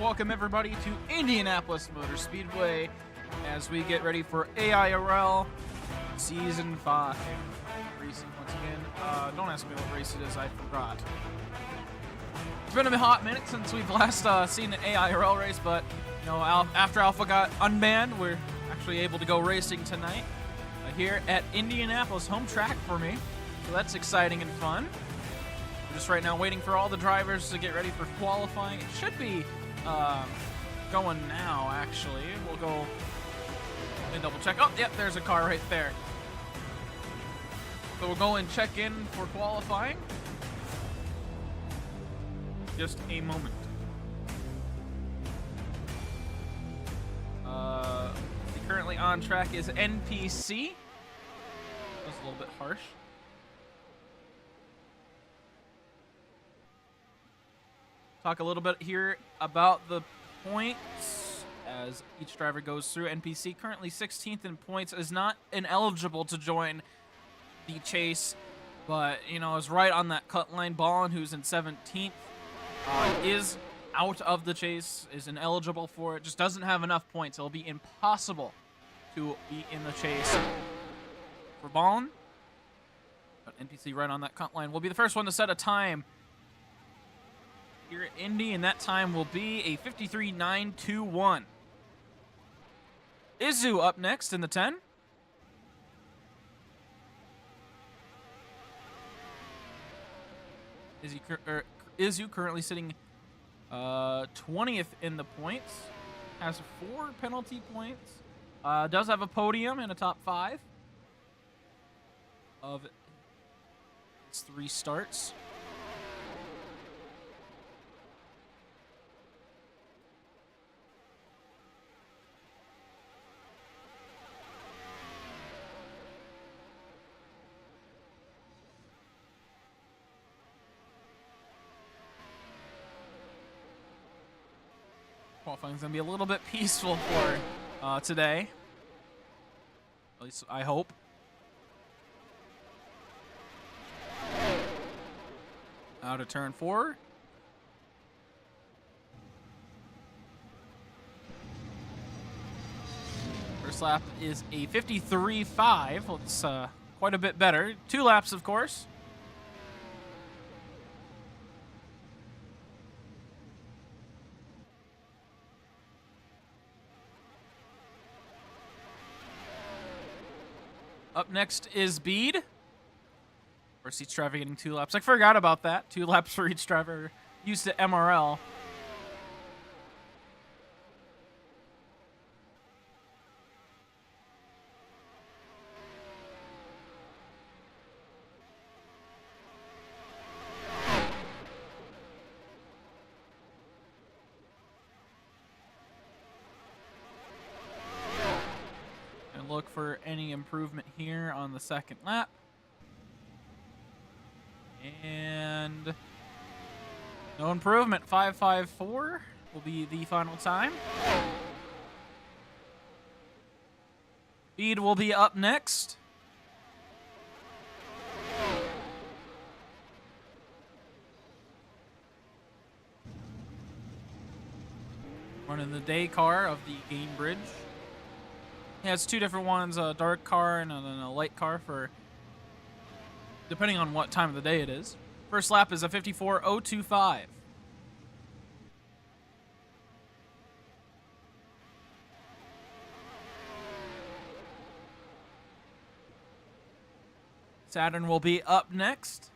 Welcome everybody to Indianapolis Motor Speedway as we get ready for AIRL Season 5 racing once again. Don't ask me what race it is, I forgot. It's been a hot minute since we've last seen an AIRL race, but you know, after Alpha got unbanned, we're actually able to go racing tonight here at Indianapolis, home track for me. So that's exciting and fun. We're just right now waiting for all the drivers to get ready for qualifying. It should be going now, actually. We'll go and double check. Oh, yep, there's a car right there. So we'll go and check in for qualifying. Just a moment. Currently on track is NPC. That was a little bit harsh. Talk a little bit here about the points as each driver goes through. NPC currently 16th in points, is not ineligible to join the chase, but you know, is right on that cut line. Ballin, who's in 17th, is out of the chase, is ineligible for it, just doesn't have enough points. It'll be impossible to be in the chase for Ballin. But NPC right on that cut line will be the first one to set a time here at Indy, and that time will be a 53.921. Izu up next in the 10. Izu currently sitting 20th in the points, has 4 penalty points, does have a podium and a top 5 of its 3 starts. Qualifying's gonna be a little bit peaceful for today. At least I hope. Out of turn 4. First lap is a 53.5. It's quite a bit better. 2 laps, of course. Up next is Bede. Of course, each driver getting 2 laps. I forgot about that. 2 laps for each driver used to MRL. Look for any improvement here on the second lap. And no improvement. 5.54 will be the final time. Bede will be up next. Running the day car of the game bridge. He has 2 different ones, a dark car and then a light car for depending on what time of the day it is. First lap is a 54.025. Saturn will be up next.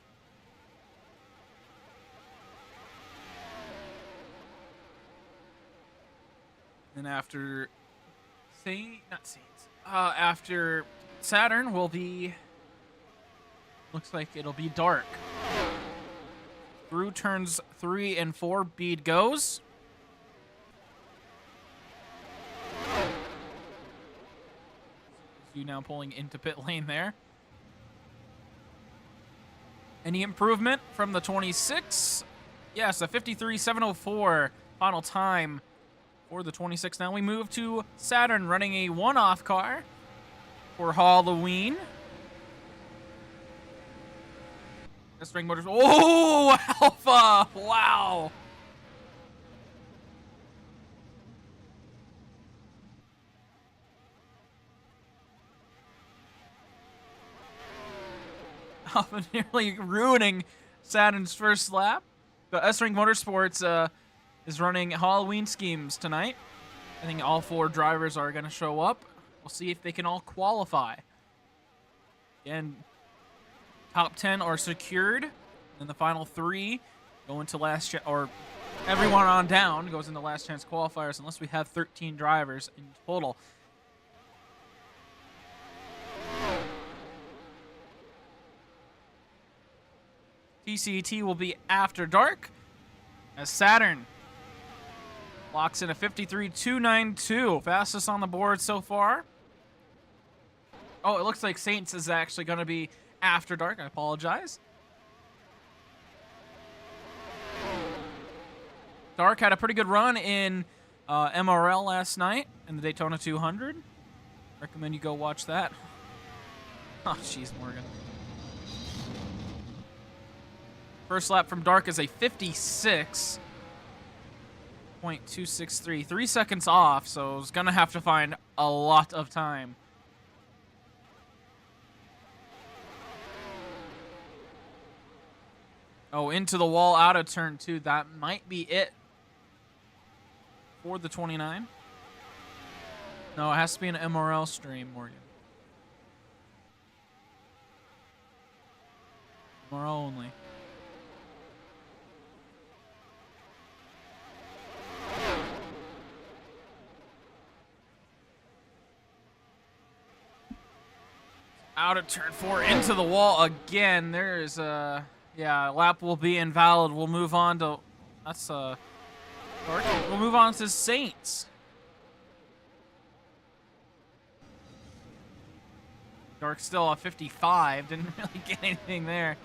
And after after Saturn will be, looks like it'll be dark. Through turns 3 and 4, Bede goes. You now pulling into pit lane there. Any improvement from the 26? Yes, a 53.704 final time for the 26. Now we move to Saturn running a one-off car for Halloween. String Motors. Oh, Alpha! Wow. nearly ruining Saturn's first lap. But S-Ring Motorsports is running Halloween schemes tonight. I think all 4 drivers are going to show up. We'll see if they can all qualify. Again, top 10 are secured. And the final 3 go into or everyone on down goes into last chance qualifiers unless we have 13 drivers in total. TCT will be after dark as Saturn locks in a 53.292, fastest on the board so far. Oh, it looks like Saints is actually going to be after dark. I apologize. Dark had a pretty good run in MRL last night in the Daytona 200. Recommend you go watch that. Oh, jeez, Morgan. First lap from Dark is a 56.263. 3 seconds off, so it's going to have to find a lot of time. Oh, into the wall out of turn 2. That might be it for the 29. No, it has to be an MRL stream, Morgan. MRL only. Out of turn 4 into the wall again. There's yeah, lap will be invalid. We'll move on to we'll move on to Saints. Dark still a 55. Didn't really get anything there.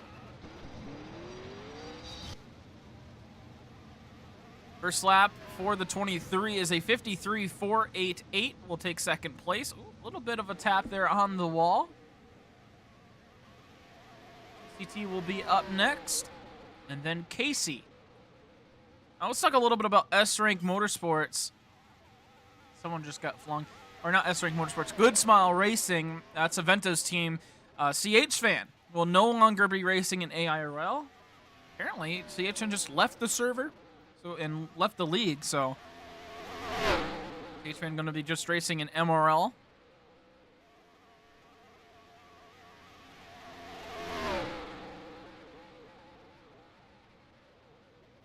First lap for the 23 is a 53.488. We'll take second place. Ooh, a little bit of a tap there on the wall. CT will be up next, and then Casey. Now let's talk a little bit about S-Rank Motorsports. Someone just got flung. Or not S-Rank Motorsports, Good Smile Racing. That's Avento's team. CH Fan will no longer be racing in AIRL. Apparently, CHN just left the server and left the league, so CH Fan going to be just racing in MRL.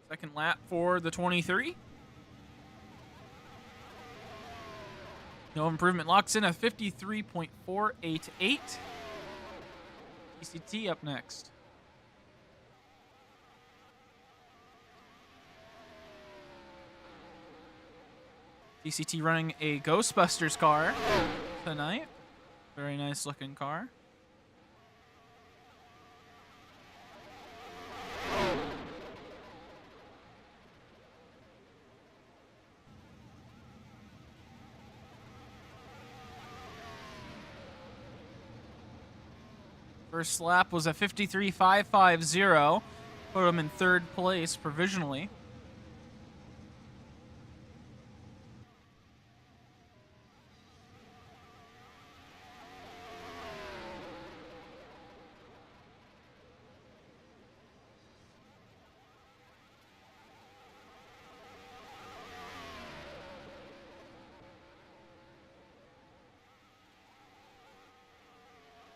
Second lap for the 23. No improvement locks in a 53.488. ECT up next. DCT running a Ghostbusters car tonight. Very nice looking car. First lap was a 53.550. Put him in third place provisionally.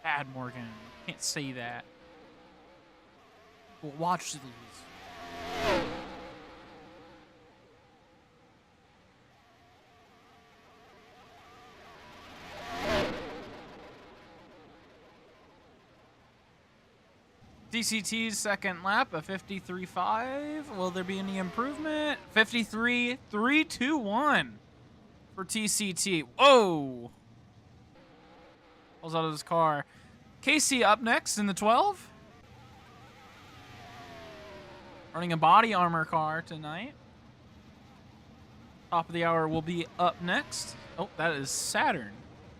Bad, Morgan. Can't say that. We'll watch these. DCT's second lap, a 53.5. Will there be any improvement? 53.321 for TCT. Whoa! Pulls out of his car. Casey up next in the 12. Running a body armor car tonight. Top of the hour will be up next. Oh, that is Saturn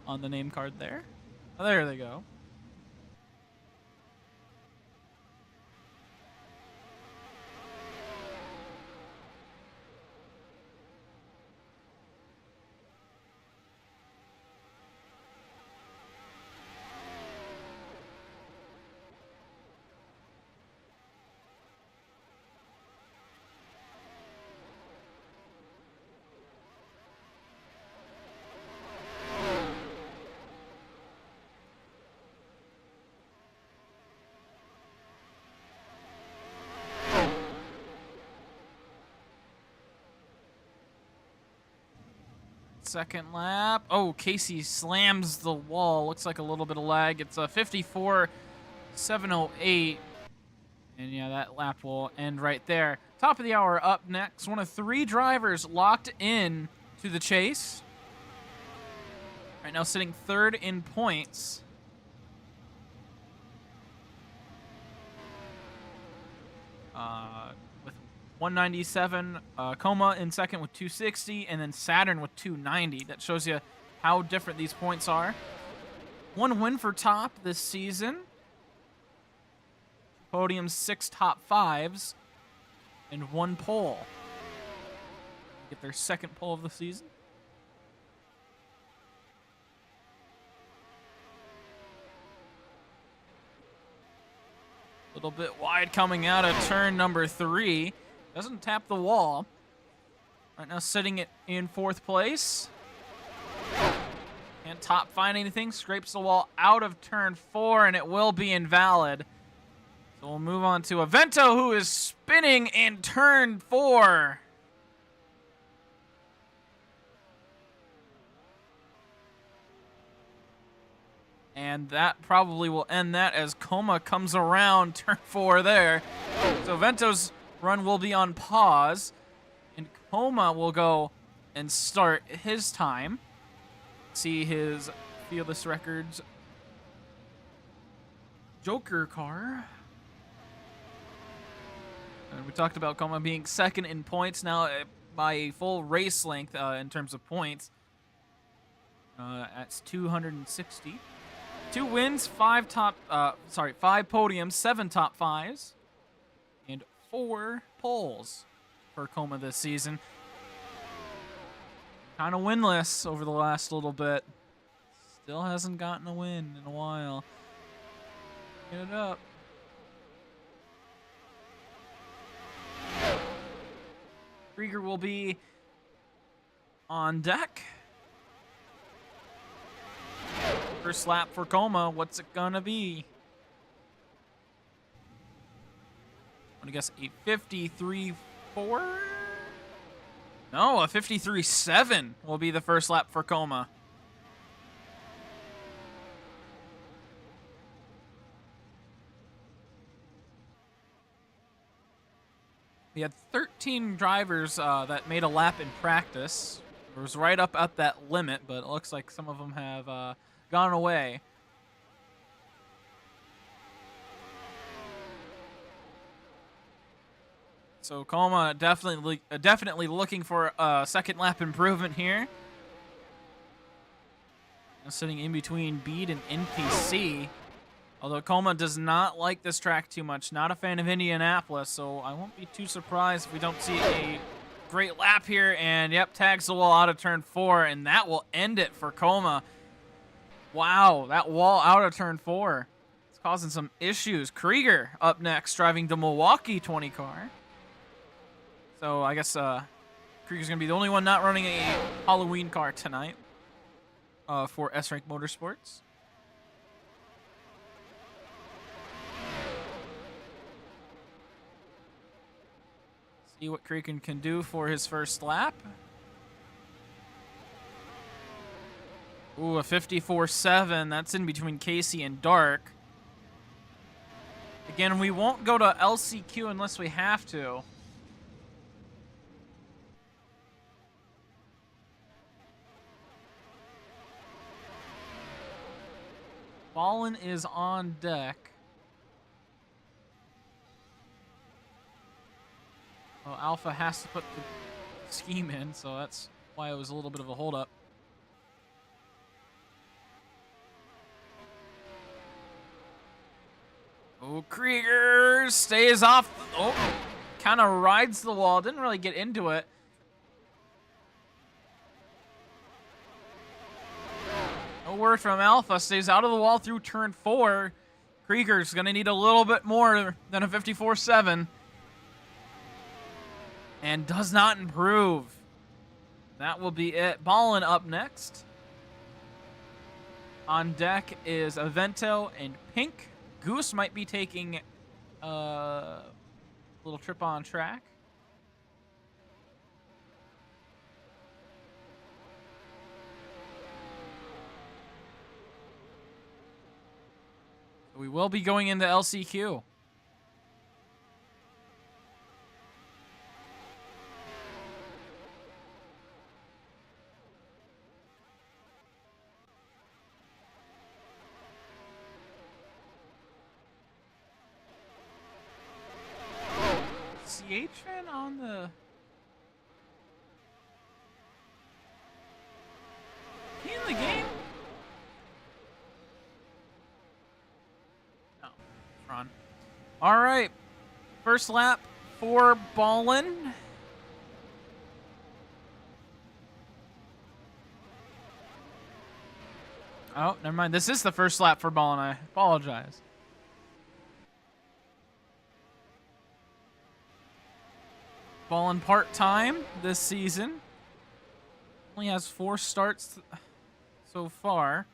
on the name card there. Oh, there they go. second lap. Oh, Casey slams the wall. Looks like a little bit of lag. It's a 54.708. And yeah, that lap will end right there. Top of the hour up next. One of 3 drivers locked in to the chase. Right now sitting 3rd in points. With 197. Coma in second with 260. And then Saturn with 290. That shows you how different these points are. 1 win for Top this season. Podium, 6 top 5s, and 1 pole. Get their 2nd pole of the season. A little bit wide coming out of turn number 3. Doesn't tap the wall. Right now sitting in 4th place. Can't top find anything. Scrapes the wall out of turn 4, and it will be invalid. So we'll move on to Avento, who is spinning in turn 4. And that probably will end that as Coma comes around turn 4 there. So Avento's run will be on pause. And Coma will go and start his time. See his Fearless Records Joker car. And we talked about Coma being 2nd in points now by a full race length in terms of points. That's 260. 2 wins, 5 podiums, 7 top 5s, and 4 poles for Coma this season. Kind of winless over the last little bit. Still hasn't gotten a win in a while. Get it up. Krieger will be on deck. First lap for Coma. What's it gonna be? I'm gonna guess a 53.4? No, a 53.7 will be the first lap for Coma. We had 13 drivers that made a lap in practice. It was right up at that limit, but it looks like some of them have gone away. So Coma definitely looking for a second lap improvement here. Sitting in between Bede and NPC. Although Coma does not like this track too much. Not a fan of Indianapolis, so I won't be too surprised if we don't see a great lap here. And, yep, tags the wall out of turn 4, and that will end it for Coma. Wow, that wall out of turn 4. It's causing some issues. Krieger up next, driving the Milwaukee 20 car. So I guess Krieger's going to be the only one not running a Halloween car tonight for S-Rank Motorsports. See what Krieger can do for his first lap. Ooh, a 54.7. That's in between Casey and Dark. Again, we won't go to LCQ unless we have to. Fallen is on deck. Well, Alpha has to put the scheme in, so that's why it was a little bit of a holdup. Oh, Krieger stays off. Oh, kind of rides the wall. Didn't really get into it. No word from Alpha. Stays out of the wall through turn 4. Krieger's going to need a little bit more than a 54.7. And does not improve. That will be it. Ballin up next. On deck is Avento and Pink. Goose might be taking a little trip on track. We will be going into LCQ. CH-Fan on the... He in the game? No. Ron. All right. First lap for Ballin. Oh, never mind. This is the first lap for Ballin. I apologize. Ballin part-time this season. Only has 4 starts so far.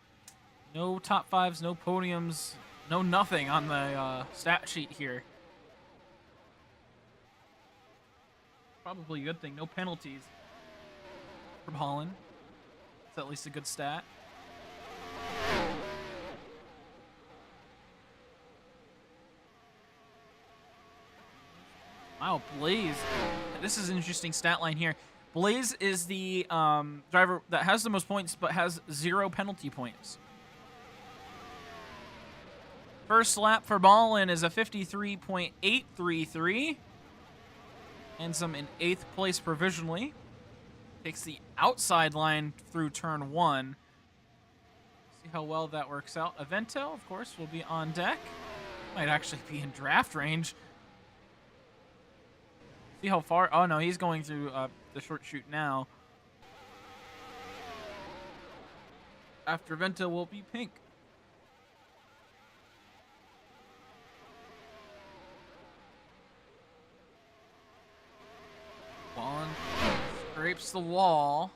No top 5s, no podiums, no nothing on the stat sheet here. Probably a good thing. No penalties for Ballin. It's at least a good stat. Wow, Blaze. This is an interesting stat line here. Blaze is the driver that has the most points but has 0 penalty points. First lap for Ballin is a 53.833. Ends him in 8th place provisionally. Takes the outside line through turn 1. See how well that works out. Avento, of course, will be on deck. Might actually be in draft range. See how far... Oh, no, he's going through the short chute now. After Avento will be Pink. Ballin scrapes the wall.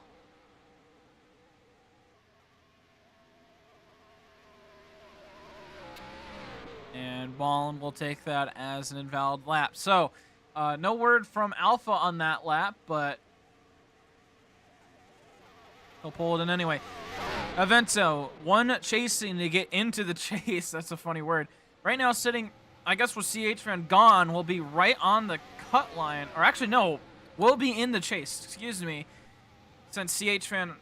And Ballin will take that as an invalid lap. So, no word from Alpha on that lap, but he'll pull it in anyway. Avento, one chasing to get into the chase. That's a funny word. Right now sitting, I guess with CH-Fan gone, will be right on the cut line. Or actually, no, will be in the chase. Excuse me. Since CH-Fan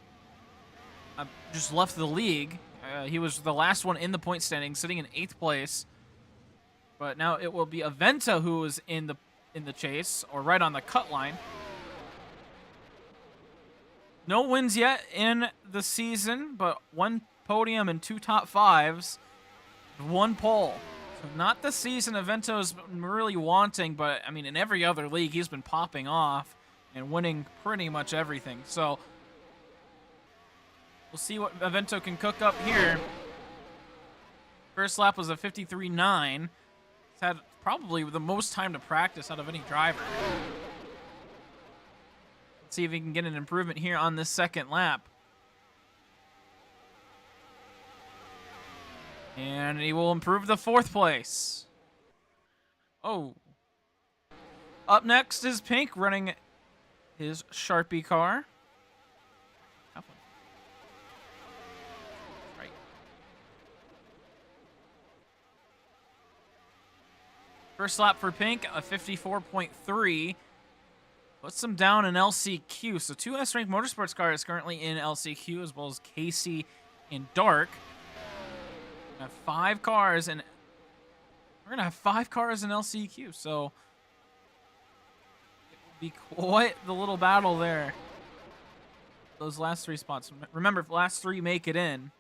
just left the league. He was the last one in the point standing, sitting in 8th place. But now it will be Avento who is in the chase, or right on the cut line. No wins yet in the season, but 1 podium and 2 top 5s, 1 pole. So not the season Avento's been really wanting, but I mean in every other league he's been popping off and winning pretty much everything. So we'll see what Avento can cook up here. First lap was a 53.9. He's had probably the most time to practice out of any driver. Let's see if he can get an improvement here on this second lap. And he will improve the 4th place. Oh. Up next is Pink running his Sharpie car. Right. First lap for Pink, a 54.3. Puts him down in LCQ. So 2 S-Rank Motorsports cars currently in LCQ, as well as Casey in Dark. We have 5 cars, and we're going to have 5 cars in LCQ. So it will be quite the little battle there. Those last 3 spots. Remember, if the last 3 make it in,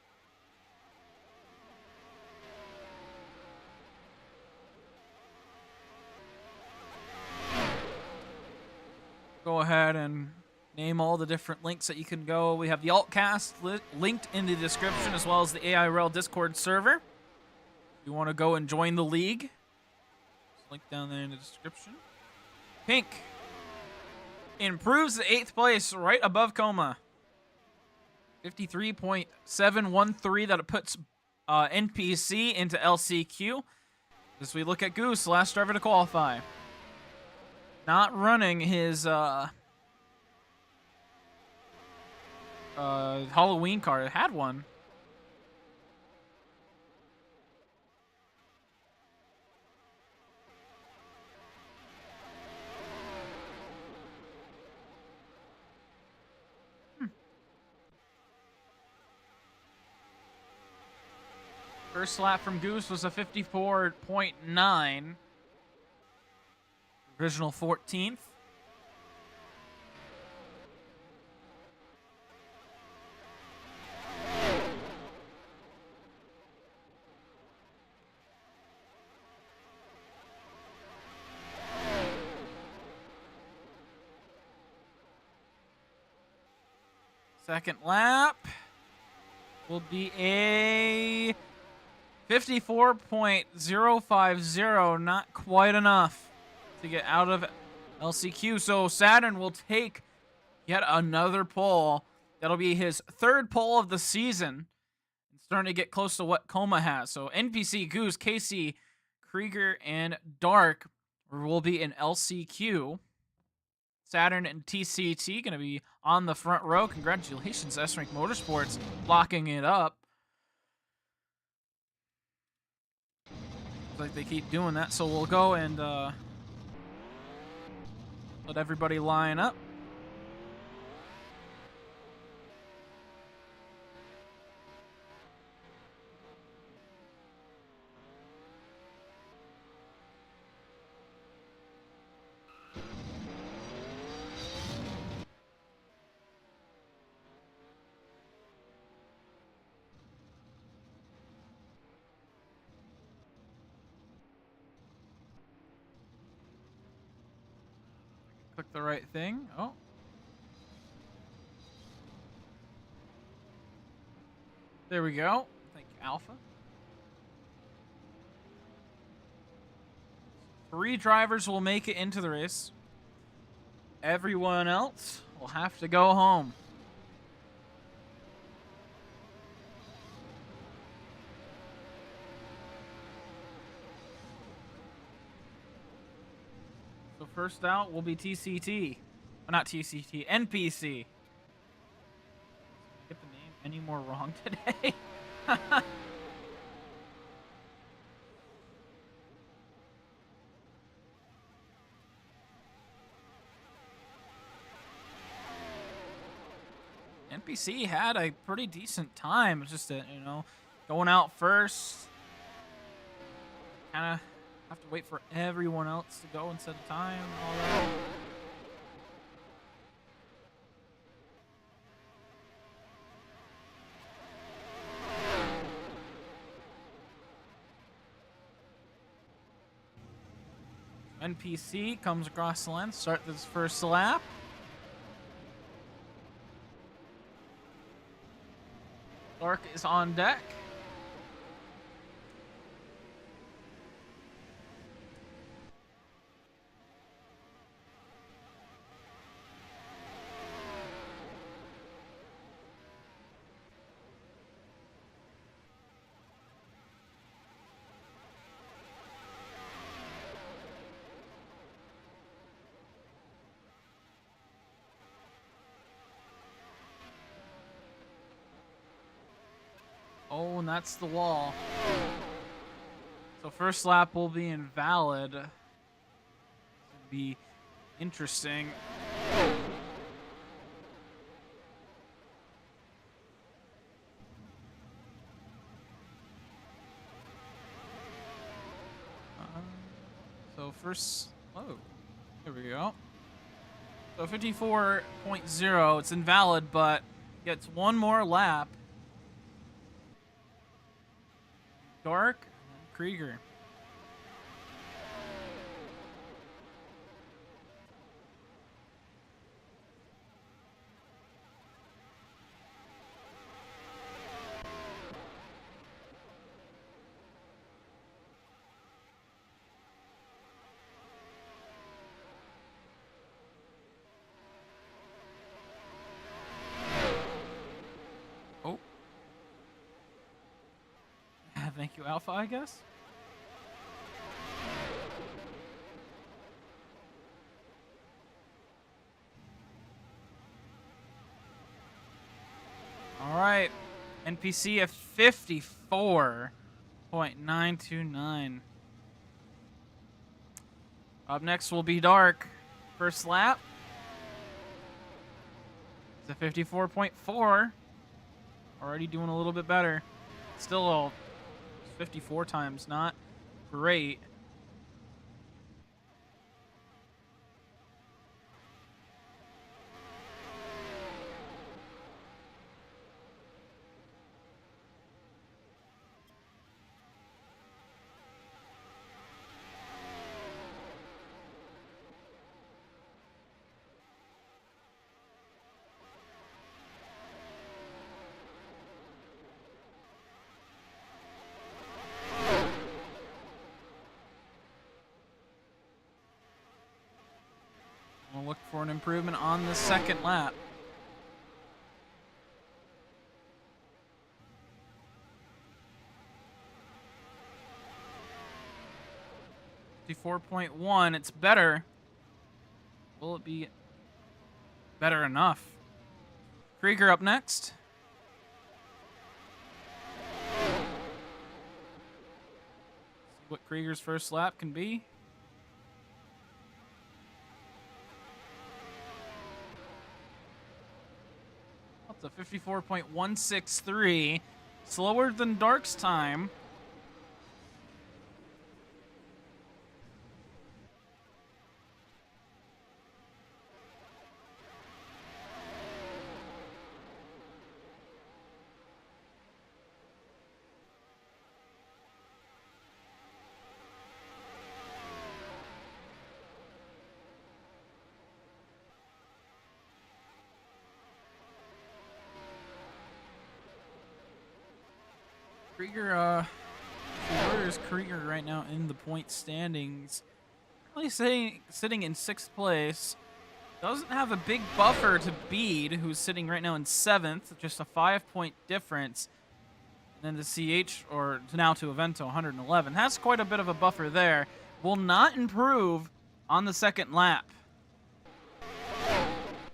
go ahead and name all the different links that you can go. We have the Altcast linked in the description, as well as the AIRL Discord server. If you want to go and join the league, it's linked down there in the description. Pink improves the 8th place right above Coma. 53.713. That it puts NPC into LCQ. As we look at Goose, last driver to qualify. Not running his Halloween car. It had one. First lap from Goose was a 54.9. Original 14th. Second lap will be a 54.050. Not quite enough to get out of LCQ. So Saturn will take yet another pole. That'll be his third pole of the season. It's starting to get close to what Coma has. So NPC, Goose, Casey, Krieger, and Dark will be in LCQ. Saturn and TCT going to be on the front row. Congratulations, S-Rank Motorsports, locking it up. Looks like they keep doing that, so we'll go and let everybody line up. Click the right thing. Oh. There we go. Thank you, Alpha. 3 drivers will make it into the race. Everyone else will have to go home. So first out will be TCT. Well, not TCT, NPC. Get the name any more wrong today? NPC had a pretty decent time. It's just that, going out first. Kind of have to wait for everyone else to go and set a time and all that. NPC comes across the line, start this first lap. Dark is on deck. Oh, and that's the wall. So first lap will be invalid. It'll be interesting. So first, oh, here we go. So 54.0, it's invalid, but gets one more lap. Dark, and Krieger. Oh. Thank you, Alpha, I guess. All right. NPC at 54.929. Up next will be Dark. First lap. It's a 54.4. Already doing a little bit better. Still 54 times, not great. We'll look for an improvement on the second lap. .1, it's better. Will it be better enough? Krieger up next. See what Krieger's first lap can be. That's a 54.163. Slower than Dark's time. Krieger, where is Krieger right now in the point standings? Really sitting in 6th place. Doesn't have a big buffer to Bede, who's sitting right now in 7th, just a 5-point difference. And then to CH, or now to Avento, 111. Has quite a bit of a buffer there. Will not improve on the second lap.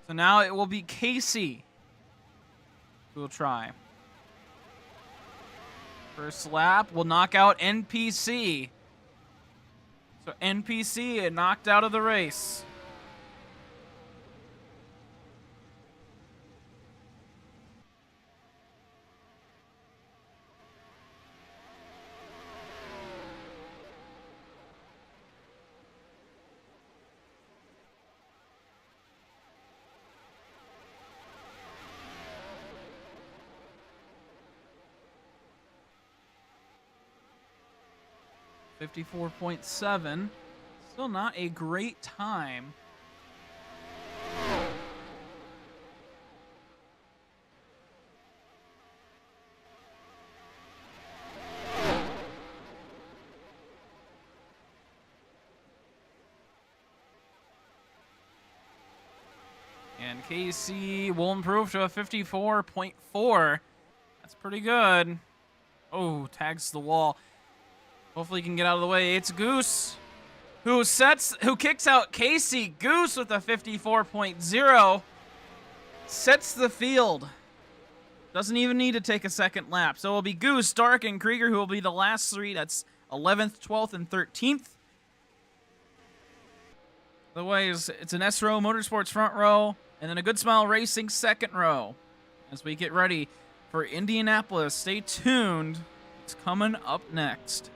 So now it will be Casey who will try. First lap will knock out NPC. So NPC knocked out of the race. .7. Still not a great time. And KC will improve to a 54.4. That's pretty good. Oh, tags the wall. Hopefully he can get out of the way. It's Goose who kicks out Casey. Goose with a 54.0 sets the field. Doesn't even need to take a second lap. So it'll be Goose, Dark, and Krieger who will be the last three. That's 11th, 12th, and 13th. Otherwise, it's an S-Row Motorsports front row, and then a Good Smile Racing second row. As we get ready for Indianapolis, stay tuned. It's coming up next.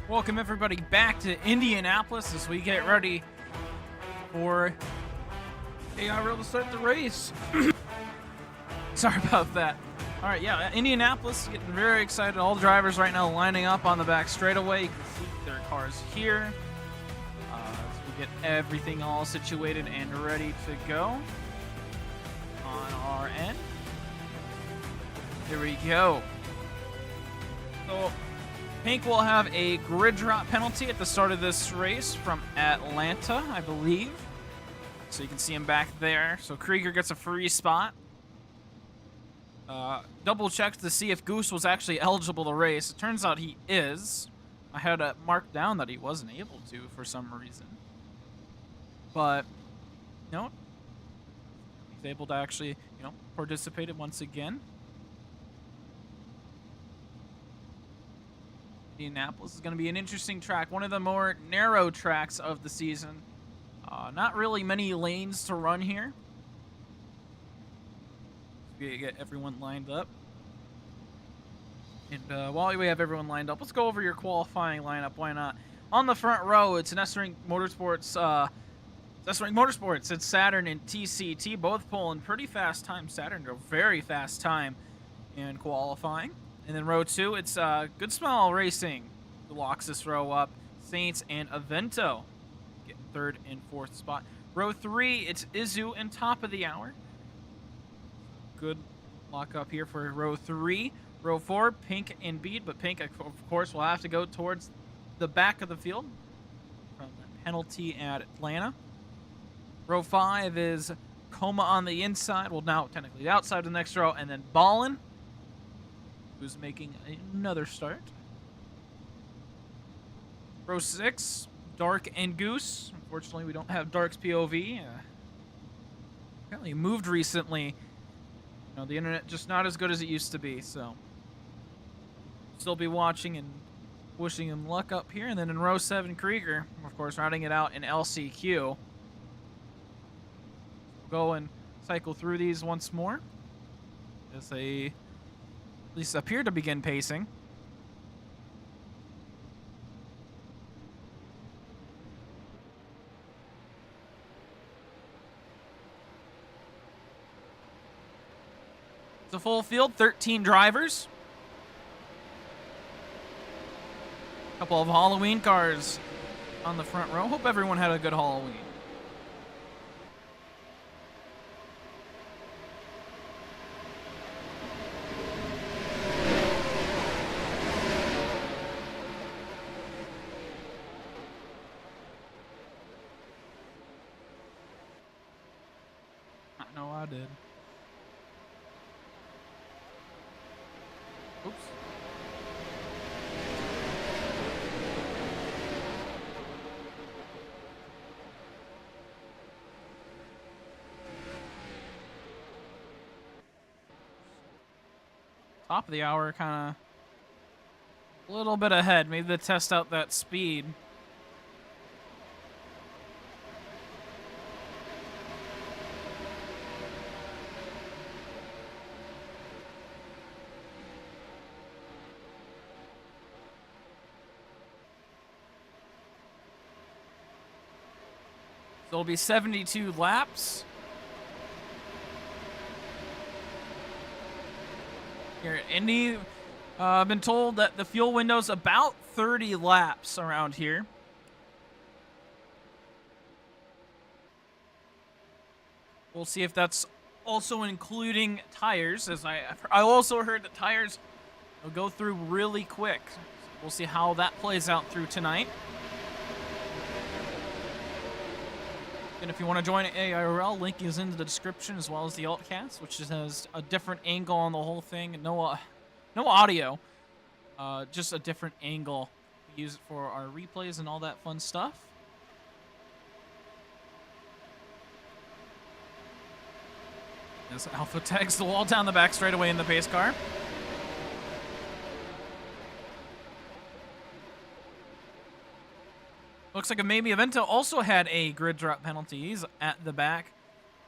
Welcome everybody back to Indianapolis as we get ready for AIRL to start the race. Sorry about that. All right, yeah, Indianapolis getting very excited. All the drivers right now lining up on the back straightaway. You can see their cars here. As we get everything all situated and ready to go on our end. Here we go. So Pink will have a grid drop penalty at the start of this race from Atlanta, I believe. So you can see him back there. So Krieger gets a free spot. Double checked to see if Goose was actually eligible to race. It turns out he is. I had it marked down that he wasn't able to for some reason. But, no. He's able to actually, participate once again. Indianapolis is going to be an interesting track. One of the more narrow tracks of the season. Not really many lanes to run here. We get everyone lined up. And while we have everyone lined up, let's go over your qualifying lineup. Why not? On the front row, it's an S-Ring Motorsports. S-Ring Motorsports. It's Saturn and TCT, both pulling pretty fast time. Saturn drove very fast time in qualifying. And then row 2, it's Good Smile Racing who locks this row up. Saints and Avento getting 3rd and 4th spot. Row 3, it's Izu and Top of the Hour. Good lock up here for row 3. Row 4, Pink and Bead, but Pink, of course, will have to go towards the back of the field from the penalty at Atlanta. Row 5 is Coma on the inside. Well, now technically the outside of the next row, and then Ballin, who's making another start. Row 6, Dark and Goose. Unfortunately, we don't have Dark's POV. Apparently moved recently. The internet just not as good as it used to be, so still be watching and wishing him luck up here. And then in row 7, Krieger, of course, routing it out in LCQ. We'll go and cycle through these once more as they at least appear to begin pacing. It's a full field, 13 drivers. A couple of Halloween cars on the front row. Hope everyone had a good Halloween. I know I did. Oops. Top of the hour, kind of a little bit ahead. Maybe to test out that speed. So it'll be 72 laps. Here at Indy, I've been told that the fuel window's about 30 laps around here. We'll see if that's also including tires, as I also heard that tires will go through really quick. We'll see how that plays out through tonight. And if you want to join AIRL, link is in the description, as well as the altcast, which has a different angle on the whole thing. No audio, just a different angle. We use it for our replays and all that fun stuff. As Alpha tags the wall down the back straightaway in the pace car. Looks like maybe Avento also had a grid drop penalty. He's at the back,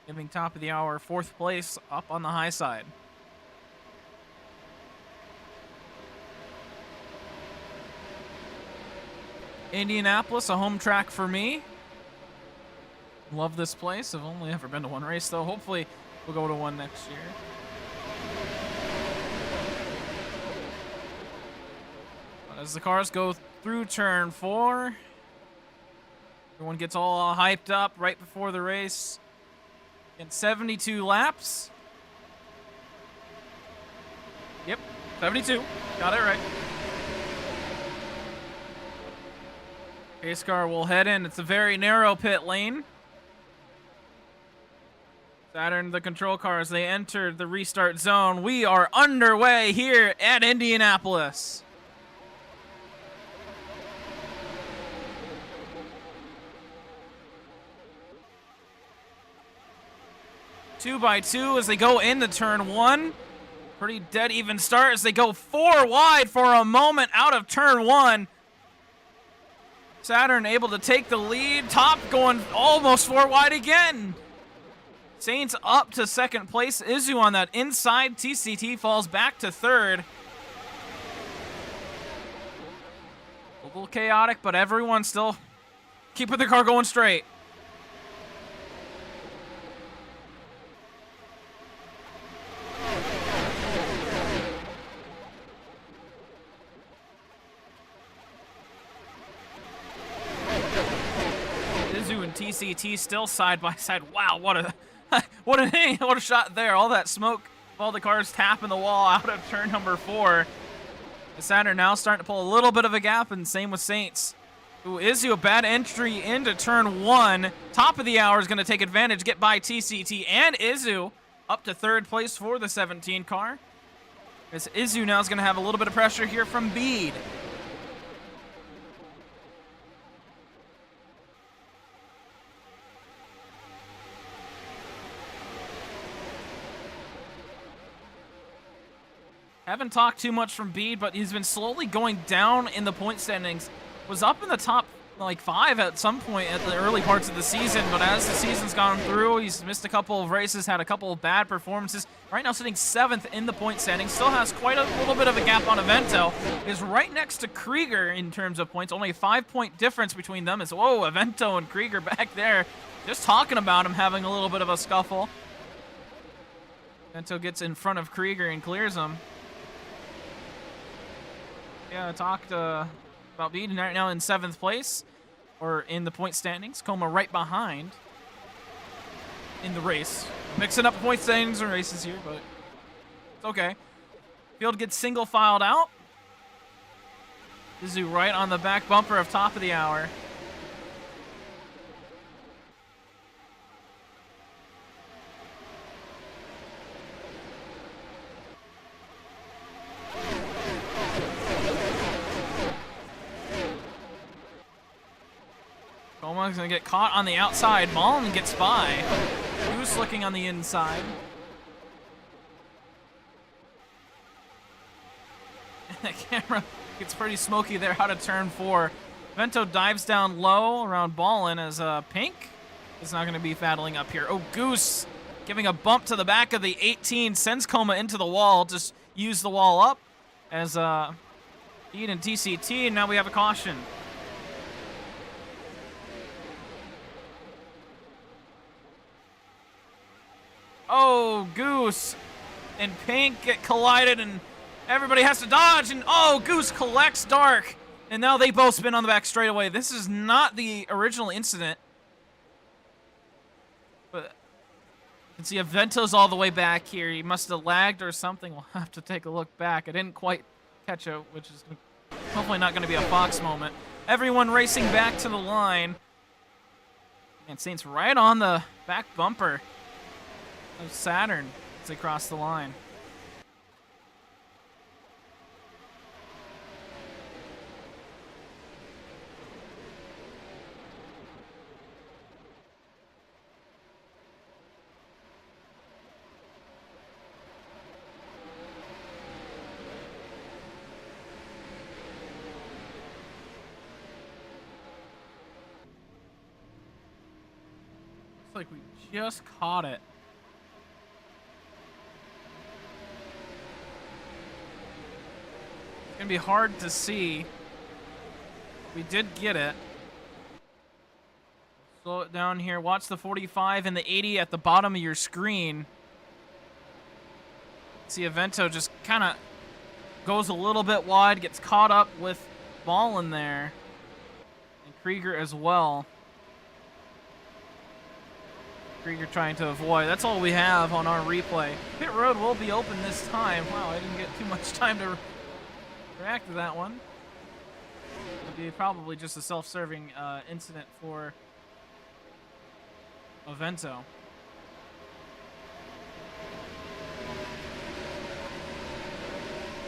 giving Top of the Hour 4th place up on the high side. Indianapolis, a home track for me. Love this place. I've only ever been to one race, though. Hopefully, we'll go to one next year. As the cars go through turn 4, everyone gets all hyped up right before the race. In 72 laps. Yep, 72. Got it right. Pace car will head in. It's a very narrow pit lane. Saturn, the control cars, they entered the restart zone. We are underway here at Indianapolis. Two by two as they go into turn 1. Pretty dead even start as they go 4 wide for a moment out of turn 1. Saturn able to take the lead. Top going almost 4 wide again. Saints up to second place. Izu on that inside. TCT falls back to third. A little chaotic, but everyone still keeping the car going straight. TCT still side by side. Wow, what a what a shot there. All that smoke, all the cars tapping the wall out of turn number 4. The Saturn now starting to pull a little bit of a gap, and same with Saints. Ooh, Izu, a bad entry into turn 1. Top of the hour is going to take advantage, get by TCT and Izu up to third place for the 17 car. As Izu now is going to have a little bit of pressure here from Bede. Haven't talked too much from Bede, but he's been slowly going down in the point standings. Was up in the top, like, 5 at some point at the early parts of the season, but as the season's gone through, he's missed a couple of races, had a couple of bad performances. Right now sitting 7th in the point standings. Still has quite a little bit of a gap on Avento. Is right next to Krieger in terms of points. Only a 5-point difference between them. Is, whoa, Avento and Krieger back there. Just talking about him having a little bit of a scuffle. Avento gets in front of Krieger and clears him. Yeah, I talked about Bede right now in 7th place, or in the point standings. Coma right behind in the race. Mixing up point standings and races here, but it's okay. Field gets single filed out. Izu right on the back bumper of top of the hour. Coma's gonna get caught on the outside. Mullen gets by. Goose looking on the inside. That camera gets pretty smoky there out of turn 4. Vento dives down low around Ballin as Pink is not gonna be battling up here. Oh, Goose giving a bump to the back of the 18, sends Coma into the wall. Just use the wall up as Bede and TCT, and now we have a caution. Oh, Goose and Pink get collided, and everybody has to dodge, and oh, Goose collects Dark, and now they both spin on the back straightaway. This is not the original incident, but you can see Avento's all the way back here. He must have lagged or something. We'll have to take a look back. I didn't quite catch it, which is hopefully not going to be a Fox moment. Everyone racing back to the line. And Saints right on the back bumper of Saturn as they cross the line. Looks like we just caught it. It's gonna be hard to see. We did get it. Slow it down here. Watch the 45 and the 80 at the bottom of your screen. See, Avento just kind of goes a little bit wide, gets caught up with ball in there. And Krieger as well. Krieger trying to avoid. That's all we have on our replay. Pit road will be open this time. Wow, I didn't get too much time to react to that one. It'll be probably just a self-serving incident for Avento.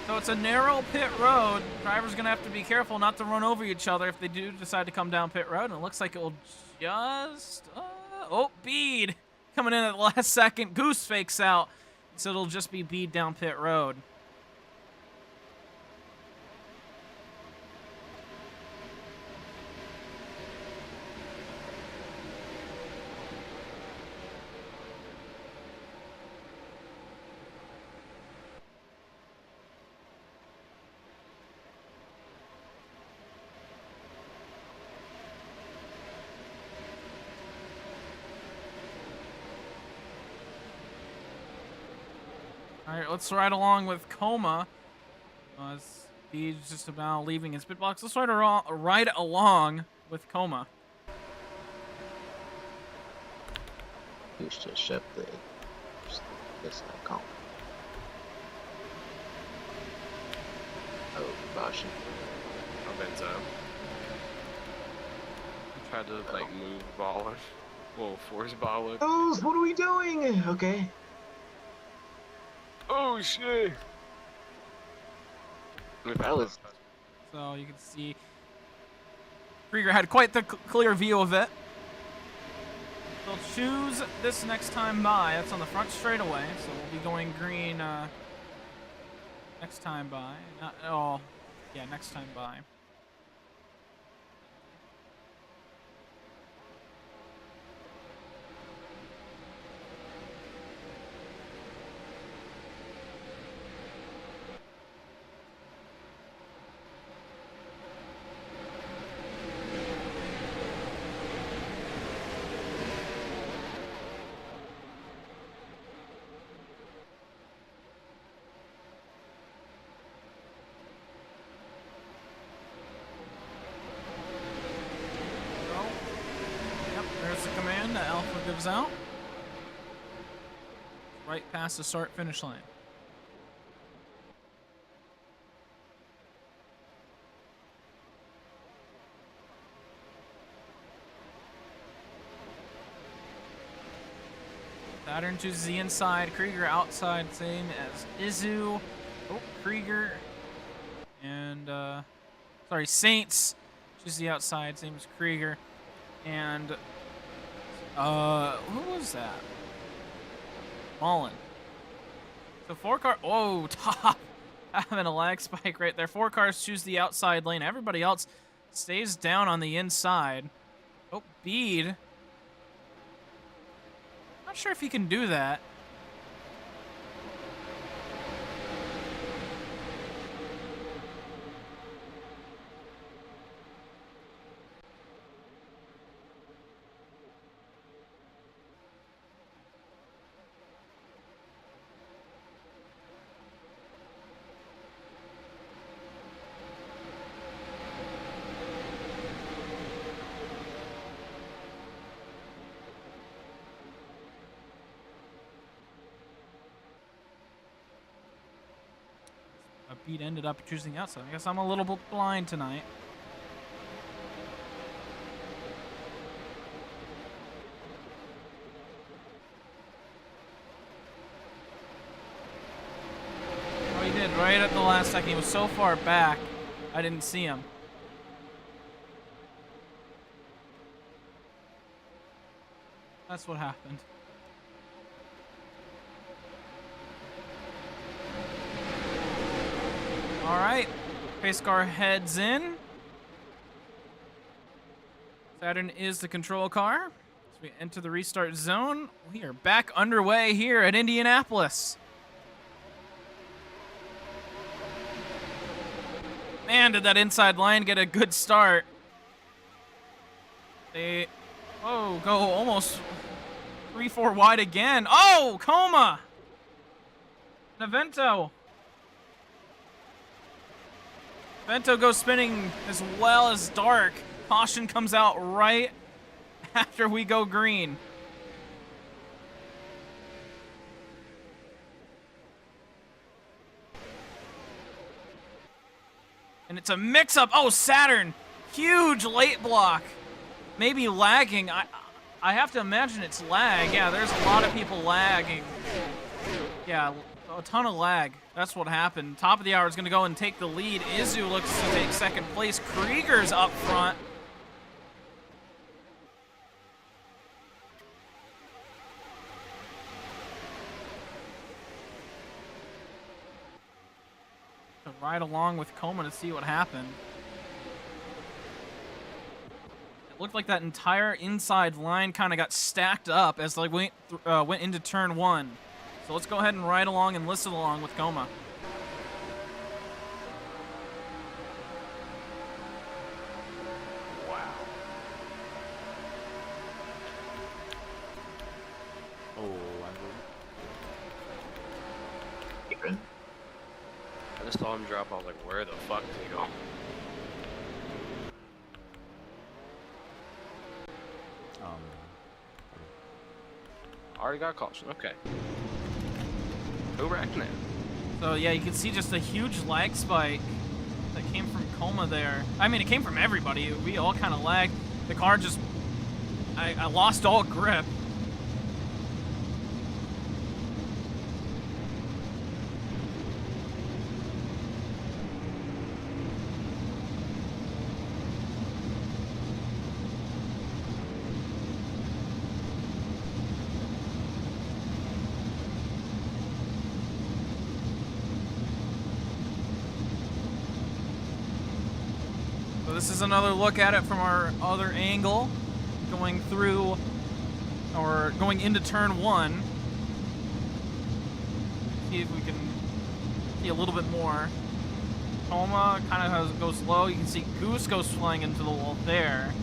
So it's a narrow pit road. Drivers going to have to be careful not to run over each other if they do decide to come down pit road. And it looks like it will just... oh, Bede coming in at the last second. Goose fakes out. So it'll just be Bede down pit road. All right, let's ride along with Coma. He's just about leaving his pit box. Let's ride along with Coma. Used to ship this icon. Oh, Bashi. Benzo. Tried to like move baller. Well, force baller. Oh, what are we doing? Okay. Oh shit! That was... So you can see Krieger had quite the clear view of it. They'll choose this next time by. That's on the front straightaway, so we'll be going green next time by. Next time by. There's the command that Alpha gives out. Right past the start-finish line. Saturn chooses the inside, Krieger outside, same as Izu. Oh, Krieger. And, Saints chooses the outside, same as Krieger. And, who was that? Mullen. So 4 car, oh, top. Having a lag spike right there. 4 cars choose the outside lane. Everybody else stays down on the inside. Oh, Bede. Not sure if he can do that. Bede ended up choosing outside. I guess I'm a little bit blind tonight. Oh, he did right at the last second. He was so far back, I didn't see him. That's what happened. All right, pace car heads in. Saturn is the control car. As we enter the restart zone, we are back underway here at Indianapolis. Man, did that inside line get a good start. They, oh, go almost 3-4 wide again. Oh, Coma! Navento. Vento goes spinning as well as Dark. Caution comes out right after we go green. And it's a mix-up. Oh, Saturn. Huge late block. Maybe lagging. I have to imagine it's lag. Yeah, there's a lot of people lagging. Yeah, a ton of lag. That's what happened. Top of the hour is going to go and take the lead. Izu looks to take second place. Krieger's up front. Ride along with Coma to see what happened. It looked like that entire inside line kind of got stacked up as they went into turn one. So let's go ahead and ride along and listen along with Coma. Wow. Oh, Adrian. I just saw him drop. I was like, where the fuck did he go? Already got caution. Okay. Who wrecked it? So yeah, you can see just a huge lag spike that came from Coma there. I mean, it came from everybody. We all kind of lagged. The car just, I lost all grip. This is another look at it from our other angle, going through, or going into turn one. See if we can see a little bit more. Coma kind of goes low. You can see Goose goes flying into the wall there.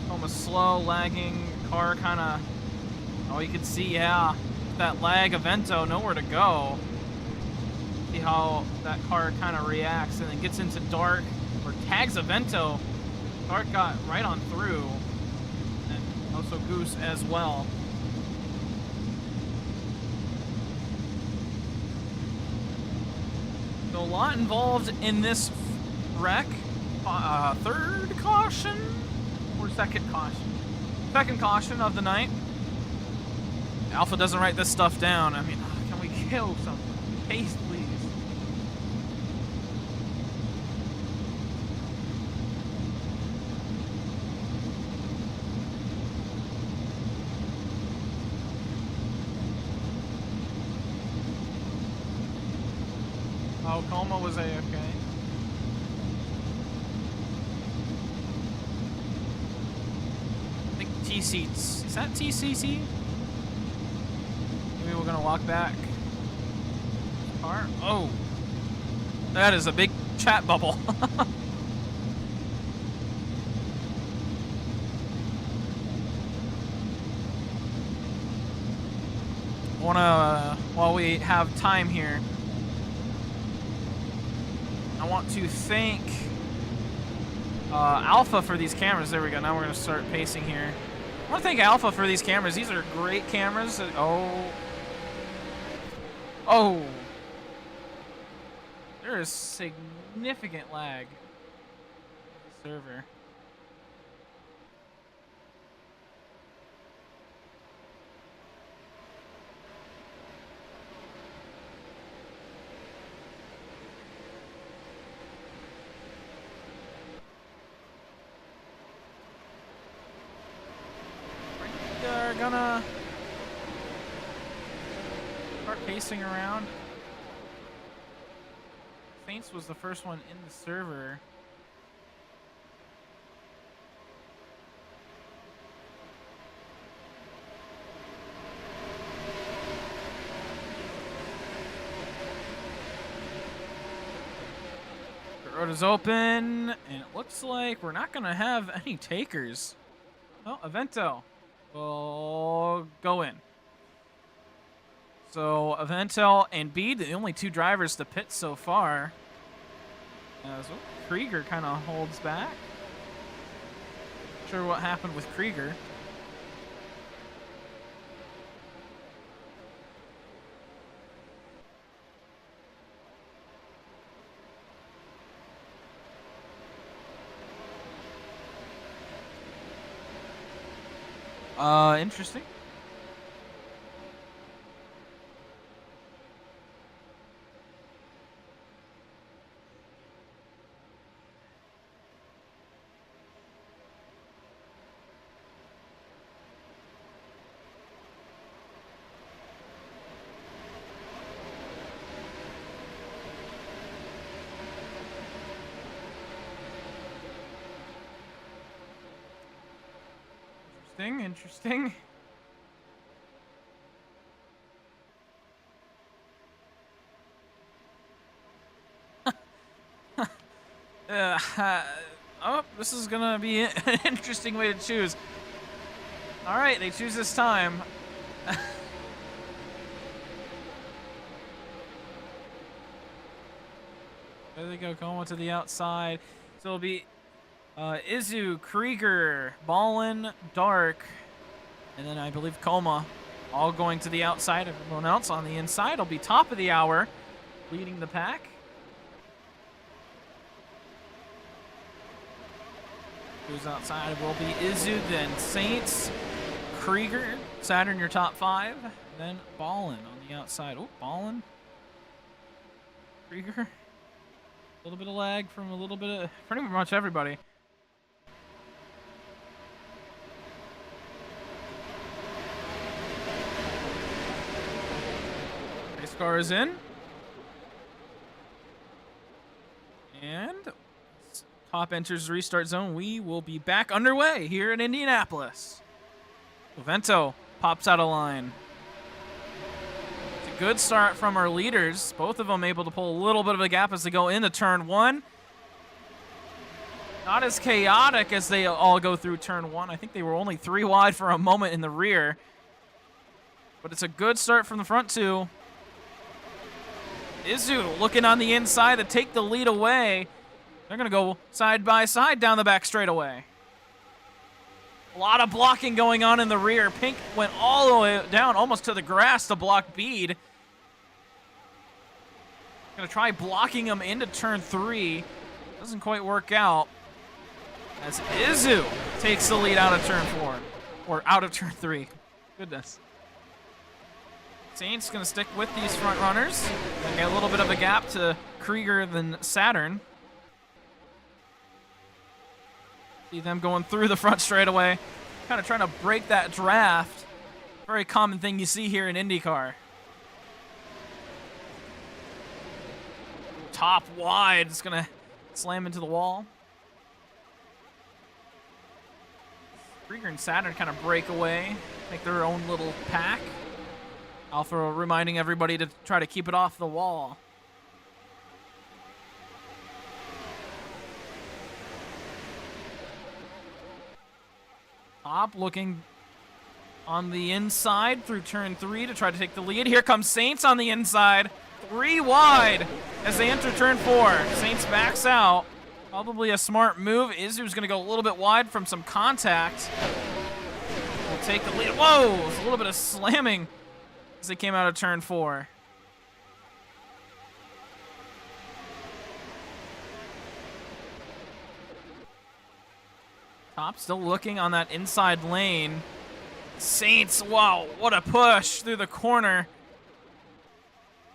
Coma's slow, lagging. Car kind of, oh, you can see, yeah, that lag of Vento, nowhere to go. See how that car kind of reacts and then gets into Dark. Or tags a Vento. Dark got right on through. And also Goose as well. So a lot involved in this wreck. Third caution? Or second caution? Second caution of the night. Alpha doesn't write this stuff down. I mean, can we kill some pace, please? Oh, Coma was A-okay. I think T-seats. Is that TCC? Maybe we're gonna walk back. Car? Oh. That is a big chat bubble. I wanna, while we have time here, I want to thank Alpha for these cameras. There we go. Now we're going to start pacing here. I want to thank Alpha for these cameras. These are great cameras. Oh. Oh. There is significant lag. Server. Are gonna start pacing around. Saints was the first one in the server. The road is open, and it looks like we're not gonna have any takers. Oh, Avento will go in. So Avento and Bede, the only two drivers to pit so far. As Krieger kind of holds back. Not sure what happened with Krieger. Interesting. Interesting. Oh, this is gonna be an interesting way to choose. All right, they choose this time. There they go, Como to the outside. So it'll be Izu, Krieger, Ballin, Dark, and then I believe Coma, all going to the outside. Everyone else on the inside will be top of the hour, leading the pack. Who's outside will be Izu, then Saints, Krieger, Saturn your top 5, then Ballin on the outside. Oh, Ballin, Krieger. A little bit of lag from a little bit of pretty much everybody. Race car is in. And top enters the restart zone. We will be back underway here in Indianapolis. Vento pops out of line. It's a good start from our leaders. Both of them able to pull a little bit of a gap as they go into turn 1. Not as chaotic as they all go through turn 1. I think they were only 3 wide for a moment in the rear. But it's a good start from the front 2. Izu looking on the inside to take the lead away. They're going to go side by side down the back straightaway. A lot of blocking going on in the rear. Pink went all the way down almost to the grass to block Bede. Going to try blocking him into turn 3. Doesn't quite work out. As Izu takes the lead out of turn 4. Or out of turn 3. Goodness. Saints going to stick with these front runners. Get a little bit of a gap to Krieger than Saturn. See them going through the front straightaway. Kind of trying to break that draft. Very common thing you see here in IndyCar. Top wide. It's going to slam into the wall. Krieger and Saturn kind of break away. Make their own little pack. Alpha reminding everybody to try to keep it off the wall. Top looking on the inside through turn 3 to try to take the lead. Here comes Saints on the inside. 3 wide as they enter turn 4. Saints backs out. Probably a smart move. Izu's going to go a little bit wide from some contact. Will take the lead. Whoa! It's a little bit of slamming as they came out of turn 4. Top still looking on that inside lane. Saints, wow, what a push through the corner.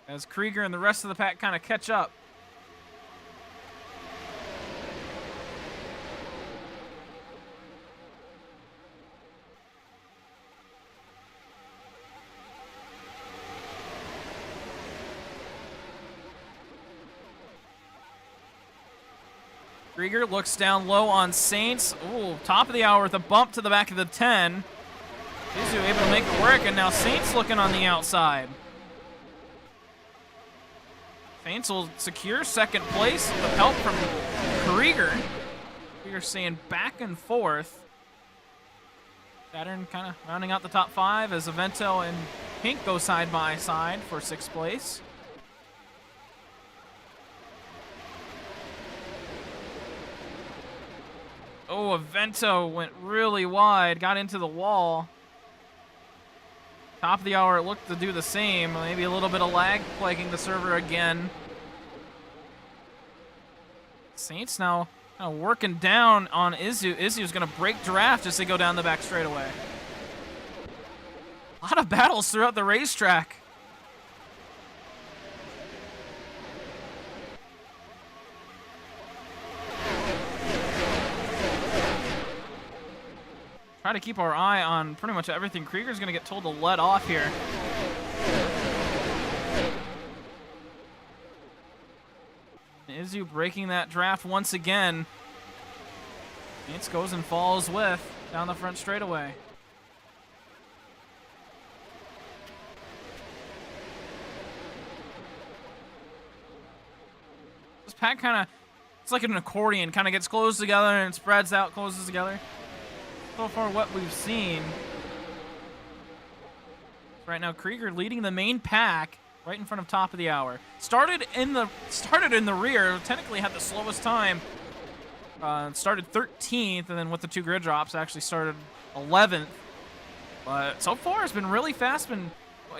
As Krieger and the rest of the pack kind of catch up. Krieger looks down low on Saints. Ooh, top of the hour with a bump to the back of the 10. Izu able to make it work, and now Saints looking on the outside. Saints will secure second place with help from Krieger. Krieger staying back and forth. Saturn kind of rounding out the top 5 as Avento and Pink go side by side for 6th place. Oh, Avento went really wide, got into the wall. Top of the hour, it looked to do the same. Maybe a little bit of lag plaguing the server again. Saints now kind of working down on Izu. Izu's going to break draft as they go down the back straightaway. A lot of battles throughout the racetrack. Try to keep our eye on pretty much everything. Krieger's going to get told to let off here. Izu breaking that draft once again. Saints goes and falls with down the front straightaway. This pack kind of, it's like an accordion, kind of gets closed together and spreads out, closes together. So far what we've seen. Right now Krieger leading the main pack right in front of top of the hour. Started in the rear, technically had the slowest time. Started 13th, and then with the 2 grid drops actually started 11th. But so far it's been really fast,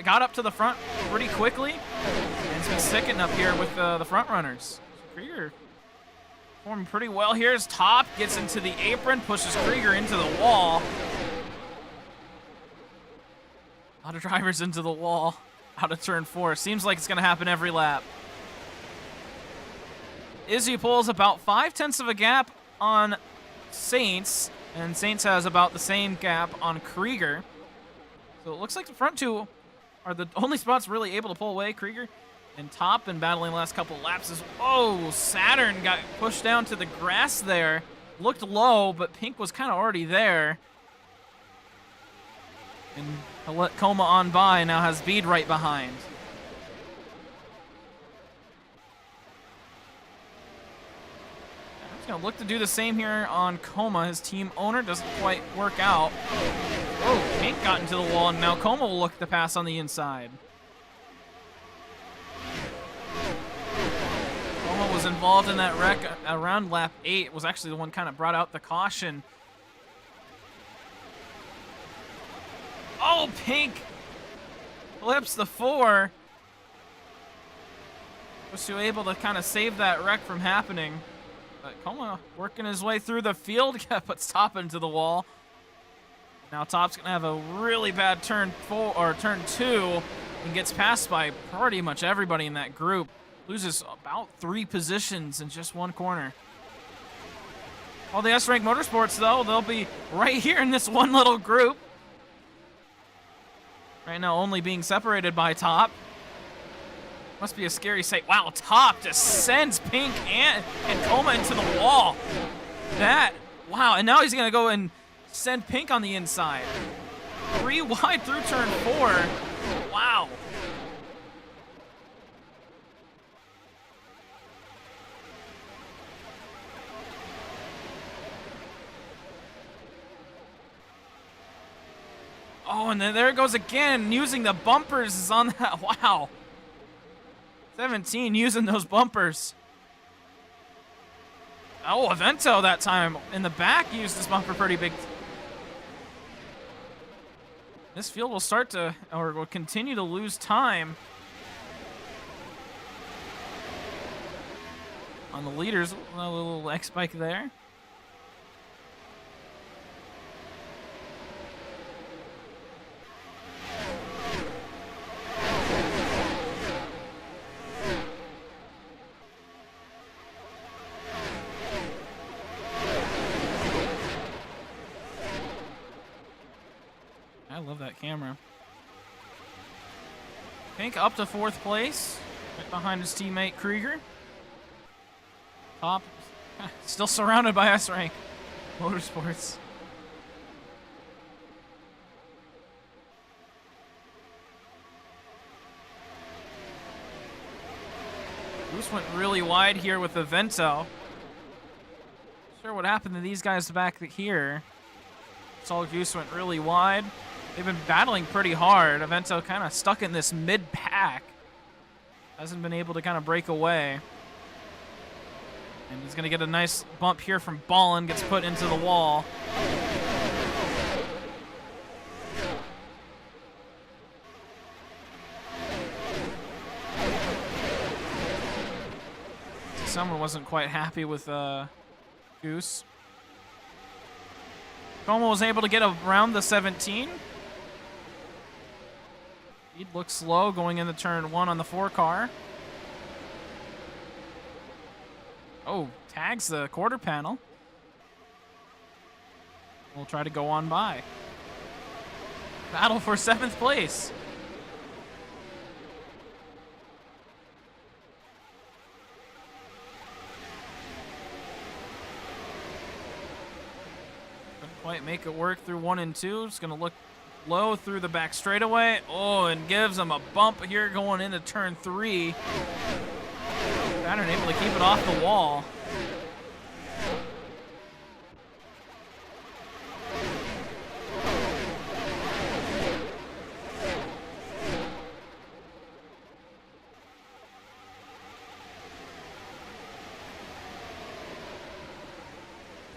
got up to the front pretty quickly, and it's been sticking up here with the front runners. Krieger performing pretty well here as Top gets into the apron, pushes Krieger into the wall. A lot of drivers into the wall out of turn 4. Seems like it's going to happen every lap. Izzy pulls about 5/10 of a gap on Saints, and Saints has about the same gap on Krieger. So it looks like the front 2 are the only spots really able to pull away. Krieger and Top been battling the last couple laps. Oh, Saturn got pushed down to the grass there. Looked low, but Pink was kind of already there. And I'll let Coma on by, now has Bede right behind. He's going to look to do the same here on Coma. His team owner doesn't quite work out. Oh, Pink got into the wall, and now Coma will look to pass on the inside. Coma was involved in that wreck around lap 8. Was actually the one kind of brought out the caution. Oh, Pink flips the 4. Was able to kind of save that wreck from happening. But Coma working his way through the field, puts Top into the wall. Now Top's gonna have a really bad turn 2, and gets passed by pretty much everybody in that group. Loses about 3 positions in just 1 corner. All the S-Rank Motorsports, though, they'll be right here in this one little group. Right now only being separated by Top. Must be a scary sight. Wow, Top just sends Pink and Coma into the wall. Wow, and now he's gonna go and send Pink on the inside. 3 wide through turn 4. Wow. Oh, and then there it goes again, using the bumpers is on that. Wow. 17 using those bumpers. Oh, Avento that time in the back used this bumper pretty big. This field will start to, or will continue to lose time. On the leaders, a little X-Bike there. I love that camera. Pink up to 4th place, right behind his teammate Krieger. Top, still surrounded by S-Rank Motorsports. Goose went really wide here with the Vento. Not sure what happened to these guys back here. Tall Goose went really wide. They've been battling pretty hard. Avento kind of stuck in this mid-pack. Hasn't been able to kind of break away. And he's going to get a nice bump here from Ballin. Gets put into the wall. Someone wasn't quite happy with Goose. Como was able to get around the 17. He looks slow going into turn 1 on the 4 car. Oh, tags the quarter panel. We'll try to go on by. Battle for 7th place. Quite make it work through 1 and 2. It's going to look low through the back straightaway. Oh, and gives him a bump here going into turn 3. Saturn able to keep it off the wall.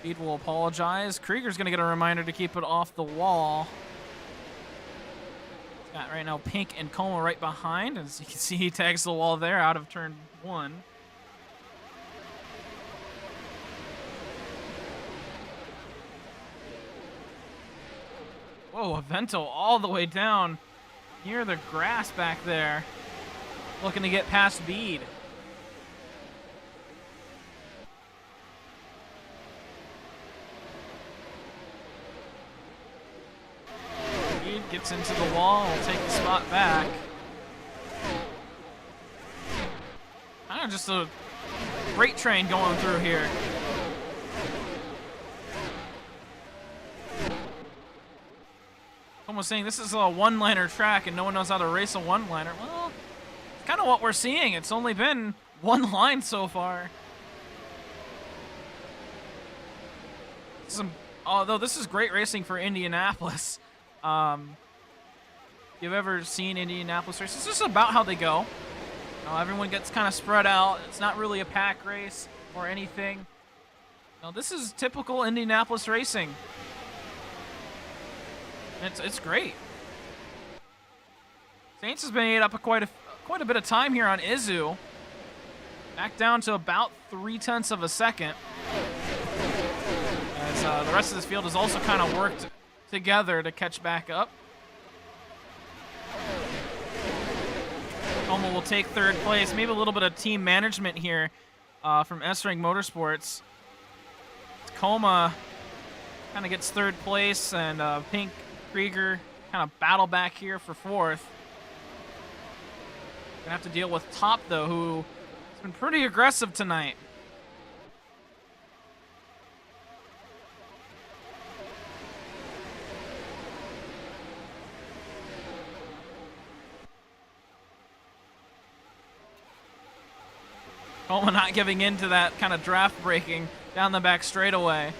Speed will apologize. Krieger's going to get a reminder to keep it off the wall. Got right now Pink and Como right behind. As you can see, he tags the wall there out of turn 1. Whoa, Avento all the way down near the grass back there. Looking to get past Bede. Gets into the wall, will take the spot back. Kind of just a freight train going through here. Almost saying this is a one-liner track and no one knows how to race a one-liner. Well, it's kind of what we're seeing. It's only been one line so far. Although this is great racing for Indianapolis. You've ever seen Indianapolis races? It's just about how they go. Everyone gets kind of spread out. It's not really a pack race or anything. No, this is typical Indianapolis racing. It's great. Saints has been ate up quite a bit of time here on Izu. Back down to about 0.3 of a second. As the rest of this field has also kind of worked together to catch back up. Como will take 3rd place. Maybe a little bit of team management here from S-Ring Motorsports. Como kind of gets 3rd place, and Pink, Krieger kind of battle back here for 4th. Gonna have to deal with Top, though, who has been pretty aggressive tonight. Como not giving in to that kind of draft breaking down the back straightaway.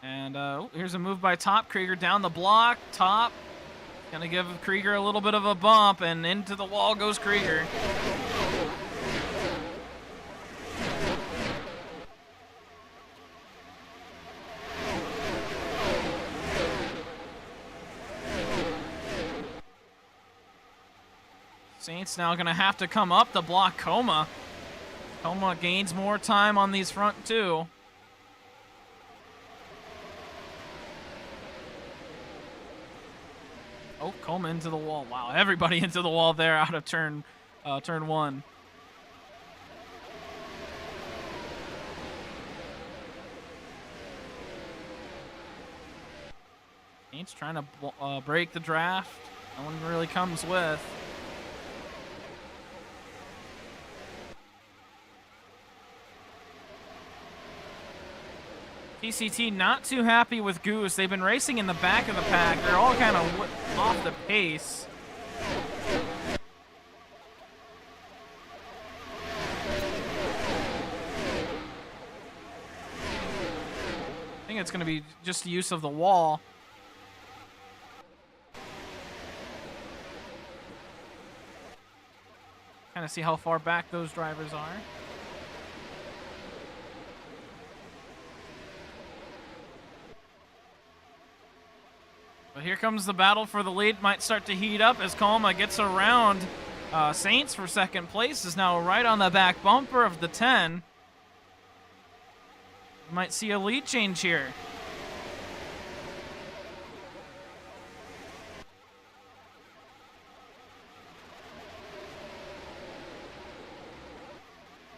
And here's a move by Top. Krieger down the block. Top gonna give Krieger a little bit of a bump, and into the wall goes Krieger. Saints now gonna have to come up to block Como. Como gains more time on these front two. Oh, Como into the wall. Wow, everybody into the wall there out of turn 1. Saints trying to break the draft. No one really comes with. PCT not too happy with Goose. They've been racing in the back of the pack. They're all kind of off the pace. I think it's going to be just use of the wall. Kind of see how far back those drivers are. But here comes the battle for the lead. Might start to heat up as Colma gets around Saints for second place. Is now right on the back bumper of the 10. We might see a lead change here.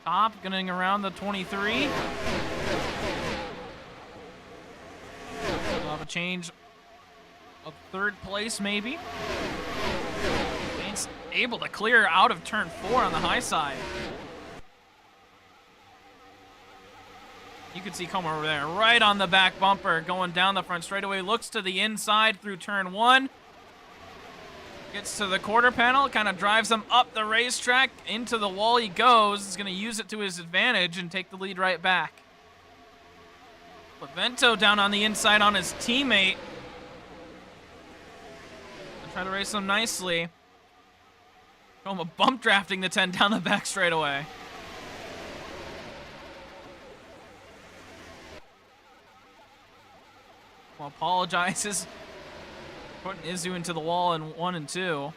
Top getting around the 23. We'll have a change of third place, maybe. Saints able to clear out of turn 4 on the high side. You can see Como over there, right on the back bumper, going down the front straightaway. Looks to the inside through turn 1. Gets to the quarter panel, kind of drives him up the racetrack. Into the wall he goes. He's going to use it to his advantage and take the lead right back. Levento down on the inside on his teammate. Try to race him nicely. Como bump drafting the 10 down the back straightaway. Well, apologizes. Putting Izu into the wall in 1 and 2.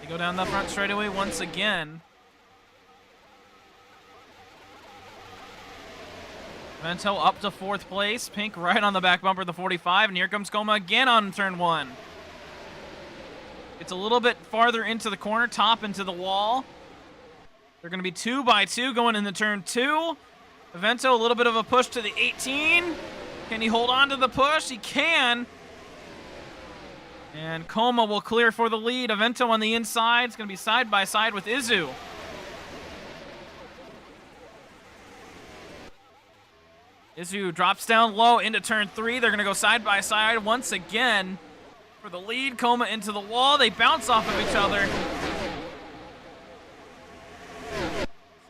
They go down the front straightaway once again. Vento up to 4th place. Pink right on the back bumper of the 45. And here comes Coma again on turn 1. It's a little bit farther into the corner, top into the wall. They're going to be 2 by 2 going into turn 2. Vento, a little bit of a push to the 18. Can he hold on to the push? He can. And Coma will clear for the lead. Avento on the inside. It's going to be side by side with Izu. Izu drops down low into turn 3. They're going to go side by side once again for the lead. Coma into the wall. They bounce off of each other.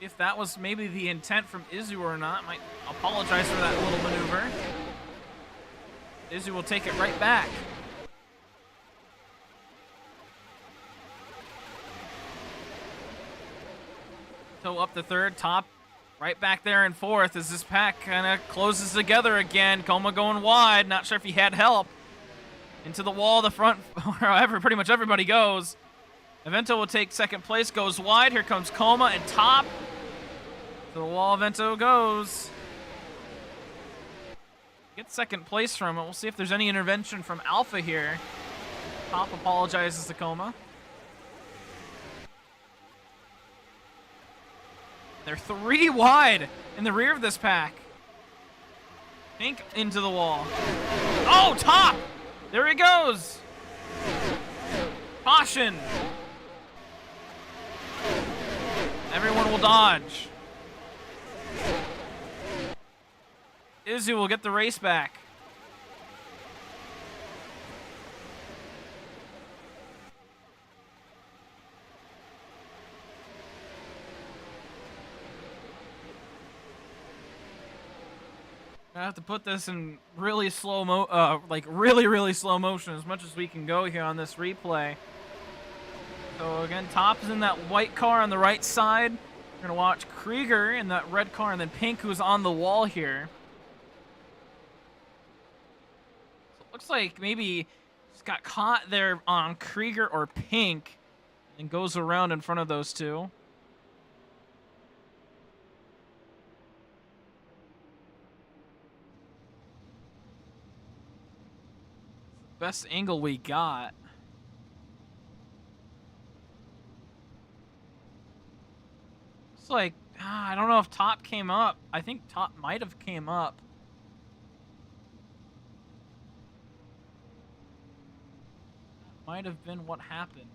See if that was maybe the intent from Izu or not. Might apologize for that little maneuver. Izu will take it right back. So up the 3rd, top right back there in 4th as this pack kind of closes together again. Coma going wide. Not sure if he had help. Into the wall, the front, wherever pretty much everybody goes. Avento will take 2nd place, goes wide. Here comes Coma and top. To the wall, Avento goes. Gets 2nd place from it. We'll see if there's any intervention from Alpha here. Top apologizes to Coma. They're 3 wide in the rear of this pack. Pink into the wall. Oh, top! There he goes. Caution. Everyone will dodge. Izu will get the race back. I have to put this in really slow really slow motion as much as we can go here on this replay. So again, top is in that white car on the right side. We're gonna watch Krieger in that red car, and then Pink, who's on the wall here. So it looks like maybe just got caught there on Krieger or Pink, and goes around in front of those two. Best angle we got. It's like, I don't know if top came up. I think top might have came up. Might have been what happened.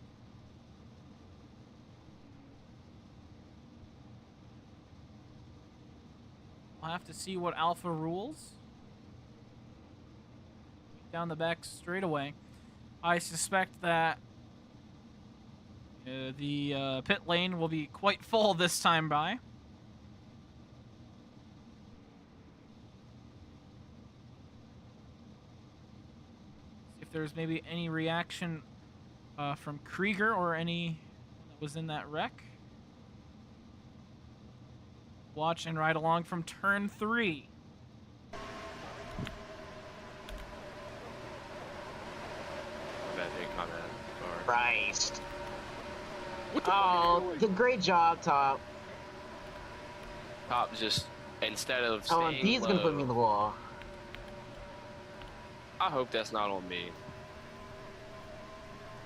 I'll have to see what Alpha rules. Down the back straightaway. I suspect that the pit lane will be quite full this time by. there's maybe any reaction from Krieger or any that was in that wreck. Watch and ride along from turn 3. Bad hit on that car. Christ. What the Oh, great job, Top. Top just, instead of Oh, staying and D's gonna put me in the wall. I hope that's not on me.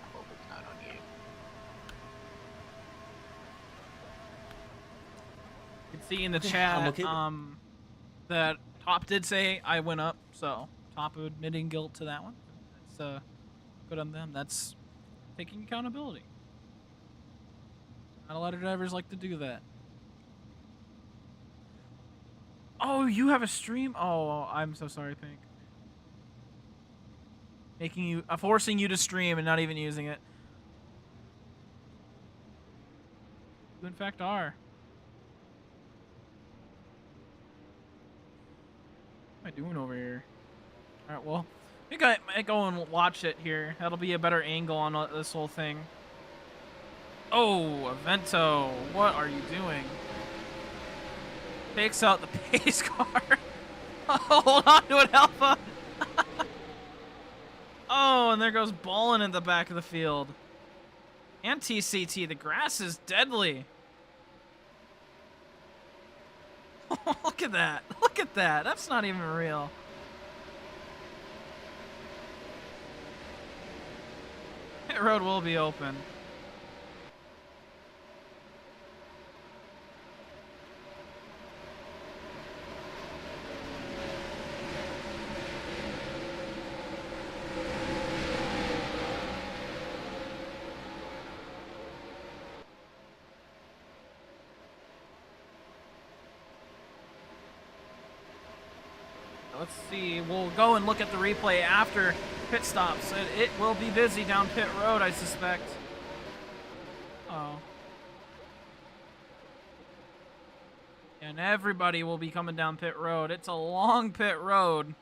I hope it's not on you. You can see in the I'm chat okay. that Top did say I went up, so Top admitting guilt to that one. That's good on them. That's taking accountability. Not a lot of drivers like to do that. Oh, you have a stream? Oh, I'm so sorry, Pink. Making you, forcing you to stream and not even using it. You in fact are. What am I doing over here? All right, well, I think I might go and watch it here. That'll be a better angle on this whole thing. Oh, Avento, what are you doing? Takes out the pace car. Hold on to it, Alpha. Oh, and there goes Ballin in the back of the field. And TCT, the grass is deadly. Look at that. Look at that. That's not even real. Pit road will be open. Let's see. We'll go and look at the replay after pit stops. It will be busy down pit road, I suspect. Oh. And everybody will be coming down pit road. It's a long pit road.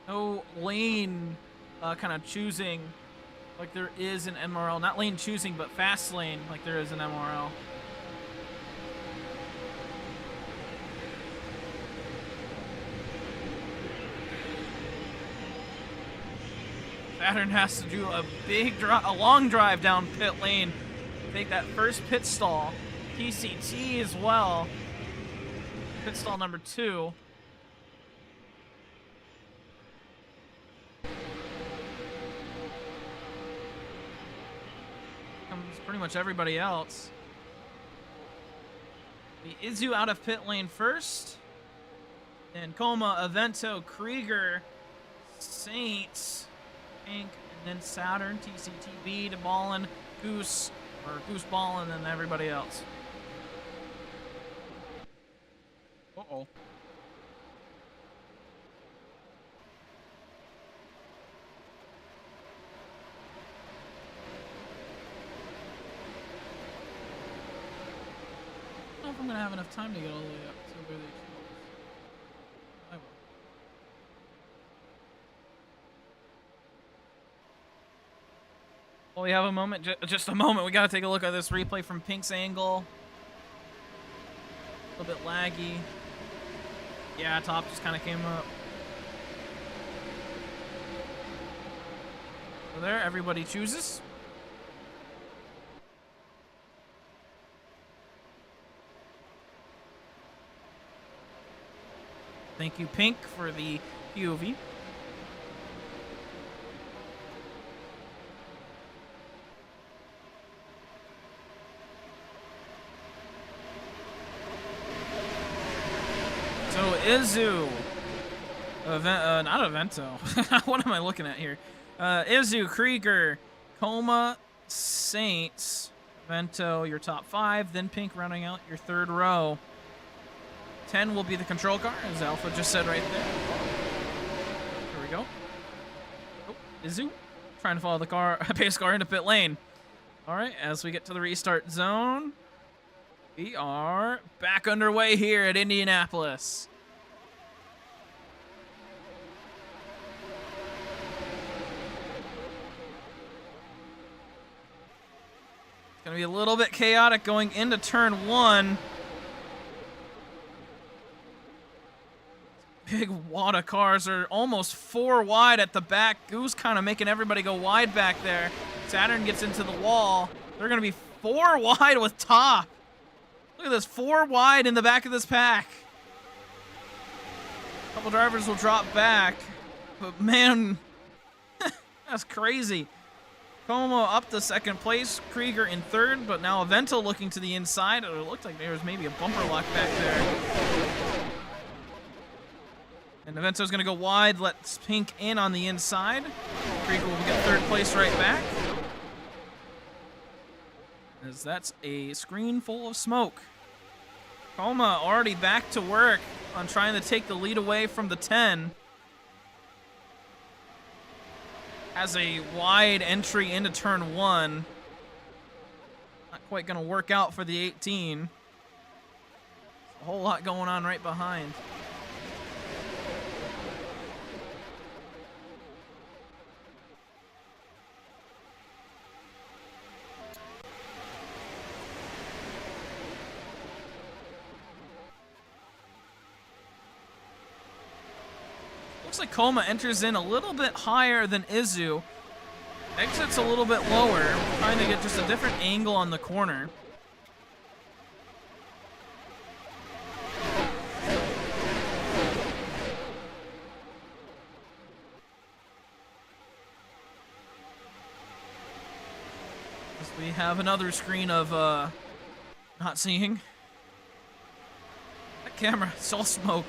No lane kind of choosing like there is in MRL. Not lane choosing, but fast lane like there is in MRL. Saturn has to do a long drive down pit lane to take that first pit stall. TCT as well. Pit stall number 2. Comes pretty much everybody else. The Izu out of pit lane first. Then Coma, Avento, Krieger, Saints, Pink, and then Saturn, TCTB to Ballin, Goose Ballin, and everybody else. Uh-oh. I don't know if I'm gonna have enough time to get all the way up to where they choose. I will. Well, we have a moment, just a moment. We gotta take a look at this replay from Pink's angle. A little bit laggy. Yeah, top just kind of came up. So there, everybody chooses. Thank you, Pink, for the POV. So Izu, not Avento. What am I looking at here? Izu, Krieger, Coma, Saints, Avento, your top 5. Then Pink rounding out your third row. 10 will be the control car, as Alpha just said right there. Here we go. Oh, Izu trying to follow the pace car into pit lane. All right, as we get to the restart zone. We are back underway here at Indianapolis. It's going to be a little bit chaotic going into turn 1. Big wad of cars are almost 4 wide at the back. Goose kind of making everybody go wide back there. Saturn gets into the wall. They're going to be 4 wide with top. Look at this, 4 wide in the back of this pack. A couple drivers will drop back, but man, that's crazy. Como up to 2nd place, Krieger in 3rd, but now Avento looking to the inside. It looked like there was maybe a bumper lock back there. And Avento's gonna go wide, lets Pink in on the inside. Krieger will get 3rd place right back. As that's a screen full of smoke. Coma already back to work on trying to take the lead away from the 10. Has a wide entry into turn 1. Not quite gonna work out for the 18. A whole lot going on right behind. Looks like Coma enters in a little bit higher than Izu. Exits a little bit lower, trying to get just a different angle on the corner. As we have another screen of not seeing. That camera, it's all smoke.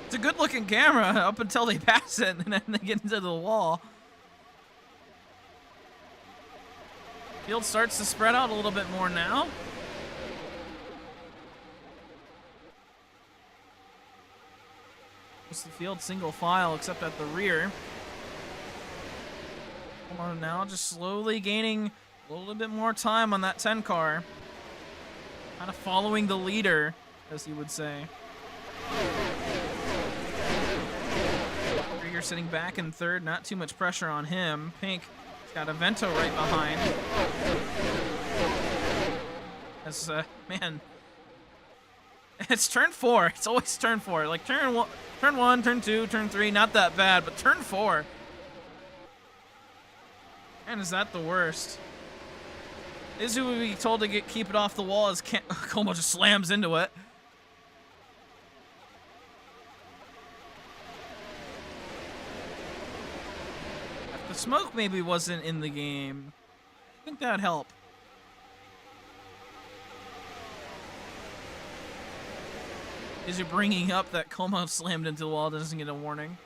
It's a good-looking camera up until they pass it, and then they get into the wall. Field starts to spread out a little bit more now. Most of the field single file, except at the rear. Come on now, just slowly gaining a little bit more time on that 10 car. Kind of following the leader, as you would say. Krieger sitting back in 3rd, not too much pressure on him. Pink got Avento right behind. As, man, it's turn 4. It's always turn 4. Like turn 1, turn 2, turn 3, not that bad, but turn 4. Man, is that the worst? Izu would be told to keep it off the wall as Como just slams into it. The smoke maybe wasn't in the game. I think that'd help. Is you bringing up that Como slammed into the wall, doesn't get a warning?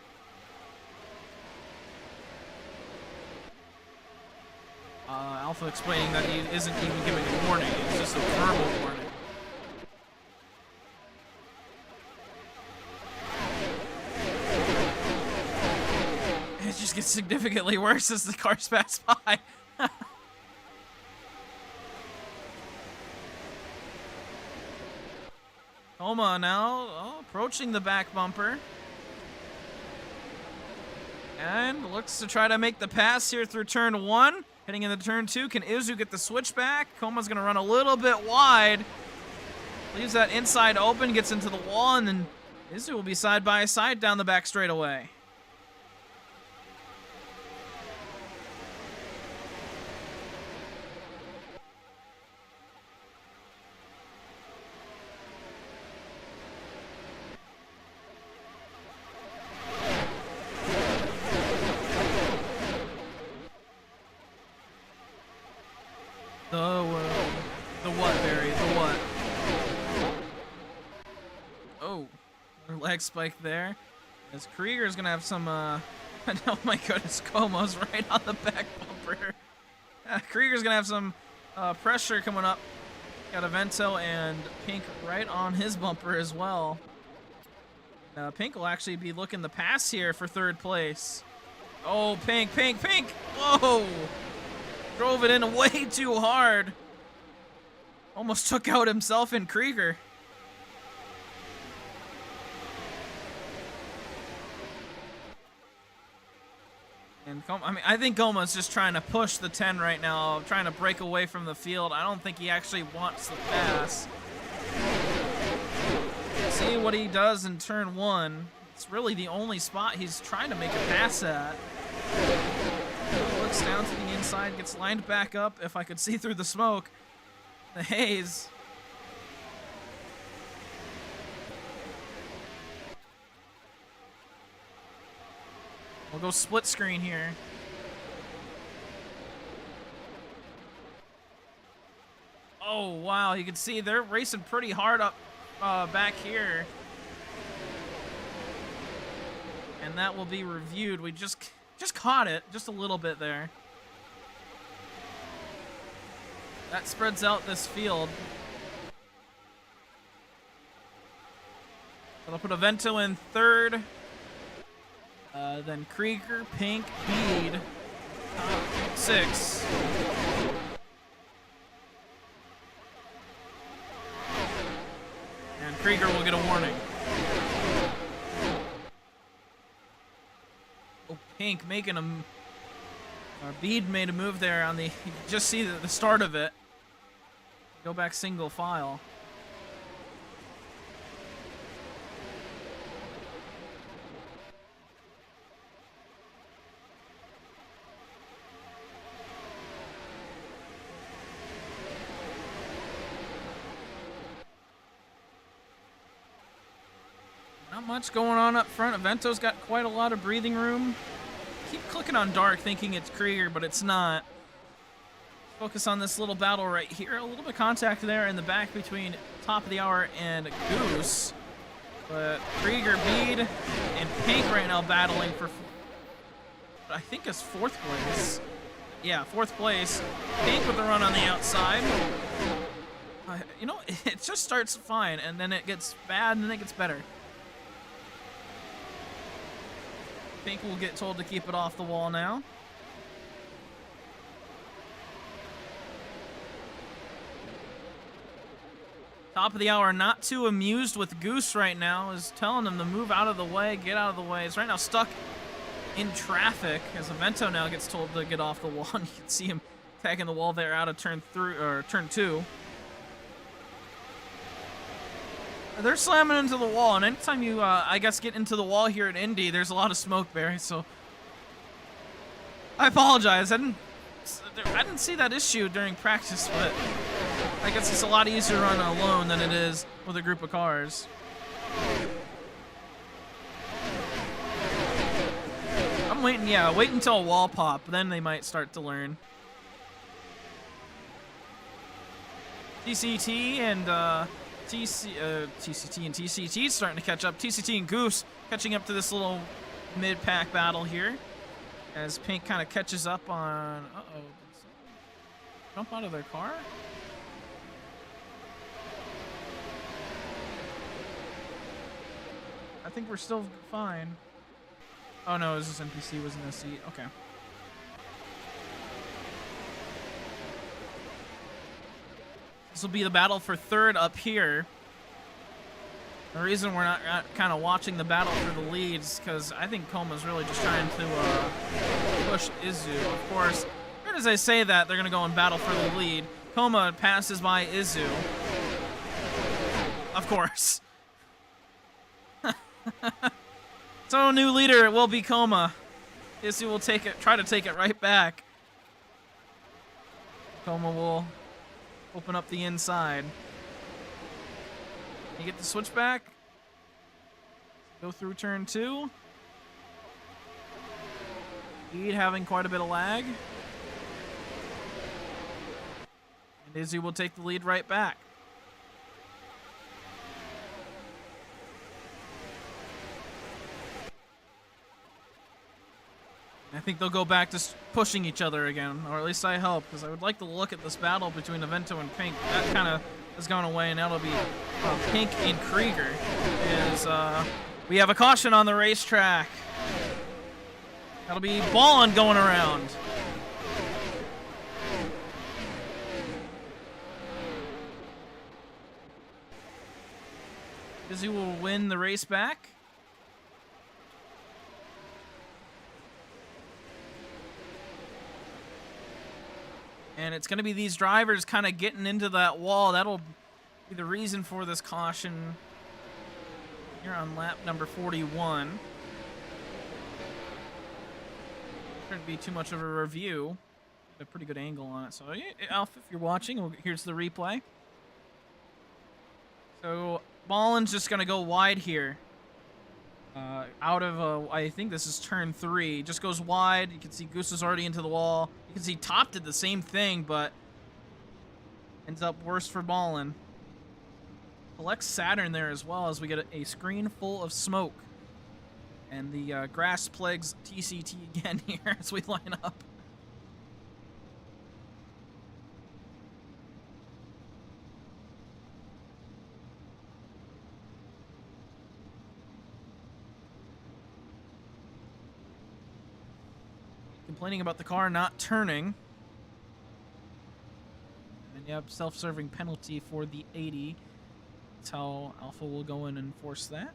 Alpha explaining that he isn't even giving a warning. It's just a verbal warning. It just gets significantly worse as the cars pass by. Coma now approaching the back bumper. And looks to try to make the pass here through turn 1. Heading into turn 2. Can Izu get the switchback? Coma's going to run a little bit wide. Leaves that inside open, gets into the wall, and then Izu will be side by side down the back straightaway. The what, Barry? The what? Oh, another leg spike there. As Krieger's gonna have some, oh my goodness, Como's right on the back bumper. Krieger's gonna have some pressure coming up. Got Avento and Pink right on his bumper as well. Pink will actually be looking to pass here for 3rd place. Oh, Pink! Whoa! Drove it in way too hard. Almost took out himself and Krieger. And I think Goma's just trying to push the 10 right now, trying to break away from the field. I don't think he actually wants the pass. See what he does in turn 1. It's really the only spot he's trying to make a pass at. Looks down to the inside, gets lined back up. If I could see through the smoke, the haze. We'll go split screen here. Oh, wow. You can see they're racing pretty hard up back here. And that will be reviewed. We just caught it just a little bit there. That spreads out this field. I'll put Avento in third. Then Krieger, Pink, Bede, 6. And Krieger will get a warning. Oh, Pink making a... Bede made a move there on the... You can just see the start of it. Go back single file. Not much going on up front. Avento's got quite a lot of breathing room. Keep clicking on dark thinking it's Krieger, but it's not. Focus on this little battle right here. A little bit of contact there in the back between Top of the Hour and Goose. But Krieger, Bede, and Pink right now battling for, I think it's 4th place. Yeah, 4th place. Pink with the run on the outside. You know, it just starts fine, and then it gets bad, and then it gets better. Pink will get told to keep it off the wall now. Top of the Hour not too amused with Goose right now, is telling him to move out of the way, get out of the way. He's right now stuck in traffic as Avento now gets told to get off the wall. And you can see him tagging the wall there out of turn 2. They're slamming into the wall, and anytime you, I guess, get into the wall here at Indy, there's a lot of smoke, Barry, so I apologize. I didn't see that issue during practice, but I guess it's a lot easier to run alone than it is with a group of cars. I'm waiting, yeah, wait until a wall pop, then they might start to learn. TCT and, TCT and TCT starting to catch up. TCT and Goose catching up to this little mid-pack battle here as Pink kind of catches up on... Uh-oh. Jump out of their car? I think we're still fine. Oh no, this NPC was in the seat. Okay. This will be the battle for 3rd up here. The reason we're not kind of watching the battle for the leads because I think Coma's really just trying to push Izu. Of course, as soon as I say that, they're going to go and battle for the lead. Coma passes by Izu. Of course. So new leader, it will be Coma. Izu will try to take it right back. Coma will open up the inside. You get the switchback. Go through turn 2. Bede having quite a bit of lag. And Izzy will take the lead right back. I think they'll go back to pushing each other again, or at least I hope, because I would like to look at this battle between Avento and Pink. That kind of has gone away, and that'll be Pink and Krieger. We have a caution on the racetrack. That'll be Ballin going around. Izzy will win the race back. And it's going to be these drivers kind of getting into that wall. That'll be the reason for this caution here on lap number 41. Shouldn't be too much of a review. A pretty good angle on it. So, Alpha, if you're watching, here's the replay. So, Mullen's just going to go wide here. Out of, I think this is turn 3. Just goes wide. You can see Goose is already into the wall. You can see Top did the same thing, but ends up worse for Mullen. Collects Saturn there as well as we get a screen full of smoke. And the grass plagues TCT again here as we line up. Complaining about the car not turning. And you have self-serving penalty for the 80. That's how Alpha will go in and enforce that.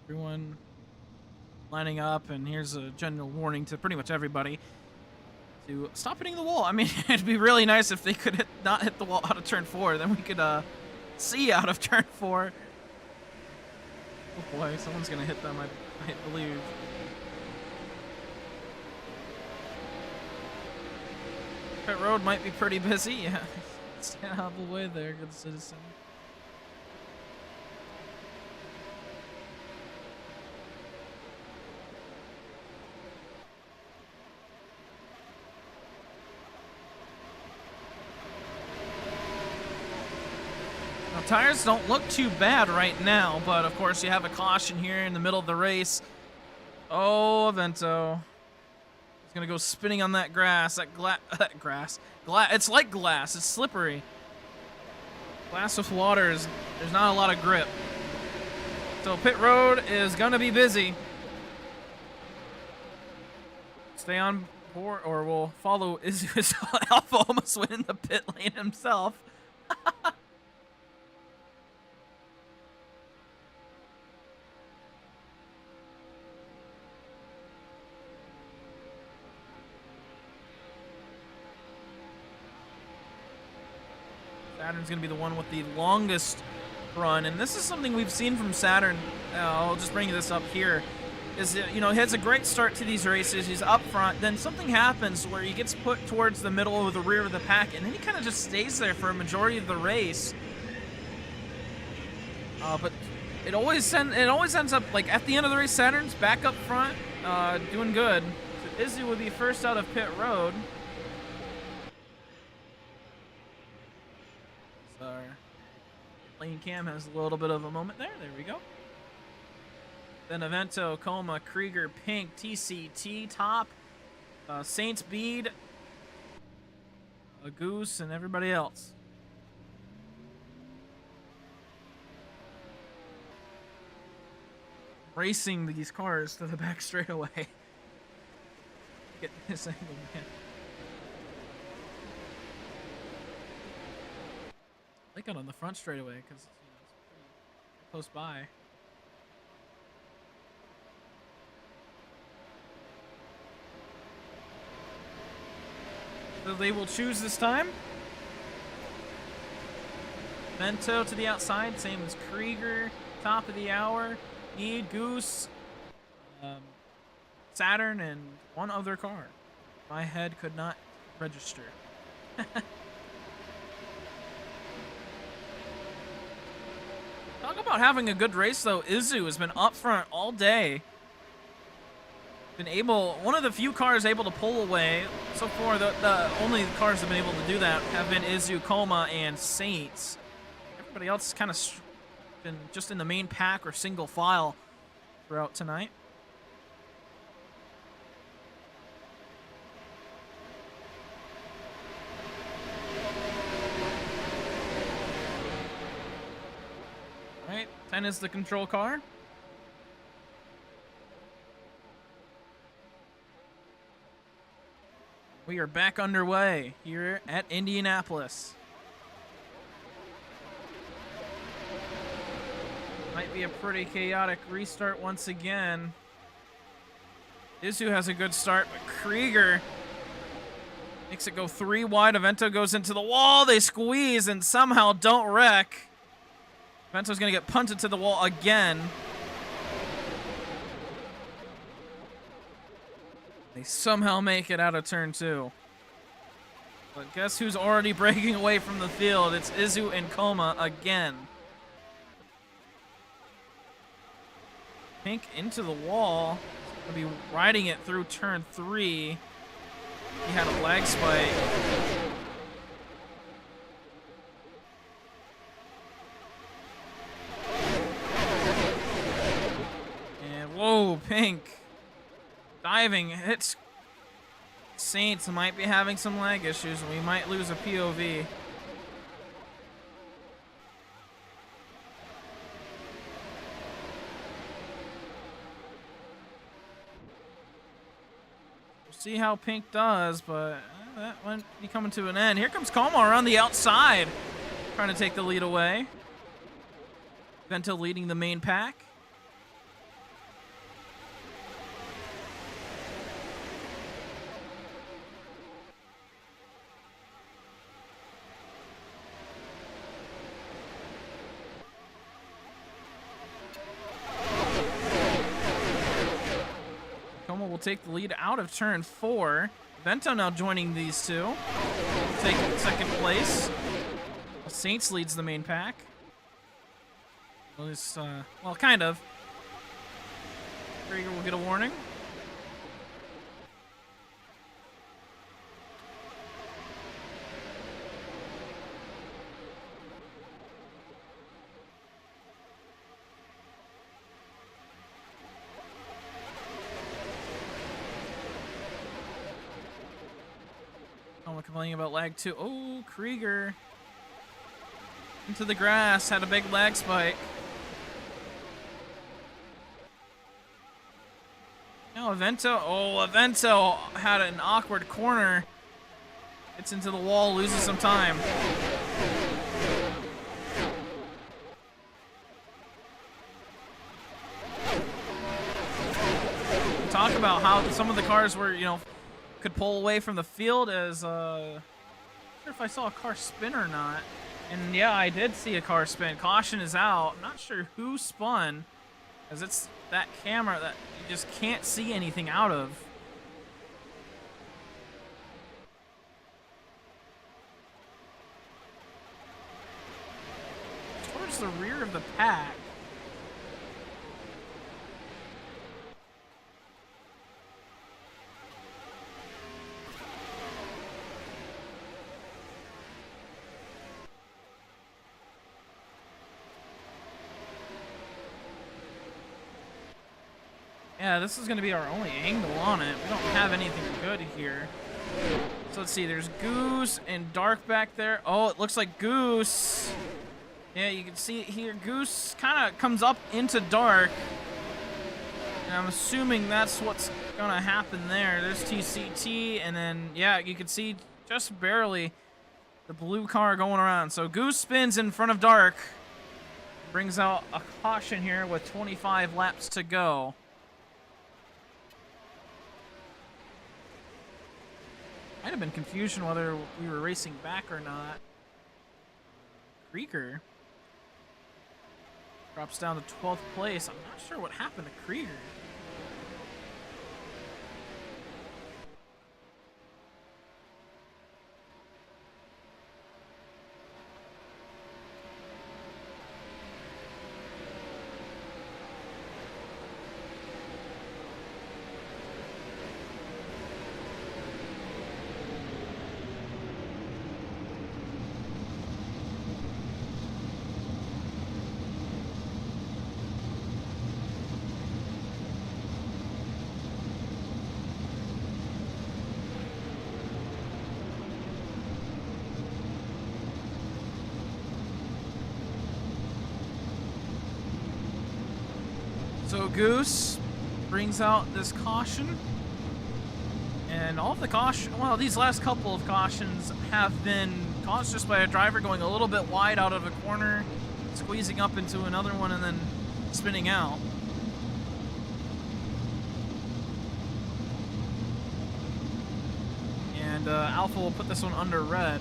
Everyone lining up, and here's a general warning to pretty much everybody to stop hitting the wall. I mean, it'd be really nice if they could not hit the wall out of turn 4. Then we could see out of turn 4. Oh boy, someone's gonna hit them, I believe. Pit road might be pretty busy. Yeah, stand out of the way there, good citizen. Tires don't look too bad right now, but of course you have a caution here in the middle of the race. Oh, Avento. He's gonna go spinning on that grass. That grass. It's like glass. It's slippery. Glass with water there's not a lot of grip. So pit road is gonna be busy. Stay on board, or we'll follow Izu's Alpha almost went in the pit lane himself. Saturn's going to be the one with the longest run, and this is something we've seen from Saturn. I'll just bring this up here. Is that, you know, he has a great start to these races. He's up front. Then something happens where he gets put towards the middle or the rear of the pack, and then he kind of just stays there for a majority of the race. But it always ends up like at the end of the race, Saturn's back up front, doing good. So Izu would be first out of pit road. Our lane cam has a little bit of a moment there. There we go. Then Avento, Coma, Krieger, Pink, TCT, Top, Saints, Bead, a Goose, and everybody else. Racing these cars to the back straightaway. Get this angle, man. They got on the front straightaway because it's pretty close by. So they will choose this time. Vento to the outside, same as Krieger. Top of the hour. Need Goose, Saturn, and one other car. My head could not register. Talk about having a good race, though. Izu has been up front all day. Been able, one of the few cars able to pull away. So far, the only cars that have been able to do that have been Izu, Coma, and Saints. Everybody else has kind of been just in the main pack or single file throughout tonight. 10 is the control car. We are back underway here at Indianapolis. Might be a pretty chaotic restart once again. Izu has a good start, but Krieger makes it go 3 wide. Avento goes into the wall. They squeeze and somehow don't wreck. Avento's going to get punted to the wall again. They somehow make it out of turn 2. But guess who's already breaking away from the field? It's Izu and Koma again. Pink into the wall. He's going to be riding it through turn 3. He had a lag spike. And whoa, Pink. Diving hits. Saints might be having some lag issues. We might lose a POV. We'll see how Pink does, but that might be coming to an end. Here comes Koma around the outside, trying to take the lead away. Vento leading the main pack. Will take the lead out of turn 4. Vento now joining these two. Take second place. Saints leads the main pack. Well, kind of. Krieger will get a warning. Complaining about lag too. Oh, Krieger into the grass, had a big lag spike. Now Avento. Oh, Avento had an awkward corner. Gets into the wall, loses some time. Talk about how some of the cars were, could pull away from the field as, I'm not sure if I saw a car spin or not. And yeah, I did see a car spin. Caution is out. I'm not sure who spun, as it's that camera that you just can't see anything out of. Towards the rear of the pack. Yeah, this is going to be our only angle on it. We don't have anything good here. So let's see. There's Goose and Dark back there. Oh, it looks like Goose. Yeah, you can see it here. Goose kind of comes up into Dark. And I'm assuming that's what's going to happen there. There's TCT. And then, yeah, you can see just barely the blue car going around. So Goose spins in front of Dark. Brings out a caution here with 25 laps to go. Might have been confusion whether we were racing back or not. Krieger drops down to 12th place. I'm not sure what happened to Krieger. So Goose brings out this caution. And all of the caution, well, these last couple of cautions have been caused just by a driver going a little bit wide out of a corner, squeezing up into another one, and then spinning out. And Alpha will put this one under red.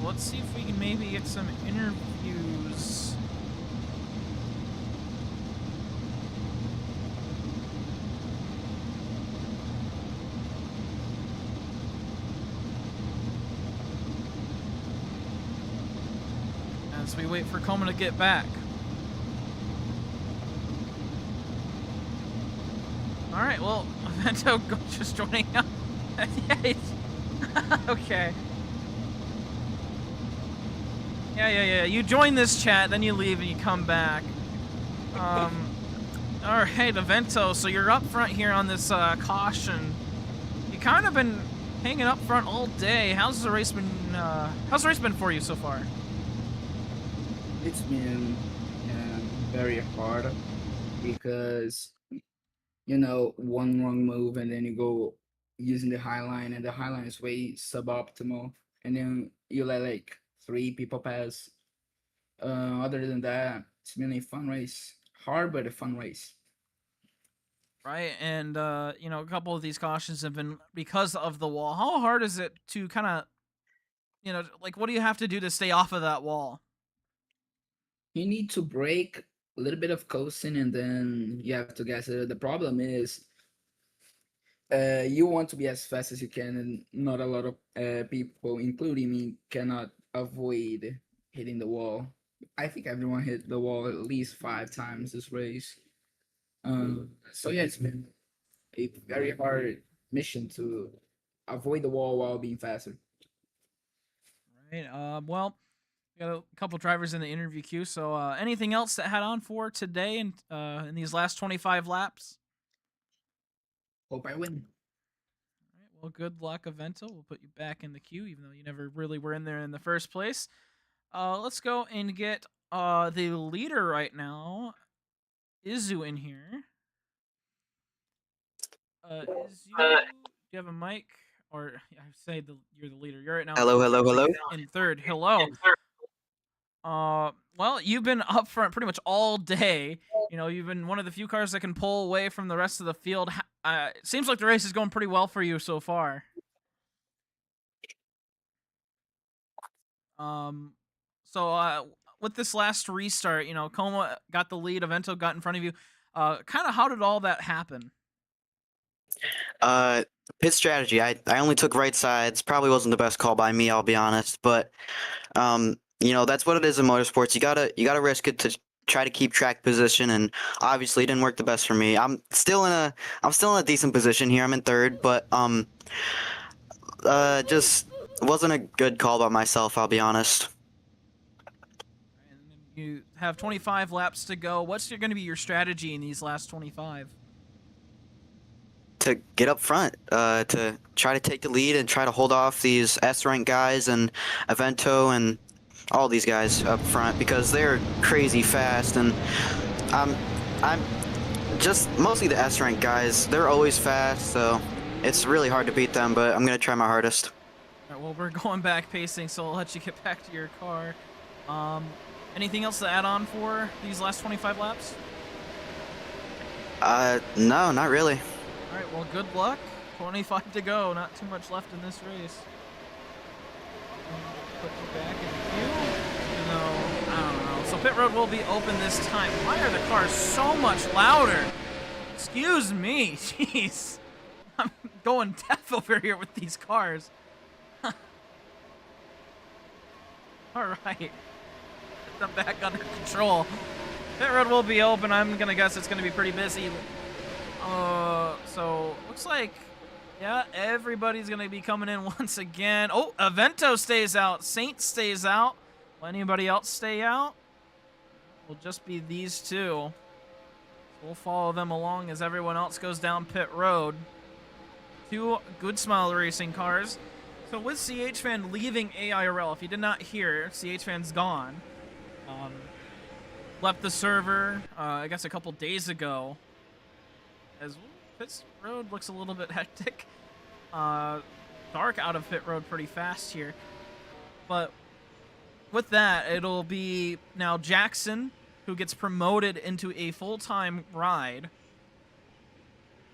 Let's see if we can maybe get some interviews. As we wait for Coma to get back. Alright, well, Vento just joining up. Okay. Yeah. You join this chat, then you leave and you come back. Alright, Avento, so you're up front here on this caution. You kind of been hanging up front all day. How's the race been for you so far? It's been very hard because, you know, one wrong move and then you go using the high line, and the high line is way suboptimal, and then you let like 3 people pass. Other than that, it's been a fun race. Hard, but a fun race. Right, and you know, a couple of these cautions have been because of the wall. How hard is it to kind of, you know, like, what do you have to do to stay off of that wall? You need to break a little bit of coasting, and then you have to gas it. The problem is, you want to be as fast as you can, and not a lot of people, including me, cannot avoid hitting the wall. I think everyone hit the wall at least 5 times this race. So yeah, it's been a very hard mission to avoid the wall while being faster. Right. Well, we got a couple drivers in the interview queue. So, anything else that had on for today and in these last 25 laps? Hope I win. All right. Well, good luck, Avento. We'll put you back in the queue, even though you never really were in there in the first place. Let's go and get the leader right now, Izu, in here. Izu, do you have a mic? Or I say you're the leader. You're right now. Hello. In third. Hello. Well, you've been up front pretty much all day. You know, you've been one of the few cars that can pull away from the rest of the field. It seems like the race is going pretty well for you so far. So with this last restart, you know, Coma got the lead, Avento got in front of you. Kind of how did all that happen? Pit strategy. I only took right sides. Probably wasn't the best call by me, I'll be honest. But you know, that's what it is in motorsports. You gotta risk it to try to keep track position, and obviously it didn't work the best for me. I'm still in a decent position here. I'm in third, but just wasn't a good call by myself, I'll be honest. And you have 25 laps to go. What's going to be your strategy in these last 25? To get up front, to try to take the lead and try to hold off these S-rank guys and Avento and all these guys up front, because they're crazy fast, and I'm just mostly the S-rank guys. They're always fast, so it's really hard to beat them, but I'm gonna try my hardest. All right, well, we're going back pacing, so I'll let you get back to your car. Anything else to add on for these last 25 laps? No, not really. All right, well, good luck. 25 to go. Not too much left in this race. Put you back in the queue. No, I don't know. So pit road will be open this time. Why are the cars so much louder? Excuse me. Jeez. I'm going deaf over here with these cars. All right. Get them back under control. Pit road will be open. I'm going to guess it's going to be pretty busy. So looks like, yeah, everybody's gonna be coming in once again. Oh, Avento stays out. Saint stays out. Will anybody else stay out? Will just be these two. We'll follow them along as everyone else goes down pit road. 2 Good Smile Racing cars. So with CHFan leaving AIRL, if you did not hear, CHFan's gone. Left the server, I guess a couple days ago. As pit road looks a little bit hectic. Dark out of pit road pretty fast here. But with that, it'll be now Jackson who gets promoted into a full-time ride.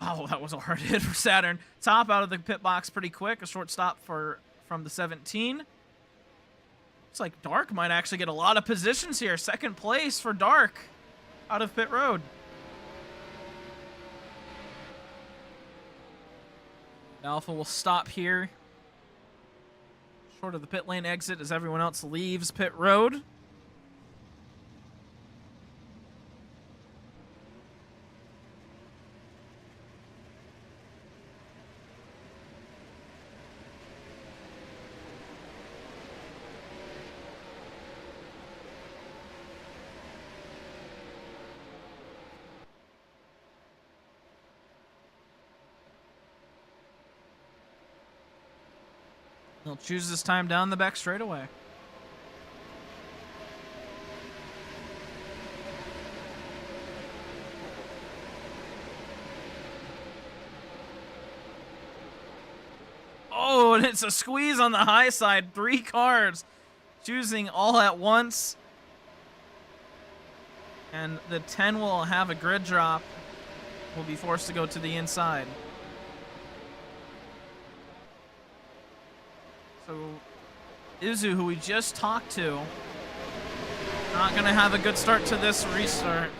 Oh, that was a hard hit for Saturn. Top out of the pit box pretty quick. A short stop from the 17. Looks like Dark might actually get a lot of positions here. Second place for Dark out of pit road. Alpha will stop here. Short of the pit lane exit as everyone else leaves pit road. He'll choose this time down the back straightaway. Oh, and it's a squeeze on the high side. 3 cars choosing all at once. And the 10 will have a grid drop. Will be forced to go to the inside. So, Izu, who we just talked to, not going to have a good start to this restart.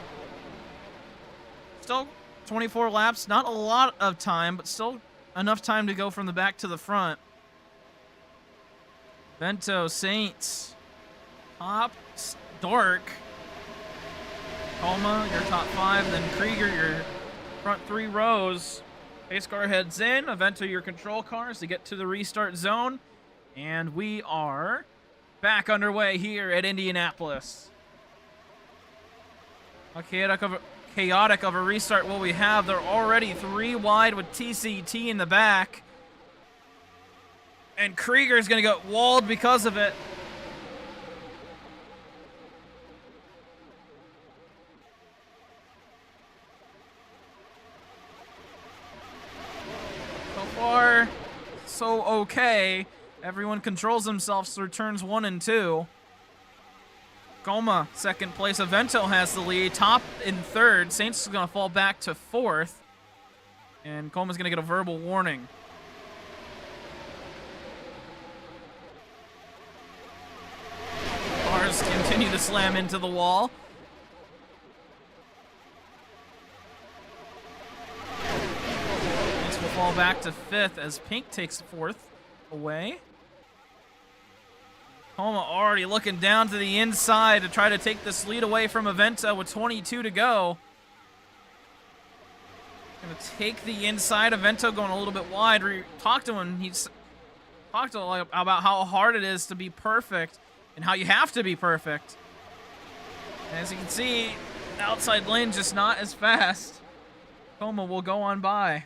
Still 24 laps, not a lot of time, but still enough time to go from the back to the front. Vento, Saints, Top, Dark, Coma, your top 5, then Krieger, your front 3 rows. Pace car heads in, Avento, your control cars to get to the restart zone. And we are back underway here at Indianapolis. How chaotic of a restart will we have? They're already 3 wide with TCT in the back. And Krieger's going to get walled because of it. So far, so okay. Everyone controls themselves through turns 1 and 2. Goma, second place. Avento has the lead. Top in third. Saints is going to fall back to 4th. And Coma's going to get a verbal warning. Cars continue to slam into the wall. Saints will fall back to 5th as Pink takes 4th away. Homa already looking down to the inside to try to take this lead away from Avento with 22 to go. Gonna take the inside. Avento going a little bit wide. We talked to him. He's talked about how hard it is to be perfect and how you have to be perfect. And as you can see, the outside lane just not as fast. Homa will go on by.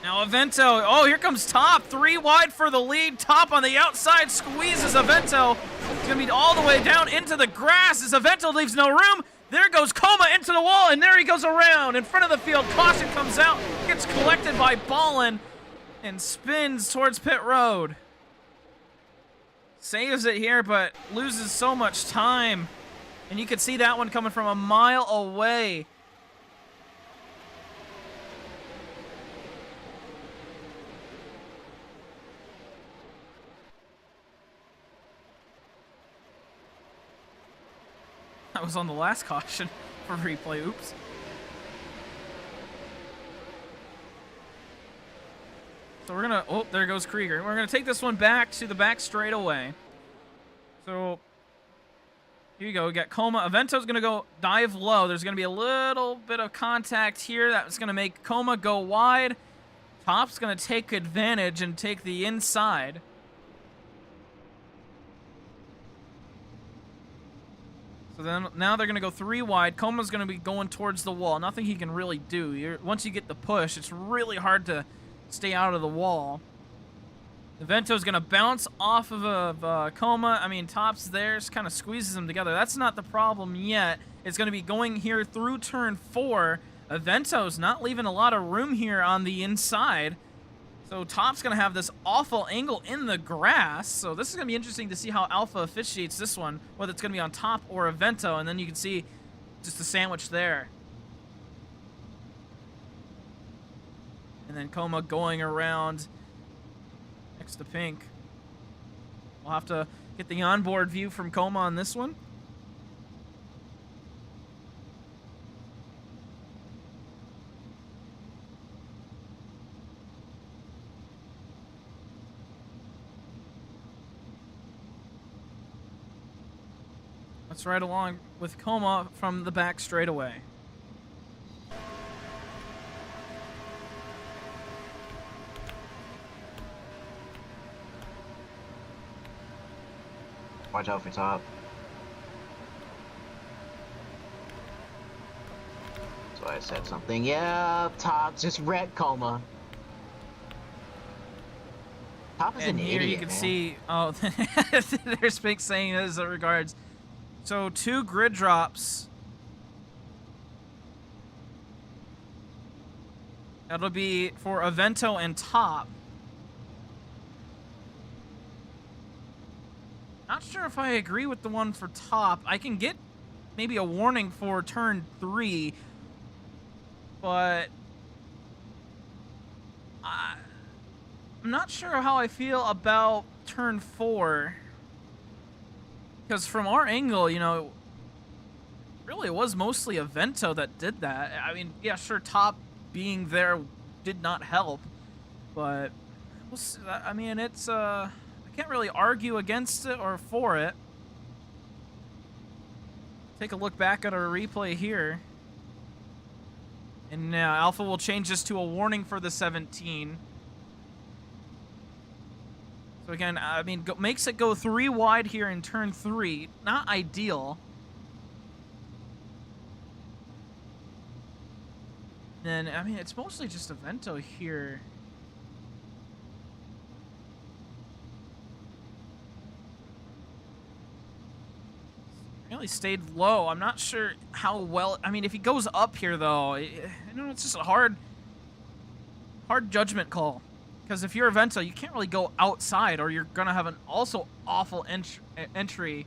Now Avento, oh, here comes Top, 3 wide for the lead. Top on the outside, squeezes Avento. It's gonna be all the way down into the grass as Avento leaves no room. There goes Coma into the wall, and there he goes around in front of the field. Caution comes out, gets collected by Ballin, and spins towards pit road. Saves it here, but loses so much time. And you could see that one coming from a mile away. That was on the last caution for replay. Oops. So we're gonna, oh, there goes Krieger. We're gonna take this one back to the back straightaway. So here you go. We got Coma. Avento's gonna go dive low. There's gonna be a little bit of contact here. That's gonna make Coma go wide. Top's going to take advantage and take the inside. So then now they're going to go 3 wide. Coma's going to be going towards the wall. Nothing he can really do. Once you get the push, it's really hard to stay out of the wall. Vento's going to bounce off of Coma. I mean, Top's there, just kind of squeezes them together. That's not the problem yet. It's going to be going here through turn 4. Vento's not leaving a lot of room here on the inside. So Top's going to have this awful angle in the grass. So this is going to be interesting to see how Alpha officiates this one, whether it's going to be on Top or Vento. And then you can see just a sandwich there. And then Coma going around next to Pink. We'll have to get the onboard view from Coma on this one. Let's ride along with Coma from the back straightaway. Watch out for Top. So I said something. Yeah, Top just wrecked Coma. Top is And an here idiot, you can man. see, oh, there's Pink saying as regards. So 2 grid drops. That'll be for Avento and Top. Not sure if I agree with the one for Top. I can get maybe a warning for turn 3, but I'm not sure how I feel about turn 4. Because from our angle, you know, really it was mostly Avento that did that. I mean, yeah, sure, Top being there did not help, but we'll see. I mean, it's I can't really argue against it or for it. Take a look back at our replay here. And now Alpha will change this to a warning for the 17. So again, I mean, makes it go 3 wide here in turn 3. Not ideal. Then, I mean, it's mostly just Avento here. Really stayed low. I'm not sure how well. I mean, if he goes up here, though, you know, it's just a hard judgment call. Because if you're Avento, you can't really go outside, or you're gonna have an also awful entry.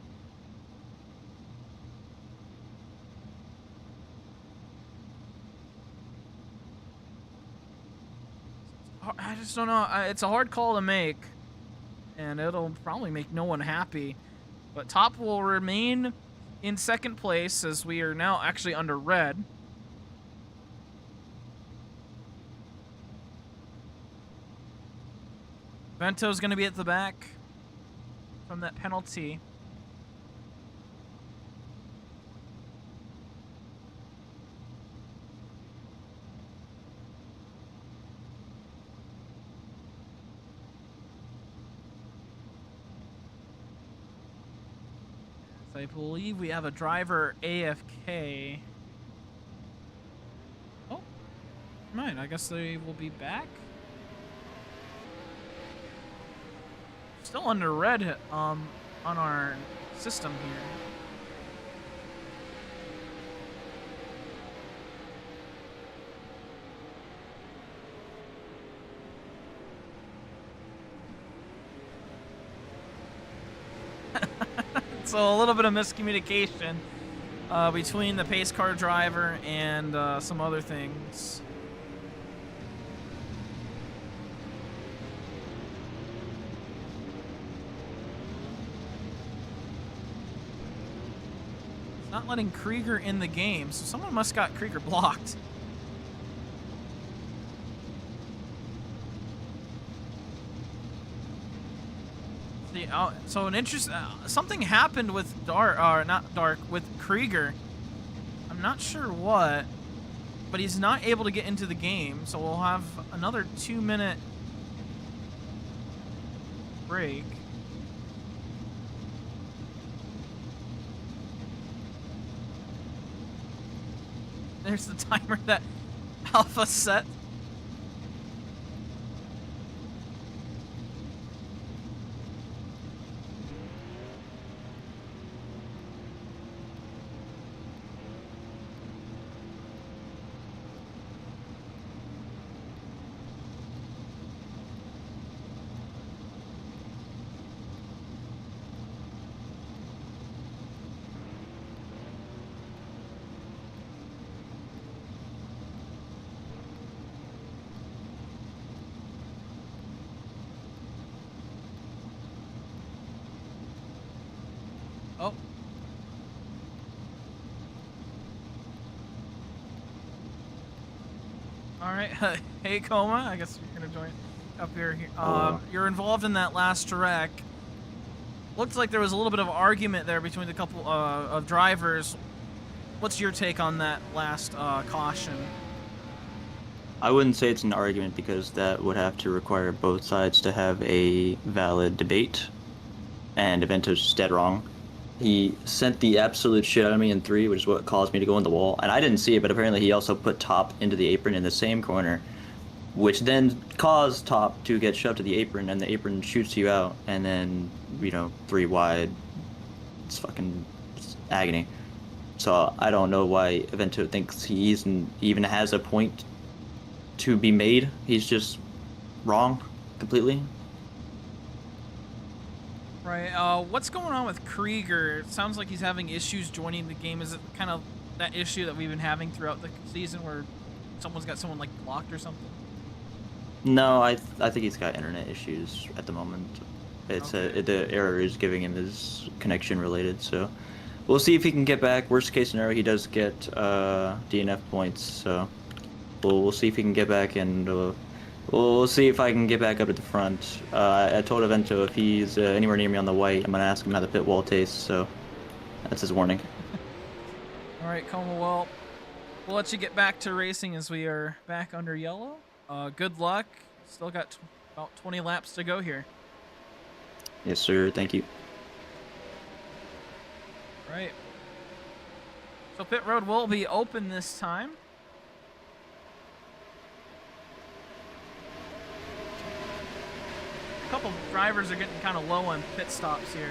I just don't know. It's a hard call to make, and it'll probably make no one happy. But Top will remain in second place, as we are now actually under red. Vento's going to be at the back from that penalty. I believe we have a driver AFK. Oh, right. I guess they will be back. Still under red on our system here. So a little bit of miscommunication between the pace car driver and some other things. It's not letting Krieger in the game, so someone must got Krieger blocked. So an interest, something happened with Dark, or not Dark, with Krieger. I'm not sure what. but he's not able to get into the game, so we'll have another 2-minute break. There's the timer that Alpha set. Oh. All right. Hey, Coma. I guess you're gonna join up here. You're involved in that last wreck. Looks like there was a little bit of argument there between the couple of drivers. What's your take on that last caution? I wouldn't say it's an argument because that would have to require both sides to have a valid debate, and Avento's just dead wrong. He sent the absolute shit out of me in 3, which is what caused me to go in the wall. And I didn't see it, but apparently he also put Top into the apron in the same corner, which then caused Top to get shoved to the apron, and the apron shoots you out, and then, 3 wide. It's fucking agony. So I don't know why Avento thinks he even has a point to be made. He's just wrong completely. Right. What's going on with Krieger? It sounds like he's having issues joining the game. Is it kind of that issue that we've been having throughout the season where someone's got someone like blocked or something? No, I think he's got internet issues at the moment. It's Okay. the error is giving him his connection related. So we'll see if he can get back. Worst case scenario, he does get DNF points. So we'll see if he can get back, and we'll see if I can get back up to the front. I told Avento if he's anywhere near me on the white, I'm gonna ask him how the pit wall tastes. So that's his warning. All right, Coma. Well, we'll let you get back to racing as we are back under yellow. Good luck. Still got about 20 laps to go here. Yes, sir. Thank you. Right. So pit road will be open this time. A couple drivers are getting kind of low on pit stops here.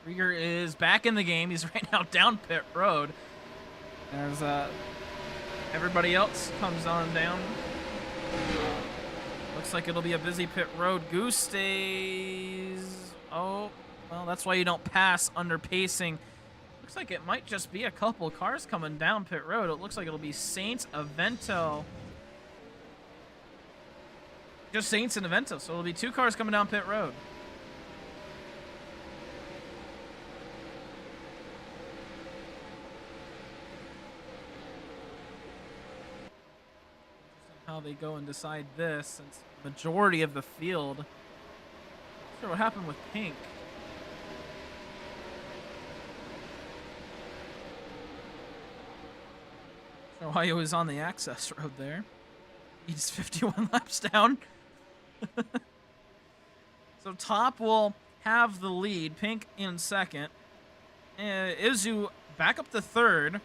Krieger is back in the game. He's right now down pit road. There's everybody else comes on down. Looks like it'll be a busy pit road. Goose stays. Oh, well, that's why you don't pass under pacing. Looks like it might just be a couple cars coming down pit road. It looks like it'll be Saints, Avento. Just Saints and Avento. So it'll be 2 cars coming down pit road. How they go and decide this, since the majority of the field. Not sure what happened with Pink. Not sure why he was on the access road there. He's 51 laps down. So Top will have the lead. Pink in second. Izu back up to third.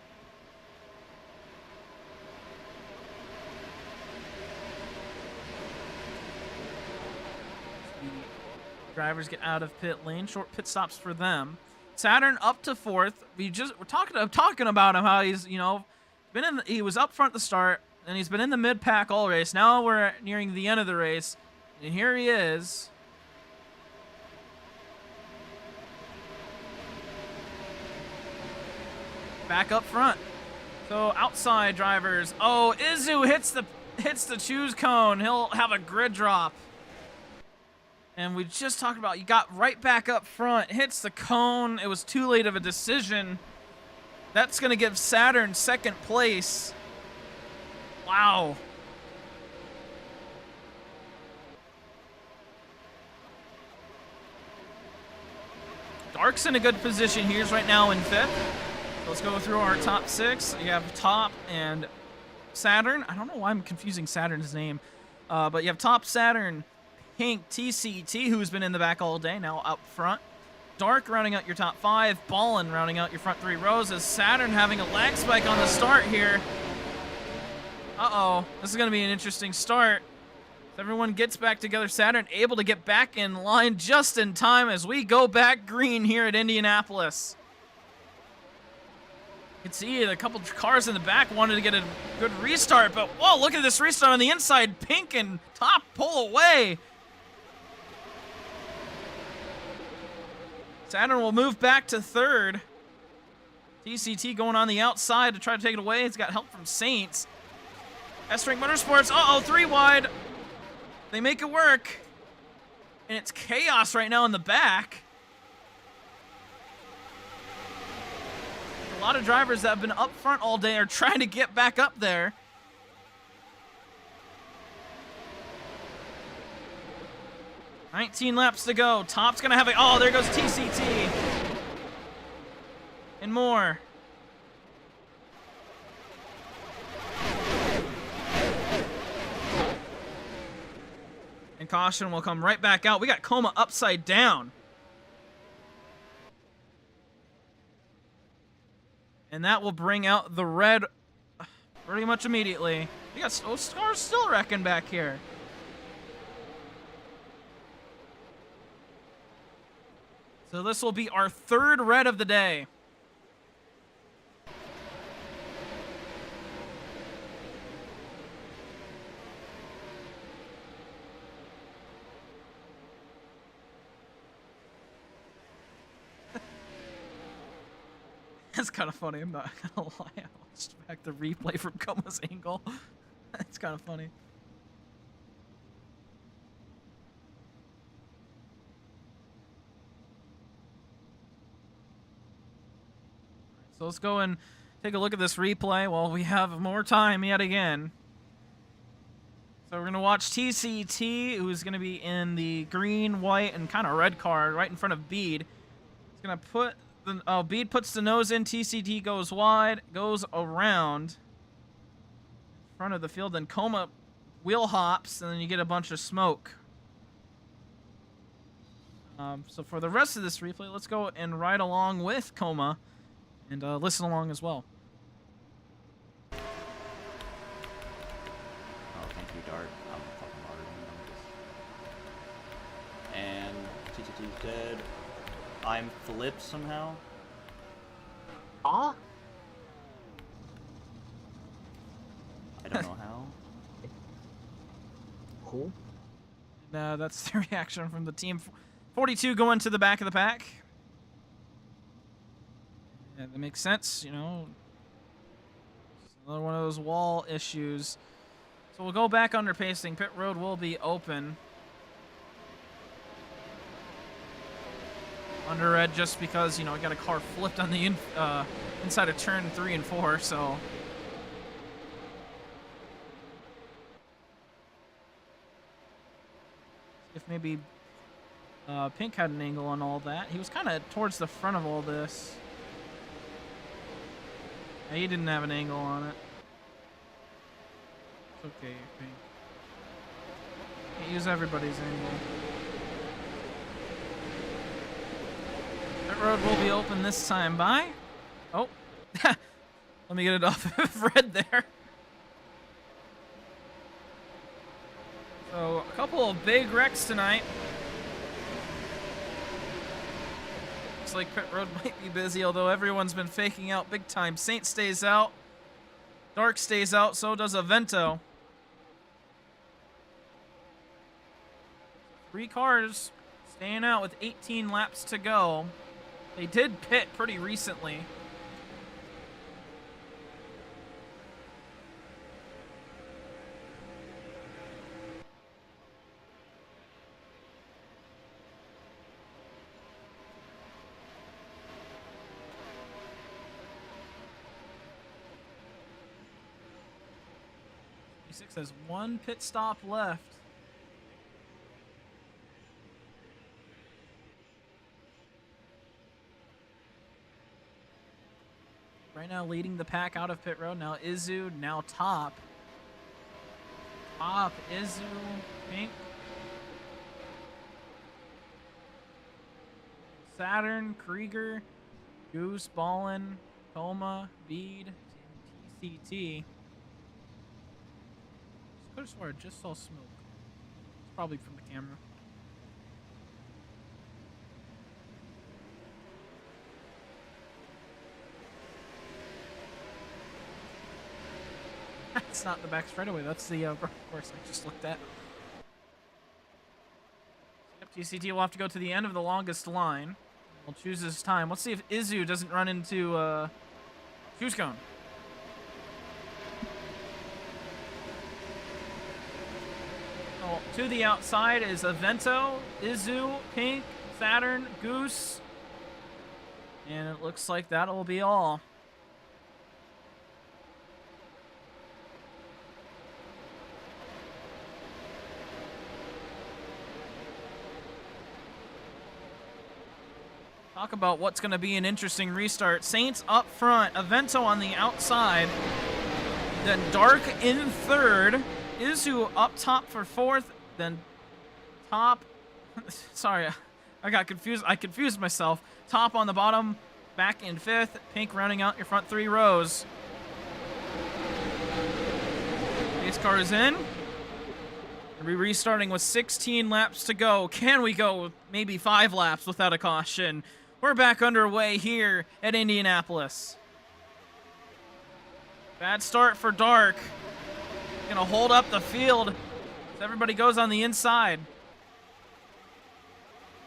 Drivers get out of pit lane. Short pit stops for them. Saturn up to fourth. We're talking about him, how he's he was up front at the start, and he's been in the mid pack all race. Now we're nearing the end of the race, and here he is. Back up front. So outside drivers. Oh, Izu hits the choose cone. He'll have a grid drop. And we just talked about, you got right back up front, hits the cone. It was too late of a decision. That's going to give Saturn second place. Wow. Dark's in a good position here. He's right now in 5th. Let's go through our top 6. You have Top and Saturn. I don't know why I'm confusing Saturn's name. But you have Top, Saturn, Pink, TCT, who's been in the back all day, now up front. Dark rounding out your top 5. Ballin rounding out your front 3 rows. As Saturn having a lag spike on the start here. Uh-oh. This is going to be an interesting start. Everyone gets back together. Saturn able to get back in line just in time as we go back green here at Indianapolis. You can see a couple cars in the back wanted to get a good restart, but whoa, look at this restart on the inside. Pink and Top pull away. Saturn will move back to 3rd. TCT going on the outside to try to take it away. It's got help from Saints. S-Rank Motorsports, uh-oh, 3 wide. They make it work. And it's chaos right now in the back. A lot of drivers that have been up front all day are trying to get back up there. $19 laps to go. Top's gonna have a, oh, there goes TCT. And more. And caution will come right back out. We got Coma upside down. And that will bring out the red pretty much immediately. We got Scar's still wrecking back here. So this will be our 3rd red of the day. That's kind of funny, I'm not gonna lie. I watched back the replay from Coma's angle. That's kind of funny. So let's go and take a look at this replay while we have more time yet again. So we're going to watch TCT, who's going to be in the green, white, and kind of red car right in front of Bede. He's going to put the... Oh, Bede puts the nose in. TCT goes wide, goes around in front of the field. Then Coma wheel hops, and then you get a bunch of smoke. So for the rest of this replay, let's go and ride along with Coma. And listen along as well. Oh, thank you, Dart. I'm fucking hard. And TTT's dead. I'm flipped somehow. Aw? I don't know how. Cool. That's the reaction from the team. 42 going to the back of the pack. Yeah, that makes sense, you know. It's another one of those wall issues. So we'll go back under pacing. Pit road will be open. Under red just because, you know, I got a car flipped on the inside of turn 3 and 4, so. If maybe Pink had an angle on all that. He was kind of towards the front of all this. Yeah, he didn't have an angle on it. It's okay, Pink. Can't use everybody's angle. That road will be open this time by. Oh. Let me get it off of red there. So, a couple of big wrecks tonight. Looks like pit road might be busy, although everyone's been faking out big time. Saint stays out. Dark stays out, so does Avento. 3 cars staying out with 18 laps to go. They did pit pretty recently. Six has 1 pit stop left. now leading the pack out of pit road. Now Izu, now top. Top, Izu, Pink. Saturn, Krieger, Goose, Ballin, Coma, Bead, TCT. I could have swore I just saw smoke. It's probably from the camera. That's not the back straightaway. That's the course I just looked at. Yep, TCT will have to go to the end of the longest line. We'll choose his time. Let's see if Izu doesn't run into Shoes Cone. Oh, to the outside is Avento, Izu, Pink, Saturn, Goose. And it looks like that'll be all. Talk about what's going to be an interesting restart. Saints up front, Avento on the outside, then Dark in third, Izu up top for fourth, then Top. Sorry, I got confused. I confused myself. Top on the bottom, back in fifth, Pink rounding out your front three rows. Pace car is in. We'll be restarting with 16 laps to go. Can we go maybe 5 laps without a caution? We're back underway here at Indianapolis. Bad start for Dark. Gonna hold up the field as everybody goes on the inside.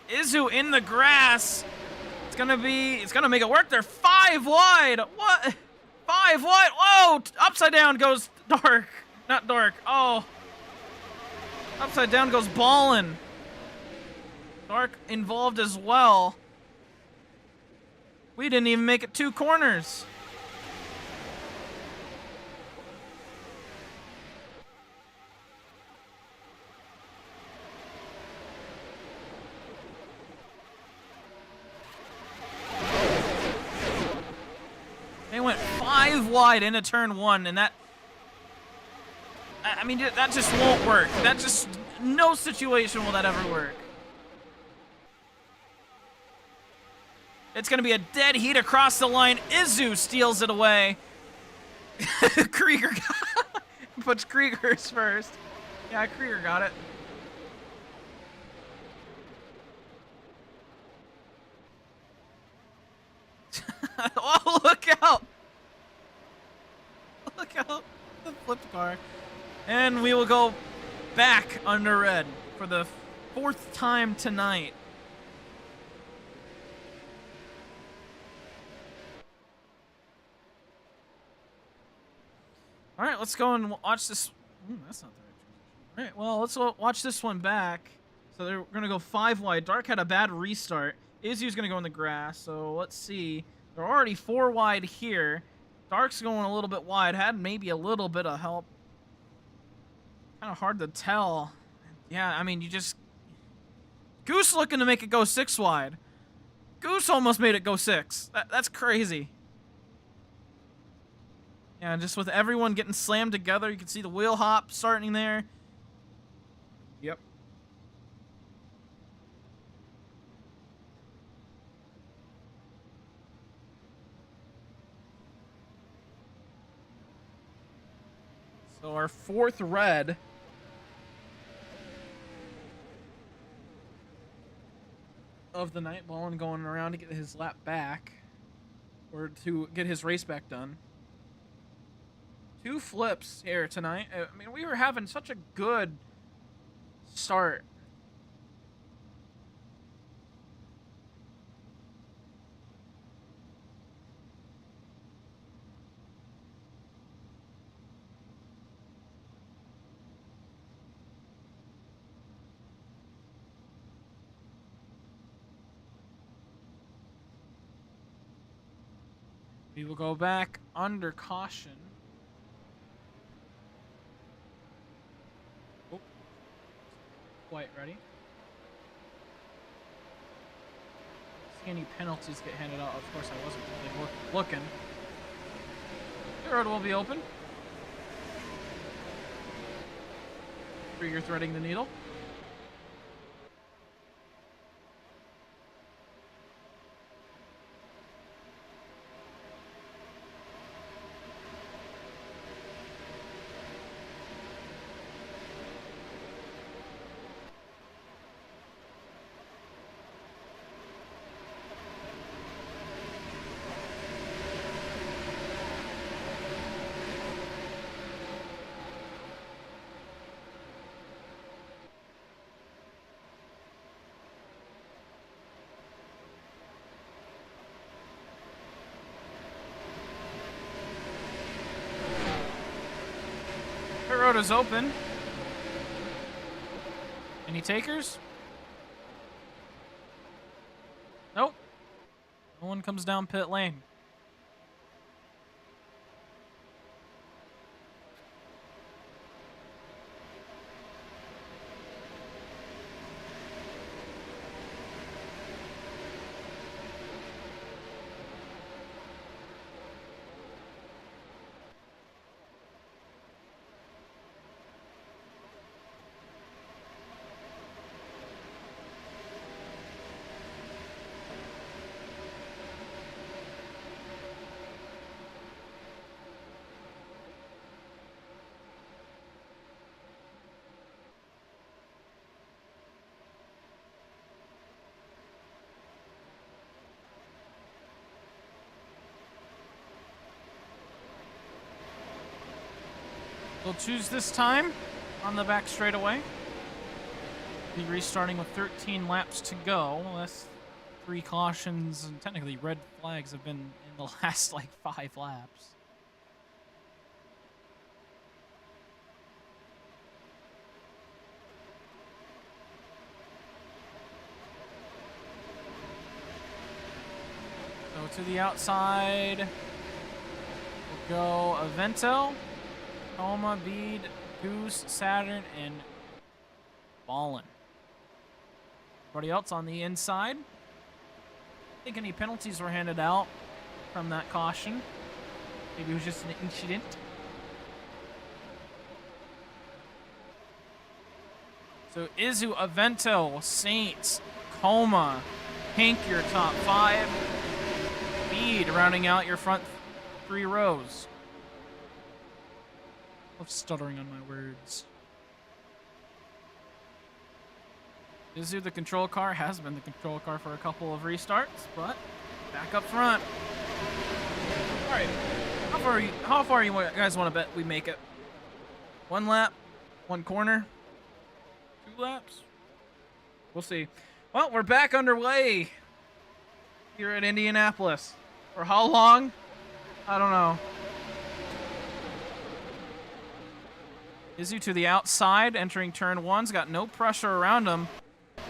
Izu in the grass. It's gonna make it work. They're 5 wide. What? 5 wide. Whoa! Upside down goes Dark. Not Dark. Oh. Upside down goes Ballin. Dark involved as well. We didn't even make it 2 corners. They went 5 wide into turn 1, and that... I mean, that just won't work. That just... No situation will that ever work. It's going to be a dead heat across the line. Izu steals it away. Krieger puts Krieger's first. Yeah, Krieger got it. Oh, look out. Look out. The flipped car. And we will go back under red for the 4th time tonight. All right, let's go and watch this. That's not the right transition. All right, well, let's watch this one back. So they're going to go 5 wide. Dark had a bad restart. Izu's going to go in the grass. So let's see. They're already 4 wide here. Dark's going a little bit wide. Had maybe a little bit of help. Kind of hard to tell. Yeah, I mean, you just... Goose looking to make it go 6 wide. Goose almost made it go 6. That's crazy. Yeah, just with everyone getting slammed together, you can see the wheel hop starting there. Yep. So our 4th red. Of the night, Ballin going around to get his lap back. Or to get his race back done. 2 flips here tonight. I mean, we were having such a good start. We will go back under caution. Quite ready. See any penalties get handed out? Of course, I wasn't really looking. road will be open. You're threading the needle. Pit road is open. Any takers? Nope. No one comes down pit lane. We'll choose this time on the back straightaway. Be restarting with 13 laps to go. That's 3 cautions, and technically red flags have been in the last like 5 laps. So to the outside, we'll go Avento, Coma, Bead, Goose, Saturn, and Ballin. Everybody else on the inside. I think any penalties were handed out from that caution. Maybe it was just an incident. So Izu, Avento, Saints, Coma, Pink, your top 5. Bead rounding out your front 3 rows. I'm stuttering on my words. Izu, the control car, has been the control car for a couple of restarts, but back up front. All right, how far you guys want to bet we make it? 1 lap, 1 corner, 2 laps? We'll see. Well, we're back underway here at Indianapolis. For how long? I don't know. Izu to the outside, entering turn 1's got no pressure around him.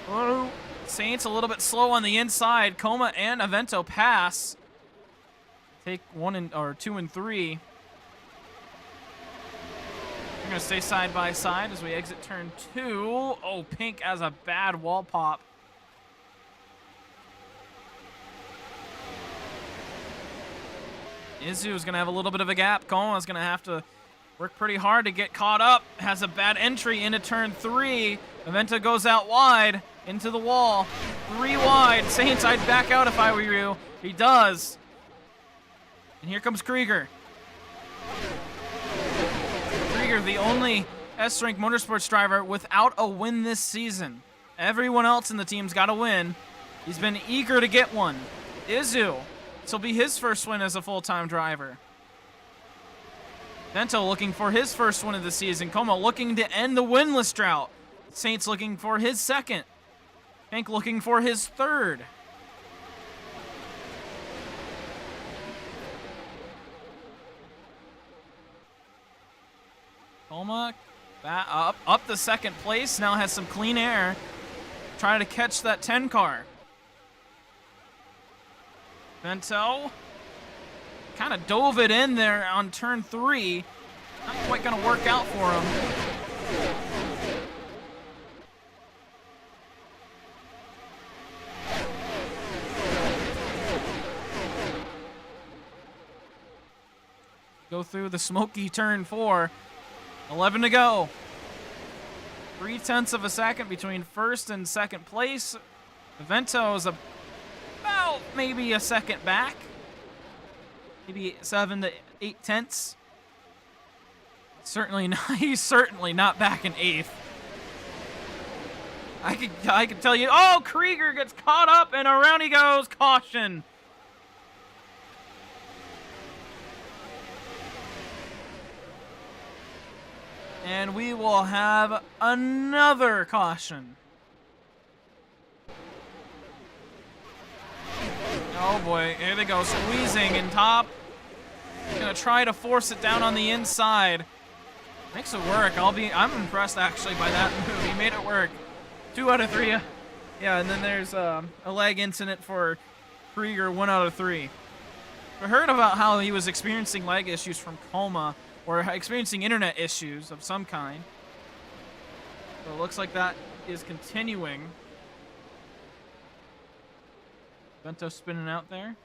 Oh, Saints a little bit slow on the inside. Coma and Avento pass. Take 2 and 3. We're gonna stay side by side as we exit turn 2. Oh, Pink has a bad wall pop. Izu is gonna have a little bit of a gap. Coma is gonna have to work pretty hard to get caught up. Has a bad entry into turn 3. Avento goes out wide into the wall. 3 wide. Saints, I'd back out if I were you. He does. And here comes Krieger. Krieger, the only S-Rank Motorsports driver without a win this season. Everyone else in the team's got a win. He's been eager to get one. Izu, this will be his first win as a full-time driver. Vento looking for his first win of the season. Coma looking to end the winless drought. Saints looking for his second. Pink looking for his third. Coma up the second place. Now has some clean air. Trying to catch that 10 car. Vento kind of dove it in there on turn 3. Not quite going to work out for him. go through the smoky turn 4. 11 to go. 0.3 of a second between first and second place. Avento is about maybe a second back. Maybe 7 to 8 tenths. Certainly not, he's certainly not back in 8th. I could tell you, oh, Krieger gets caught up and around he goes, caution. And we will have another caution. Oh boy, here they go, squeezing in top. Gonna try to force it down on the inside. Makes it work. I'm impressed actually by that move. He made it work. 2 out of 3. Yeah, and then there's a leg incident for Krieger, 1 out of 3. I heard about how he was experiencing leg issues from coma, or experiencing internet issues of some kind. So it looks like that is continuing. Vento spinning out there.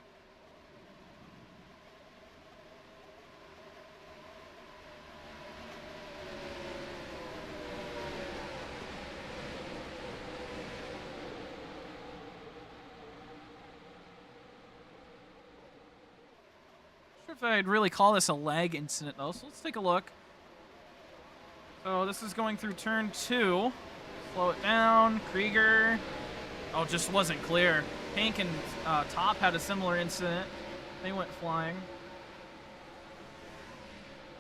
If I'd really call this a lag incident though, so let's take a look. So this is going through turn 2. Slow it down. Krieger. Oh, just wasn't clear. Pink and Top had a similar incident. They went flying.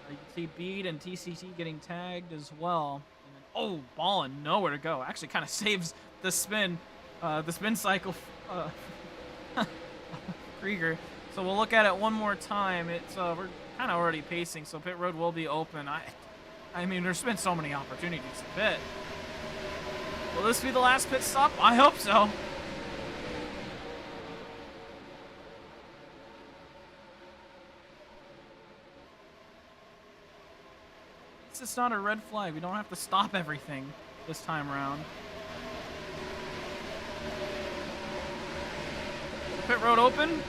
You can see Bead and TCT getting tagged as well. And then, oh, ball and nowhere to go. Actually kind of saves the spin cycle. Krieger. So we'll look at it one more time. It's we're kind of already pacing, so pit road will be open. I mean, there's been so many opportunities to pit. Will this be the last pit stop? I hope so. It's not a red flag. We don't have to stop everything this time around. Pit road open.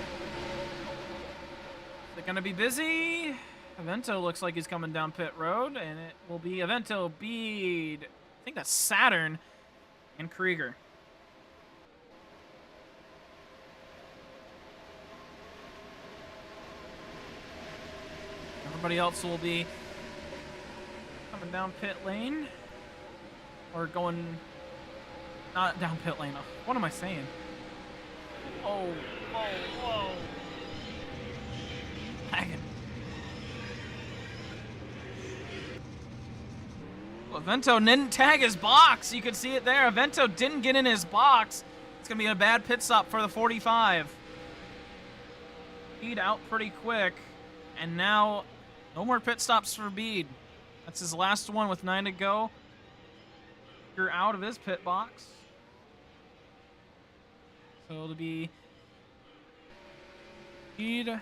Is it gonna be busy? Avento looks like he's coming down pit road, and it will be Avento, Bead, I think that's Saturn, and Krieger. Everybody else will be coming down pit lane, or going, not down pit lane. What am I saying? Oh, whoa. Lagging. Well, Avento didn't tag his box. You could see it there. Avento didn't get in his box. It's going to be a bad pit stop for the 45. Bead out pretty quick. And now, no more pit stops for Bead. That's his last one with 9 to go. You're out of his pit box. So it'll be Bead,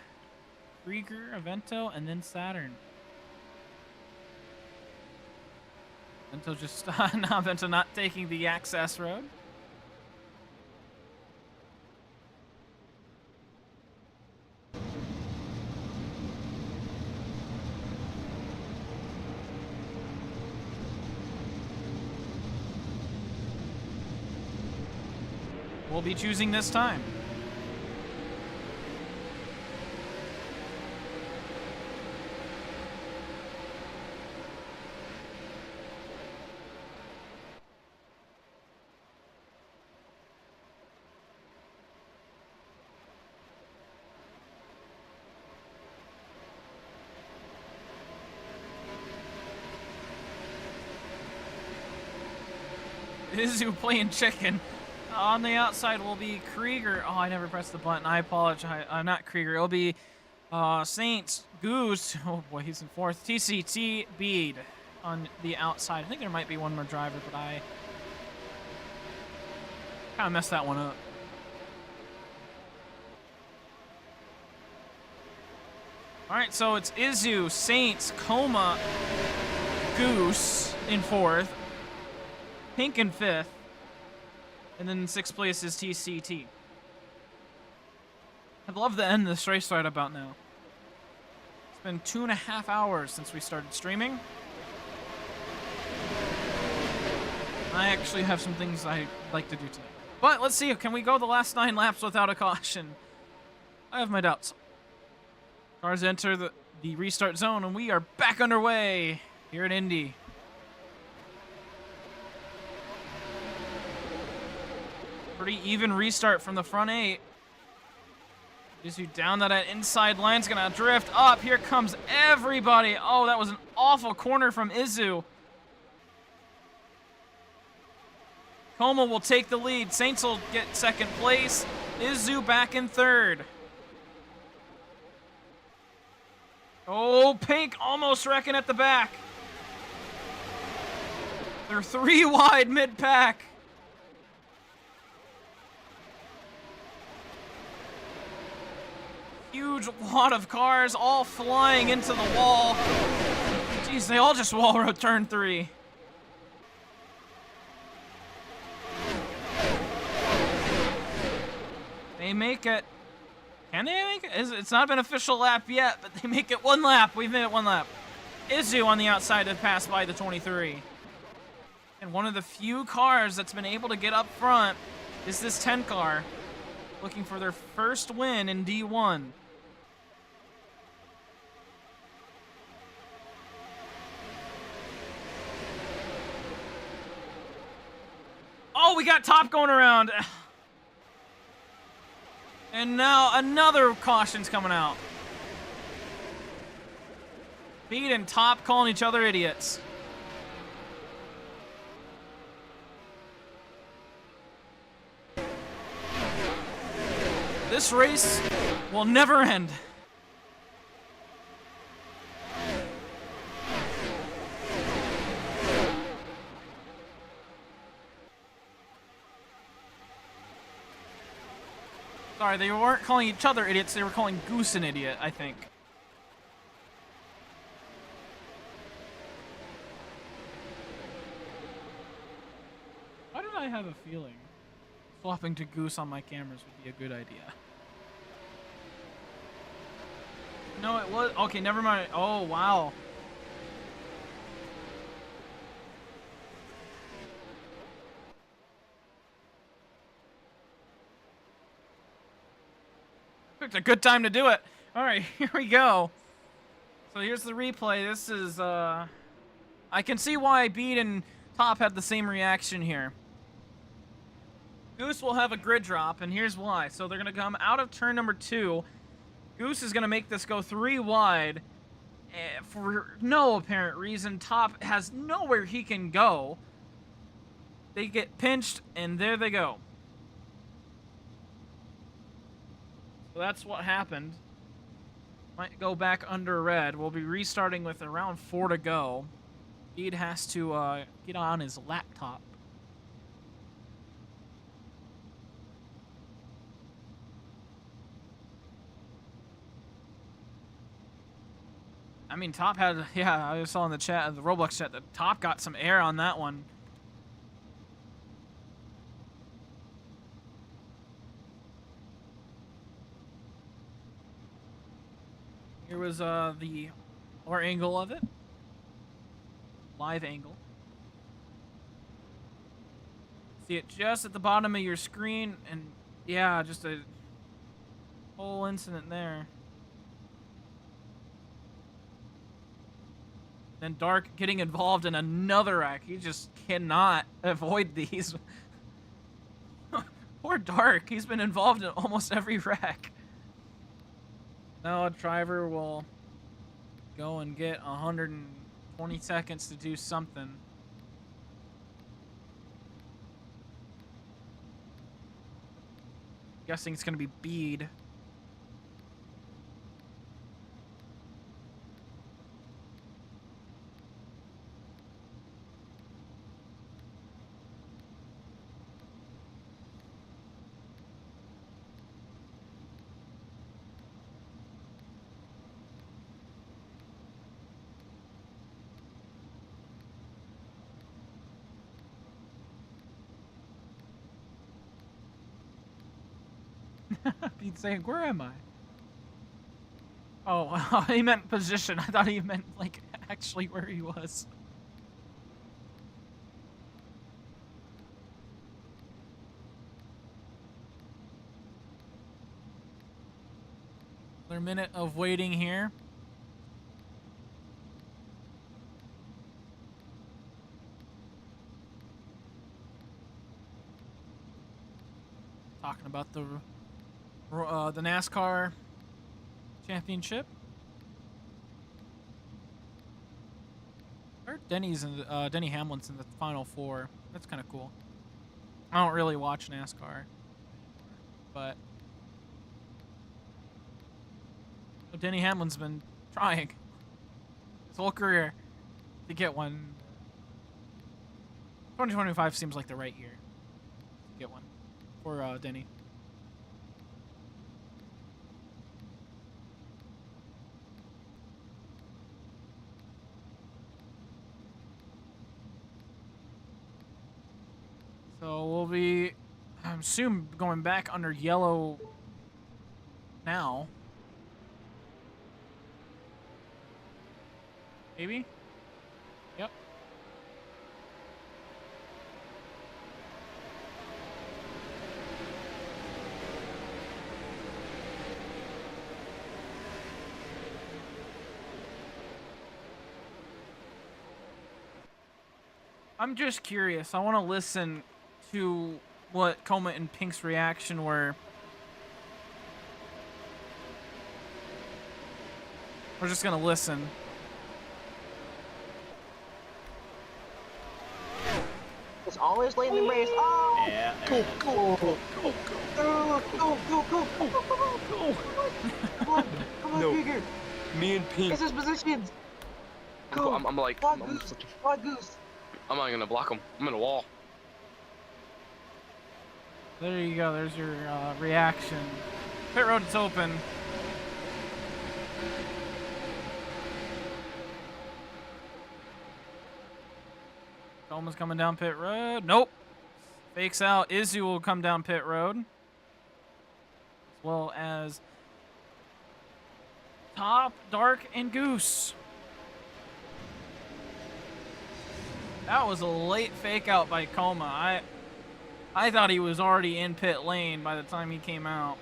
Krieger, Avento, and then Saturn. Avento just now Avento not taking the access road. We'll be choosing this time. Izu playing chicken. On the outside will be Krieger. Oh, I never pressed the button. I apologize. Not Krieger. It'll be Saints, Goose. Oh boy, he's in 4th. TCT, Bead on the outside. I think there might be one more driver, but I kind of messed that one up. All right, so it's Izu, Saints, Coma, Goose in 4th. Pink in 5th. And then in 6th place is TCT. I'd love to end this race right about now. It's been 2.5 hours since we started streaming. I actually have some things I'd like to do tonight. But let's see, can we go the last 9 laps without a caution? I have my doubts. Cars enter the restart zone, and we are back underway here at Indy. Pretty even restart from the front 8. Izzu down that inside line's gonna drift up. Here comes everybody. Oh, that was an awful corner from Izzu. Como will take the lead. Saints will get second place. Izzu back in third. Oh, Pink almost wrecking at the back. They're 3 wide mid-pack. Huge wad of cars all flying into the wall. Jeez, they all just wall rode turn 3. They make it. Can they make it? It's not been an official lap yet, but they make it 1 lap. We've made it 1 lap. Izzu on the outside to pass by the 23. And one of the few cars that's been able to get up front is this 10 car, looking for their first win in D1. Oh, we got Top going around. And now another caution's coming out. Beat and Top calling each other idiots. This race will never end. Sorry, they weren't calling each other idiots, they were calling Goose an idiot, I think. Why did I have a feeling swapping to Goose on my cameras would be a good idea? No, it was... Okay, never mind. Oh, wow. It's a good time to do it. All right, here we go. So here's the replay. This is, I can see why Beat and Top had the same reaction here. Goose will have a grid drop, and here's why. So they're going to come out of turn number 2. Goose is going to make this go 3 wide. For no apparent reason, Top has nowhere he can go. They get pinched, and there they go. So that's what happened. Might go back under red. We'll be restarting with around 4 to go. Beat has to get on his laptop. I mean, Top had, yeah, I saw in the chat, the Roblox chat, that Top got some air on that one. Here was the lower angle of it. Live angle. See it just at the bottom of your screen, and yeah, just a whole incident there. Then Dark getting involved in another wreck. He just cannot avoid these. Poor Dark. He's been involved in almost every wreck. Now a driver will go and get 120 seconds to do something. Guessing it's going to be Bede. Bede's saying, where am I? Oh, he meant position. I thought he meant, like, actually where he was. Another minute of waiting here. Talking about the NASCAR championship. I heard Denny Hamlin's in the Final Four. That's kind of cool. I don't really watch NASCAR, but Denny Hamlin's been trying his whole career to get one. 2025 seems like the right year to get one for Denny. So we'll be, I'm soon going back under yellow now. Maybe? Yep. I'm just curious. I want to listen to what Coma and Pink's reaction were. We're just gonna listen. It's always late in the race. Oh! Yeah. Go, go, go, go, go, go, go, go, go, go, Come on, come on, No. Bigger. Me and Pink. It's his positions. Go. I'm like, Fly I'm goose. Fly goose. not gonna block him. I'm in a wall. There you go. There's your reaction. Pit road is open. Coma's coming down pit road. Nope. Fakes out. Izzy will come down pit road. As well as Top, Dark, and Goose. That was a late fake out by Coma. I thought he was already in pit lane by the time he came out.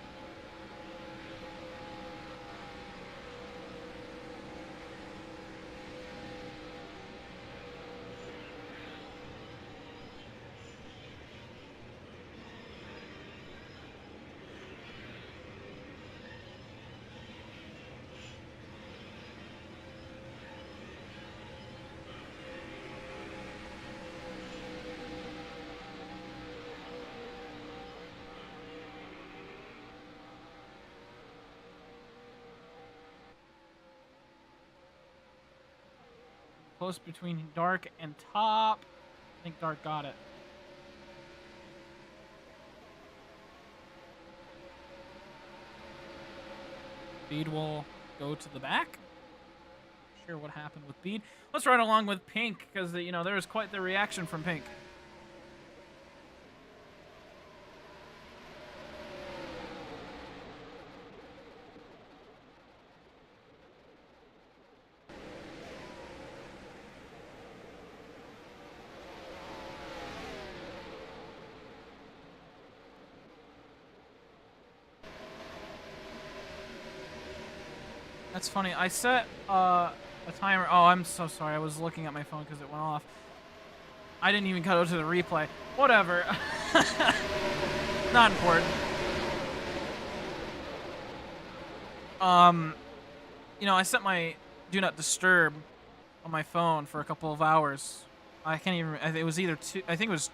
Close between Dark and Top. I think Dark got it. Bede will go to the back. Not sure what happened with Bede. Let's ride along with Pink because you know there was quite the reaction from Pink. That's funny. I set a timer. Oh, I'm so sorry. I was looking at my phone because it went off. I didn't even go to the replay. Whatever. Not important. You know, I set my do not disturb on my phone for a couple of hours. I can't even. It was either two. I think it was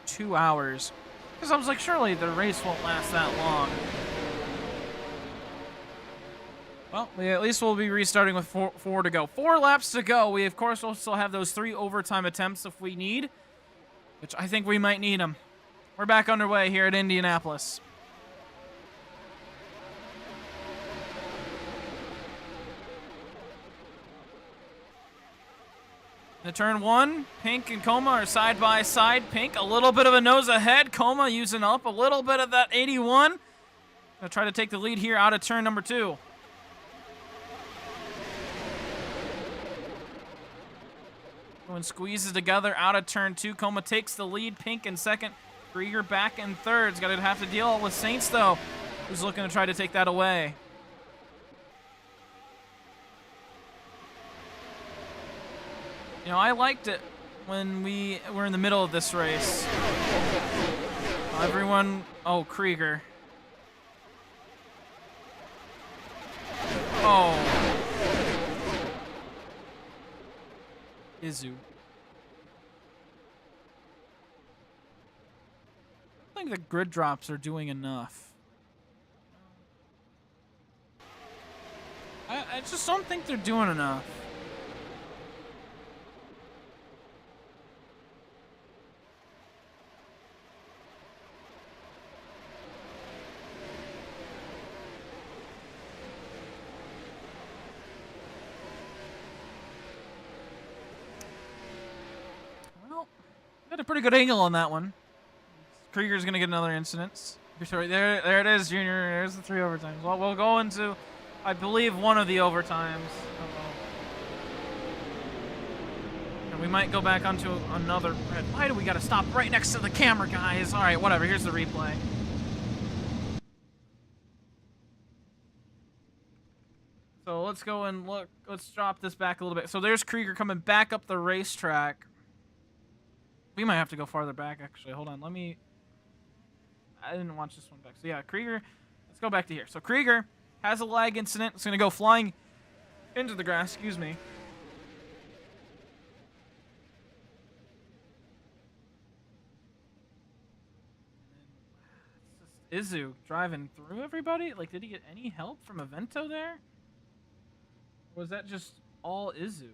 2 hours. Because I was like, surely the race won't last that long. Well, at least we'll be restarting with four to go. 4 laps to go. We, of course, will still have those 3 overtime attempts if we need, which I think we might need them. We're back underway here at Indianapolis. The turn 1, Pink and Coma are side by side. Pink a little bit of a nose ahead. Coma using up a little bit of that 81. Gonna try to take the lead here out of turn number 2. Everyone squeezes together out of turn 2. Coma takes the lead. Pink in second. Krieger back in third. He's going to have to deal with Saints, though, who's looking to try to take that away. You know, I liked it when we were in the middle of this race. Everyone... Oh, Krieger. Oh. Izu. I think the grid drops are doing enough. I just don't think they're doing enough. Well, got a pretty good angle on that one. Krieger's gonna get another incident. There it is, Junior. There's the 3 overtimes. Well, we'll go into, I believe, one of the overtimes. And we might go back onto another red. Why do we gotta stop right next to the camera, guys? All right, whatever. Here's the replay. So let's go and look. Let's drop this back a little bit. So there's Krieger coming back up the racetrack. We might have to go farther back, actually. Hold on. Let me... I didn't watch this one back. So yeah, Krieger. Let's go back to here. So Krieger has a lag incident. It's going to go flying into the grass. Excuse me. It's just Izu driving through everybody. Like, did he get any help from Evento there? Or was that just all Izu?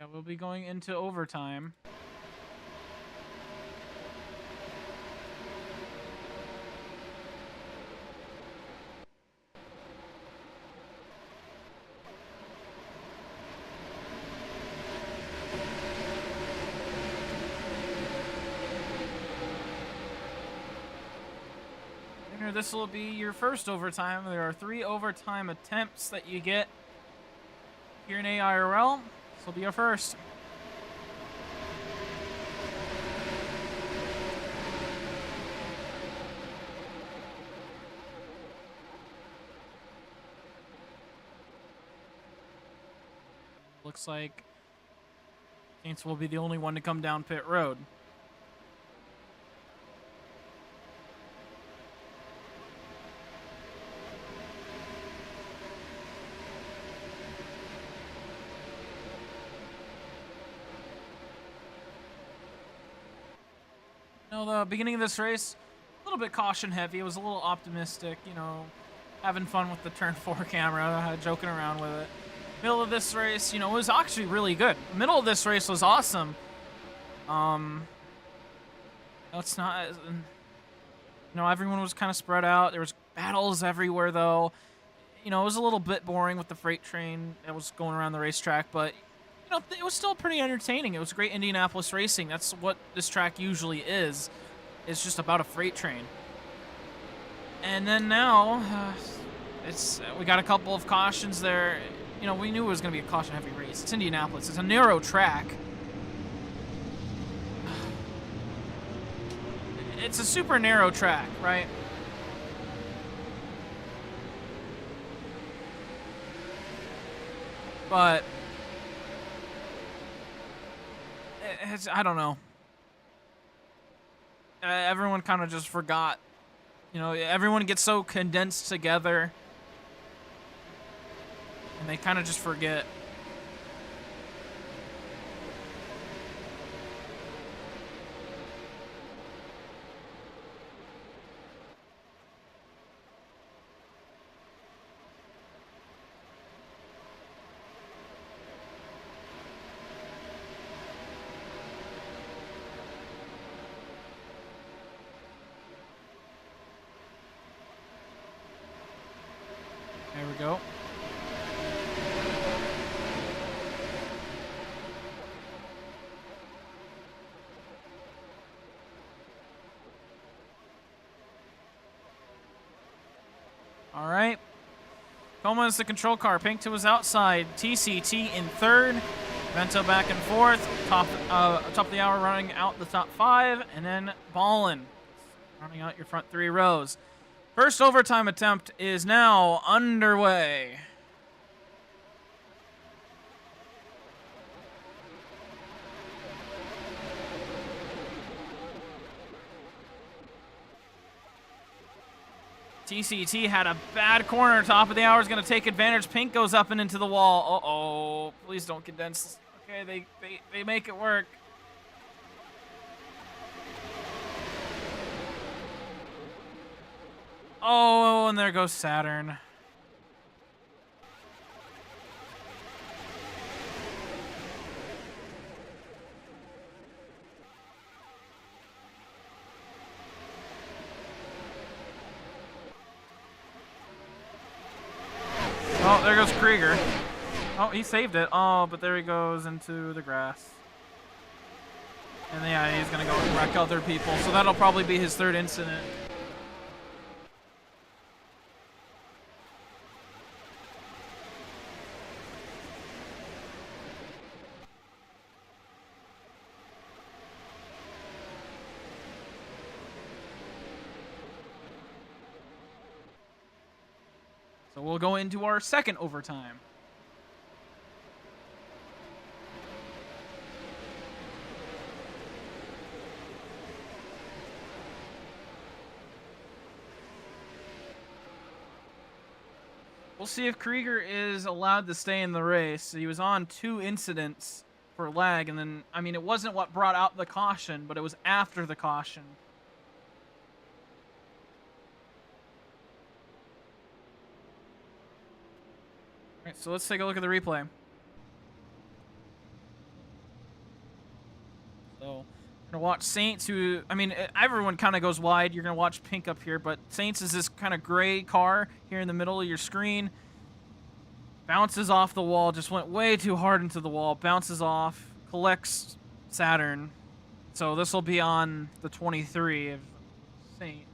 Yeah, we'll be going into overtime. Winner, this will be your first overtime. There are 3 overtime attempts that you get here in AIRL. This will be your first. Looks like Saints will be the only one to come down pit road. You know, the beginning of this race, a little bit caution heavy. It was a little optimistic, you know, having fun with the turn 4 camera, joking around with it. Middle of this race, you know, it was actually really good. The middle of this race was awesome. It's not, you know, everyone was kind of spread out. There was battles everywhere, though. You know, it was a little bit boring with the freight train that was going around the racetrack, but you know, it was still pretty entertaining. It was great Indianapolis racing. That's what this track usually is. It's just about a freight train. And then now, we got a couple of cautions there. You know, we knew it was going to be a caution-heavy race. It's Indianapolis. It's a narrow track. It's a super narrow track, right? But I don't know. Everyone kind of just forgot. You know, everyone gets so condensed together. And they kind of just forget. we go. All right. Coma is the control car. Pinkton was outside. TCT in third. Vento back and forth. Top of the hour running out the top 5. And then Ballin running out your front 3 rows. First overtime attempt is now underway. TCT had a bad corner. Top of the hour is going to take advantage. Pink goes up and into the wall. Uh-oh. Please don't condense. Okay, they make it work. Oh, and there goes Saturn. Oh, there goes Krieger. Oh, he saved it. Oh, but there he goes into the grass. And yeah, he's going to go and wreck other people. So that'll probably be his 3rd incident. So we'll go into our 2nd overtime. We'll see if Krieger is allowed to stay in the race. He was on 2 incidents for lag, and then, I mean, it wasn't what brought out the caution, but it was after the caution. All right, so let's take a look at the replay. So, gonna watch Saints, who, I mean, everyone kind of goes wide. You're gonna watch Pink up here, but Saints is this kind of gray car here in the middle of your screen. Bounces off the wall, just went way too hard into the wall. Bounces off, collects Saturn. So this will be on the 23 of Saints.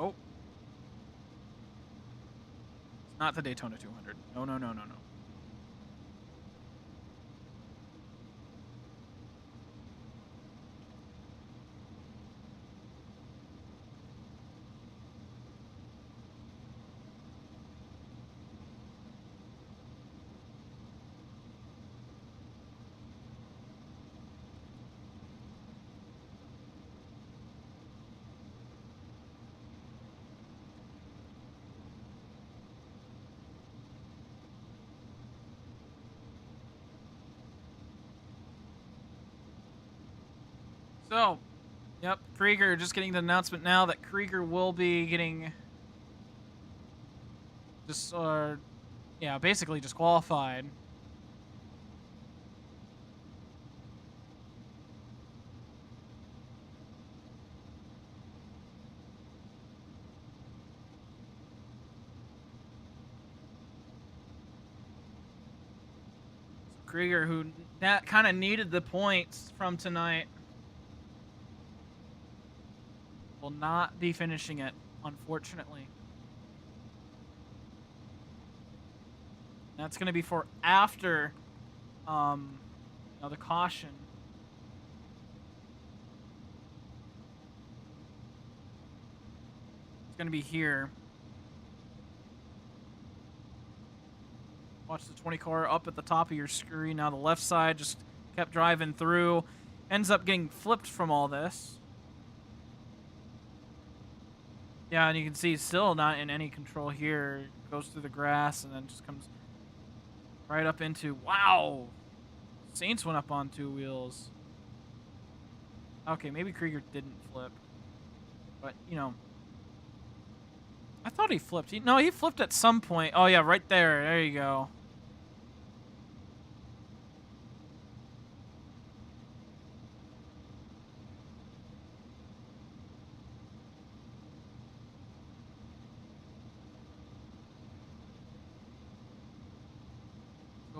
Oh. It's not the Daytona 200. No, no, no, no, no. So, yep, Krieger, just getting the announcement now that Krieger will be getting just, yeah, basically disqualified. Krieger, who that kind of needed the points from tonight, will not be finishing it, unfortunately. That's going to be for after the caution. It's going to be here. Watch the 20 car up at the top of your screen. Now the left side just kept driving through. Ends up getting flipped from all this. Yeah, and you can see still not in any control here. Goes through the grass and then just comes right up into... Wow! Saints went up on 2 wheels. Okay, maybe Krieger didn't flip. But, you know... I thought he flipped. No, he flipped at some point. Oh, yeah, right there. There you go.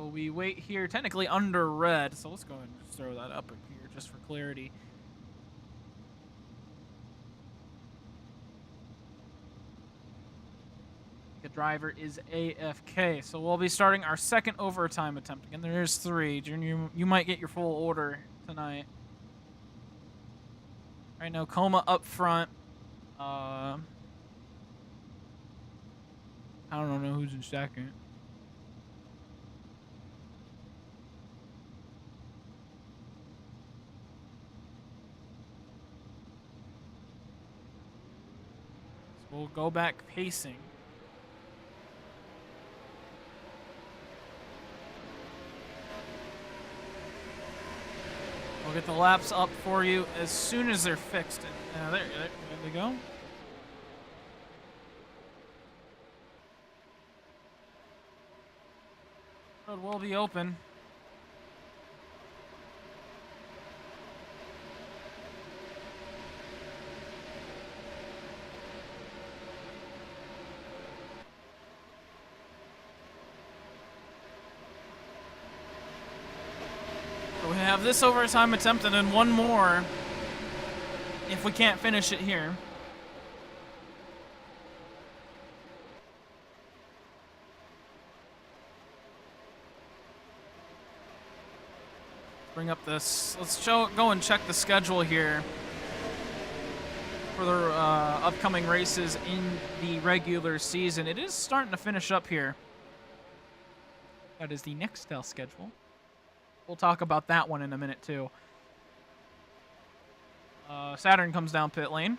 we wait here, technically under red. So let's go ahead and just throw that up here just for clarity. The driver is AFK. So we'll be starting our second overtime attempt. Again, there's 3. Junior, you might get your full order tonight. Right now, Coma up front. I don't know who's in second. So we'll go back pacing. We'll get the laps up for you as soon as they're fixed. There we go. Road will be open. So we have this overtime attempt and then one more if we can't finish it here. Bring up this. Let's go and check the schedule here for the upcoming races in the regular season. It is starting to finish up here. That is the Nextel schedule. We'll talk about that one in a minute too. Saturn comes down pit lane.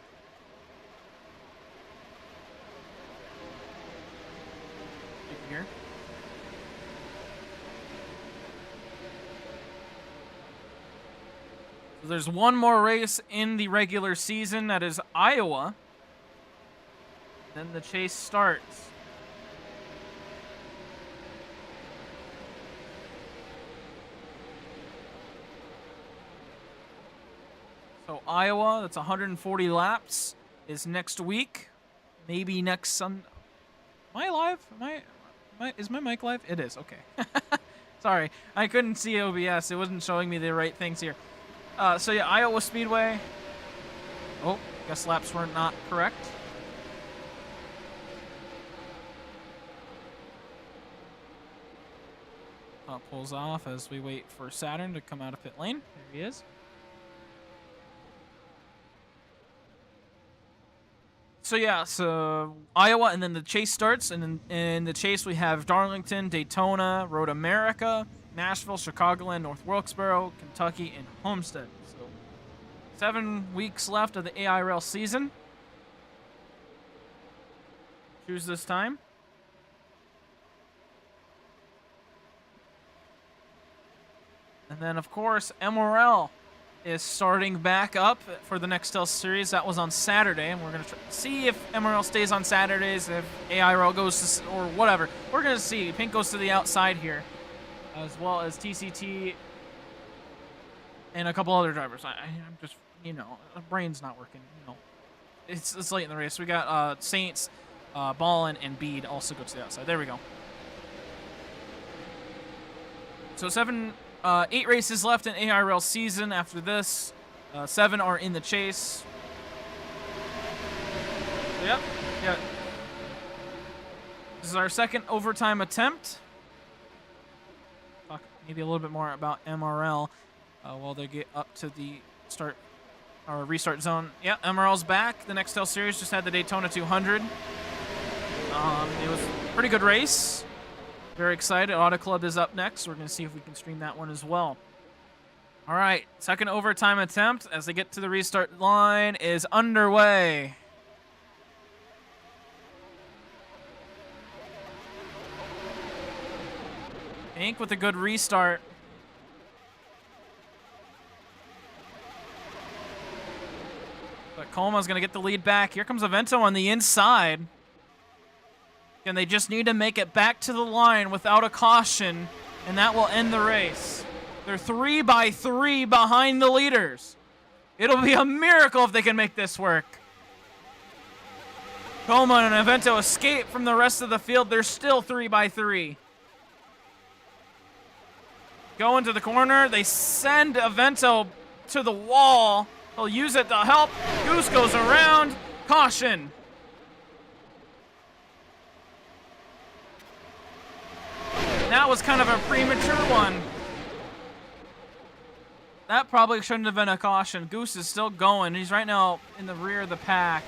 Here. So there's one more race in the regular season. That is Iowa. Then the chase starts. So Iowa, that's 140 laps, is next week. Maybe next Sunday. Am I live? Is my mic live? It is, okay. Sorry, I couldn't see OBS. It wasn't showing me the right things here. So yeah, Iowa Speedway. Oh, guess laps were not correct. Pulls off as we wait for Saturn to come out of pit lane. There he is. So yeah, so Iowa, and then the chase starts, and then in the chase we have Darlington, Daytona, Road America, Nashville, Chicagoland, North Wilkesboro, Kentucky, and Homestead. So 7 weeks left of the AIRL season. Choose this time. And then, of course, MRL is starting back up for the Nextel series. That was on Saturday, and we're going to see if MRL stays on Saturdays, if AIRL goes to, or whatever. We're going to see. Pink goes to the outside here, as well as TCT and a couple other drivers. I'm just, you know, the brain's not working. You know, it's late in the race. We got Saints, Ballin, and Bede also go to the outside. There we go. So 8 races left in AIRL season. After this, 7 are in the chase. Yep. Yeah. This is our second overtime attempt. Talk maybe a little bit more about MRL while they get up to the start or restart zone. Yeah, MRL's back. The Nextel series just had the Daytona 200. It was a pretty good race. Very excited. Auto Club is up next. We're going to see if we can stream that one as well. All right. Second overtime attempt as they get to the restart line is underway. Pink with a good restart. But Coleman's going to get the lead back. Here comes Avento on the inside. And they just need to make it back to the line without a caution, and that will end the race. They're 3 by 3 behind the leaders. It'll be a miracle if they can make this work. Coleman and Avento escape from the rest of the field. They're still 3 by 3. go into the corner. They send Avento to the wall. He'll use it to help. Goose goes around. Caution. That was kind of a premature one. That probably shouldn't have been a caution. Goose is still going. He's right now in the rear of the pack.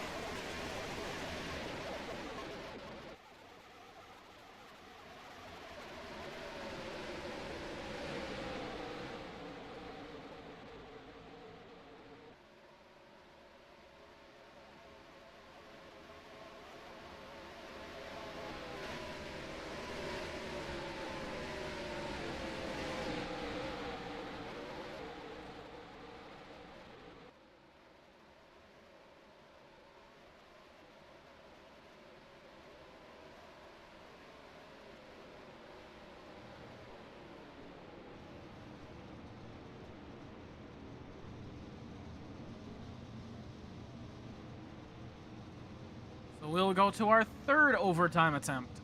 So we'll go to our third overtime attempt.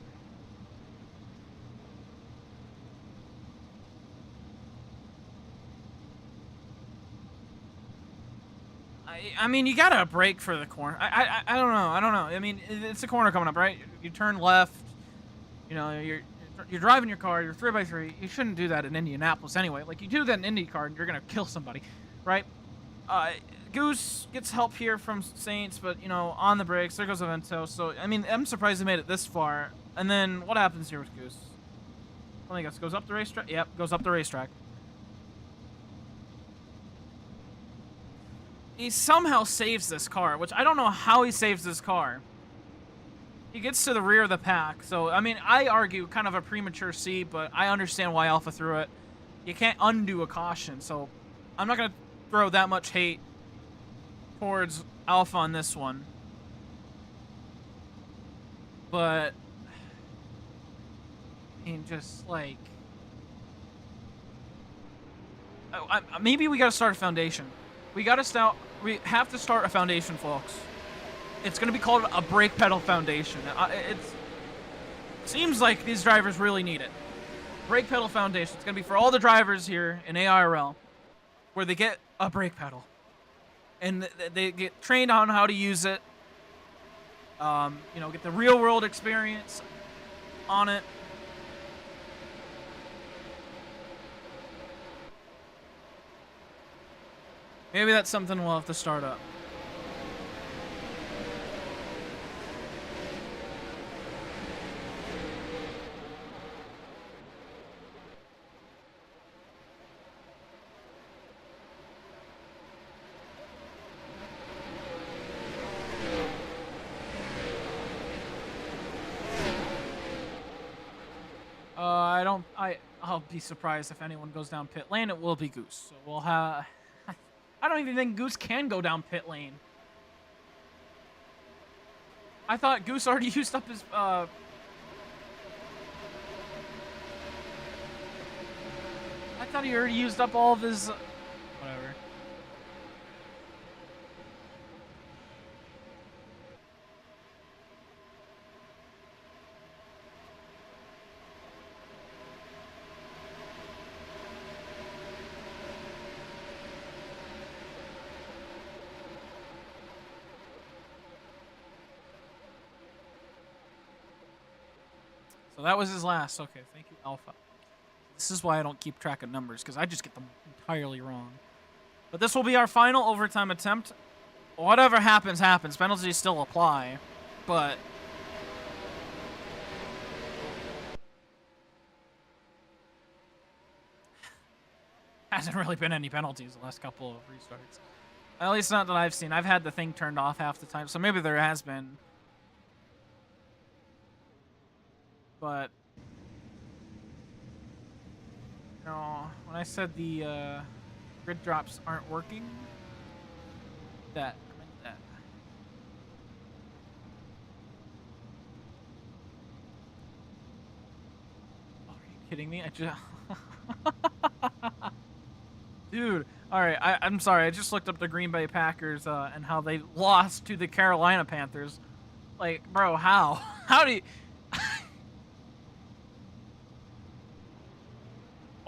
I mean, you gotta brake for the corner. I don't know. I don't know. I mean, it's a corner coming up, right? You turn left. You know, you're driving your car. You're 3x3. You shouldn't do that in Indianapolis anyway. Like, you do that in IndyCar, and you're gonna kill somebody, right? Goose gets help here from Saints, but, you know, on the brakes. There goes Avento. So, I mean, I'm surprised they made it this far. And then what happens here with Goose? I guess goes up the racetrack. Yep, goes up the racetrack. He somehow saves this car, which I don't know how he saves this car. He gets to the rear of the pack. So, I mean, I argue kind of a premature C, but I understand why Alpha threw it. You can't undo a caution, so I'm not going to throw that much hate towards Alpha on this one. But, I mean, just like... maybe we got to start a foundation. We have to start a foundation, folks. It's going to be called a brake pedal foundation. It seems like these drivers really need it. Brake pedal foundation. It's going to be for all the drivers here in AIRL, where they get a brake pedal. And they get trained on how to use it. You know, get the real world experience on it. Maybe that's something we'll have to start up. I'll be surprised if anyone goes down pit lane. It will be Goose. So we'll have... I don't even think Goose can go down pit lane. I thought Goose already used up his, I thought he already used up all of his... whatever. So that was his last. Okay, thank you, Alpha. This is why I don't keep track of numbers, because I just get them entirely wrong. But this will be our final overtime attempt. Whatever happens, happens. Penalties still apply, but... hasn't really been any penalties the last couple of restarts. At least not that I've seen. I've had the thing turned off half the time, so maybe there has been. But, you know, when I said the grid drops aren't working, I meant that. Oh, are you kidding me? I just... Dude, alright, I'm sorry. I just looked up the Green Bay Packers and how they lost to the Carolina Panthers. Like, bro, how? How do you...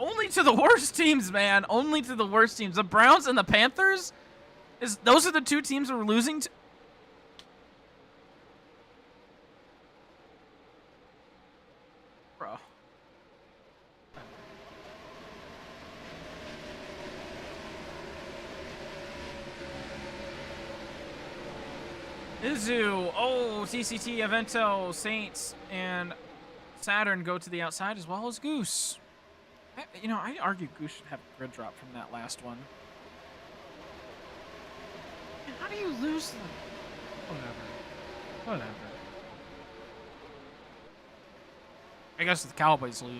Only Only to the worst teams, man. Only to the worst teams. The Browns and the Panthers? Those are the two teams we're losing to? Bro. Izu. Oh, TCT, Evento, Saints, and Saturn go to the outside as well as Goose. I argue Goose should have a grid drop from that last one. Man, how do you lose them? Whatever. I guess the Cowboys lose.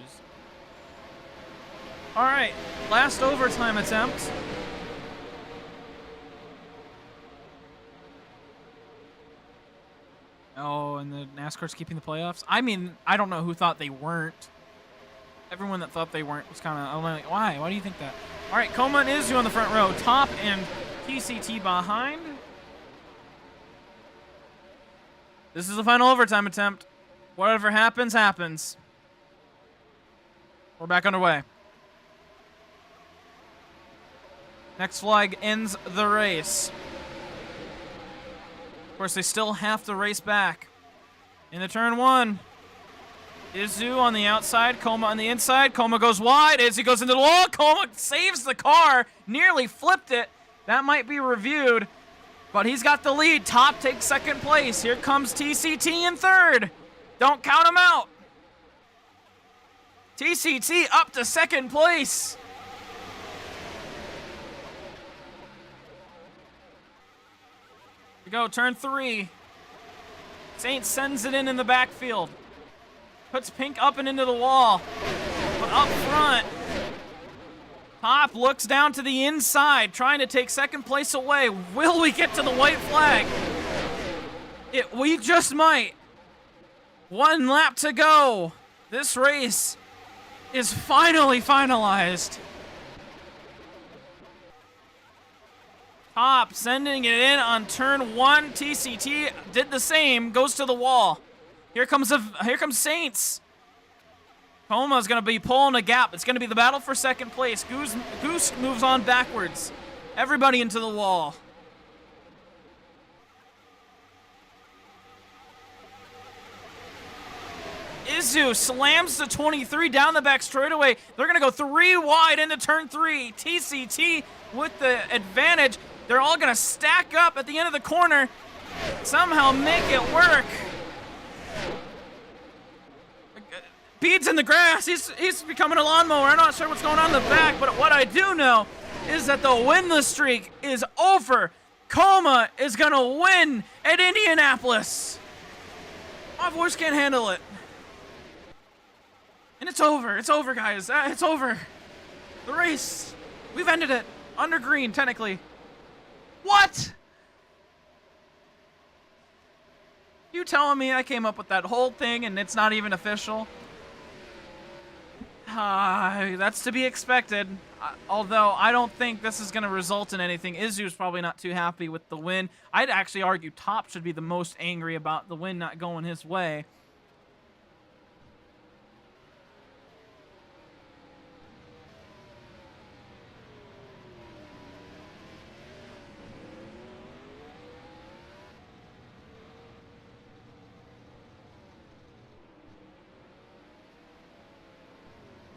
All right, last overtime attempt. Oh, and the NASCAR's keeping the playoffs? I mean, I don't know who thought they weren't. Everyone that thought they weren't was kind of, I'm like, why? Why do you think that? All right, Coma and Izu on the front row. Top and TCT behind. This is the final overtime attempt. Whatever happens, happens. We're back underway. Next flag ends the race. Of course, they still have to race back. In the turn one. Izu on the outside, Coma on the inside. Coma goes wide. Izzy goes into the wall. Coma saves the car. Nearly flipped it. That might be reviewed. But he's got the lead. Top takes second place. Here comes TCT in third. Don't count him out. TCT up to second place. Here we go, turn 3. Saints sends it in the backfield. Puts Pink up and into the wall. But up front, Top looks down to the inside, trying to take second place away. Will we get to the white flag? We just might. 1 lap to go. This race is finally finalized. Top sending it in on turn 1. TCT did the same, goes to the wall. Here comes Saints. Coma's going to be pulling a gap. It's going to be the battle for second place. Goose moves on backwards. Everybody into the wall. Izu slams the 23 down the back straightaway. They're going to go 3 wide into turn 3. TCT with the advantage. They're all going to stack up at the end of the corner. Somehow make it work. Bede's in the grass. He's becoming a lawnmower. I'm not sure what's going on in the back, but what I do know is that the winless streak is over. Coma is going to win at Indianapolis. My voice can't handle it. And it's over. It's over, guys. It's over. The race. We've ended it. Under green, technically. What? You telling me I came up with that whole thing and it's not even official? That's to be expected. Although I don't think this is going to result in anything. Izu's probably not too happy with the win. I'd actually argue Top should be the most angry about the win not going his way.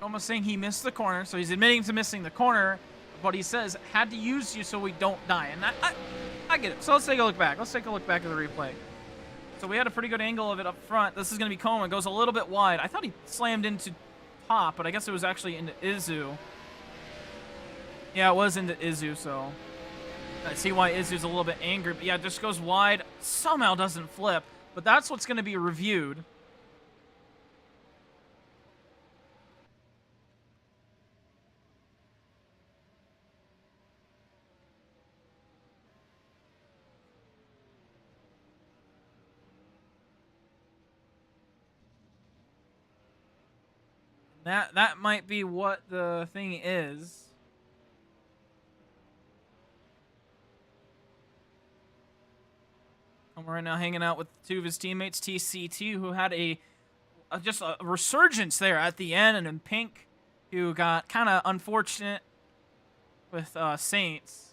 Almost saying he missed the corner, so he's admitting to missing the corner, but he says, had to use you so we don't die. And I get it. So let's take a look back. Let's take a look back at the replay. So we had a pretty good angle of it up front. This is going to be Coma. Goes a little bit wide. I thought he slammed into Top, but I guess it was actually into Izu. Yeah, it was into Izu, so I see why Izu's a little bit angry. But yeah, it just goes wide. Somehow doesn't flip, but that's what's going to be reviewed. That might be what the thing is. And we're right now hanging out with 2 of his teammates, TCT, who had just a resurgence there at the end, and then Pink who got kind of unfortunate with Saints.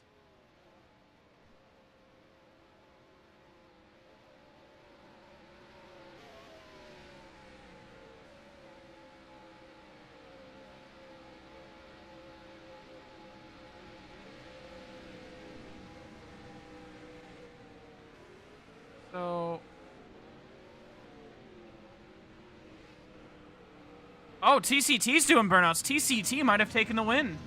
So, oh, TCT's doing burnouts. TCT might have taken the win.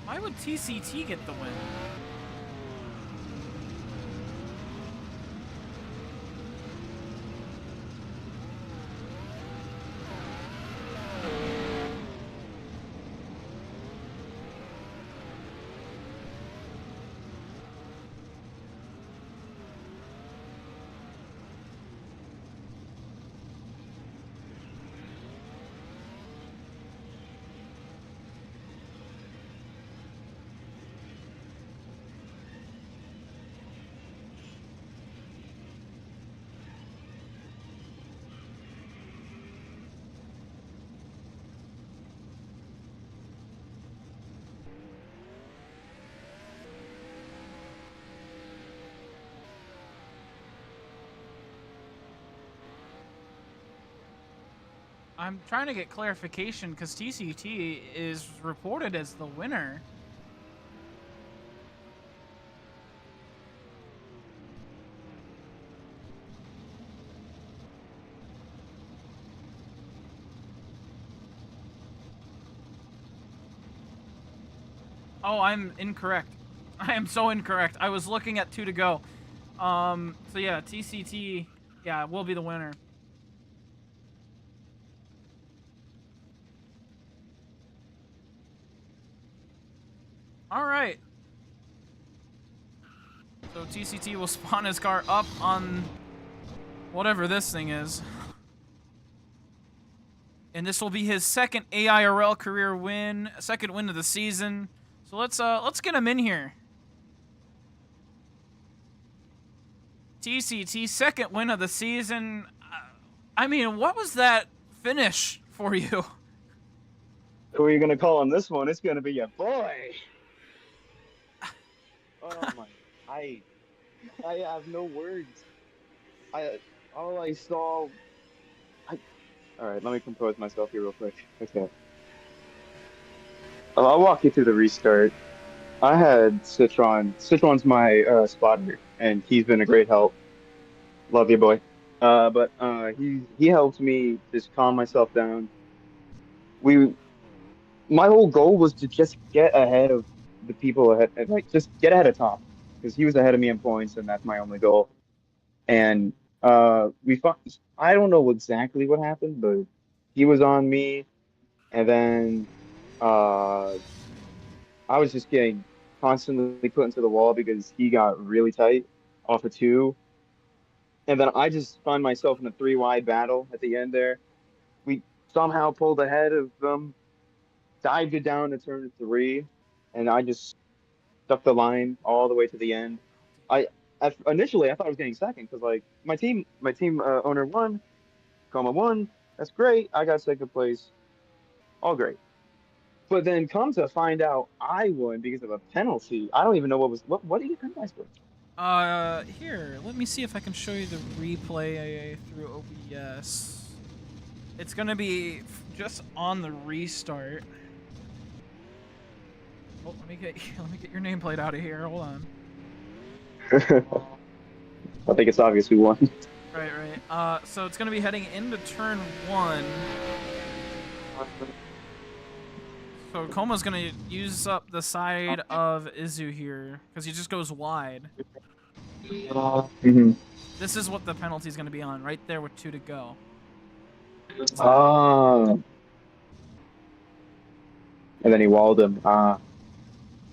Why would TCT get the win? I'm trying to get clarification because TCT is reported as the winner. Oh, I'm incorrect. I am so incorrect. I was looking at 2 to go. So yeah, TCT, yeah, will be the winner. All right. So TCT will spawn his car up on whatever this thing is. And this will be his second AIRL career win, second win of the season. So let's get him in here. TCT, second win of the season. I mean, what was that finish for you? Who are you gonna call on this one? It's gonna be your boy. Oh my! I have no words. All I saw. All right, let me compose myself here real quick. Okay. I'll walk you through the restart. I had Citron. Citron's my spotter, and he's been a great help. Love you, boy. But he helped me just calm myself down. We My whole goal was to just get ahead of the people ahead, like just get ahead of Tom, because he was ahead of me in points, and that's my only goal. And we fought. I don't know exactly what happened, but he was on me, and then uh, I was just getting constantly put into the wall because he got really tight off of two, and then I just found myself in a three wide battle at the end there. We somehow pulled ahead of them, dived it down to turn three, and I just stuck the line all the way to the end. I, initially I thought I was getting second because like my team owner won, Coma won. That's great. I got second place. All great. But then come to find out I won because of a penalty. I don't even know what do you penalize for? Here, let me see if I can show you the replay through OBS. It's gonna be just on the restart. Oh, let me get your nameplate out of here. Hold on. I think it's obvious who won. Right. So it's gonna be heading into turn 1. So Koma's gonna use up the side of Izu here because he just goes wide. Mm-hmm. This is what the penalty is gonna be on, right there with 2 to go. And then he walled him.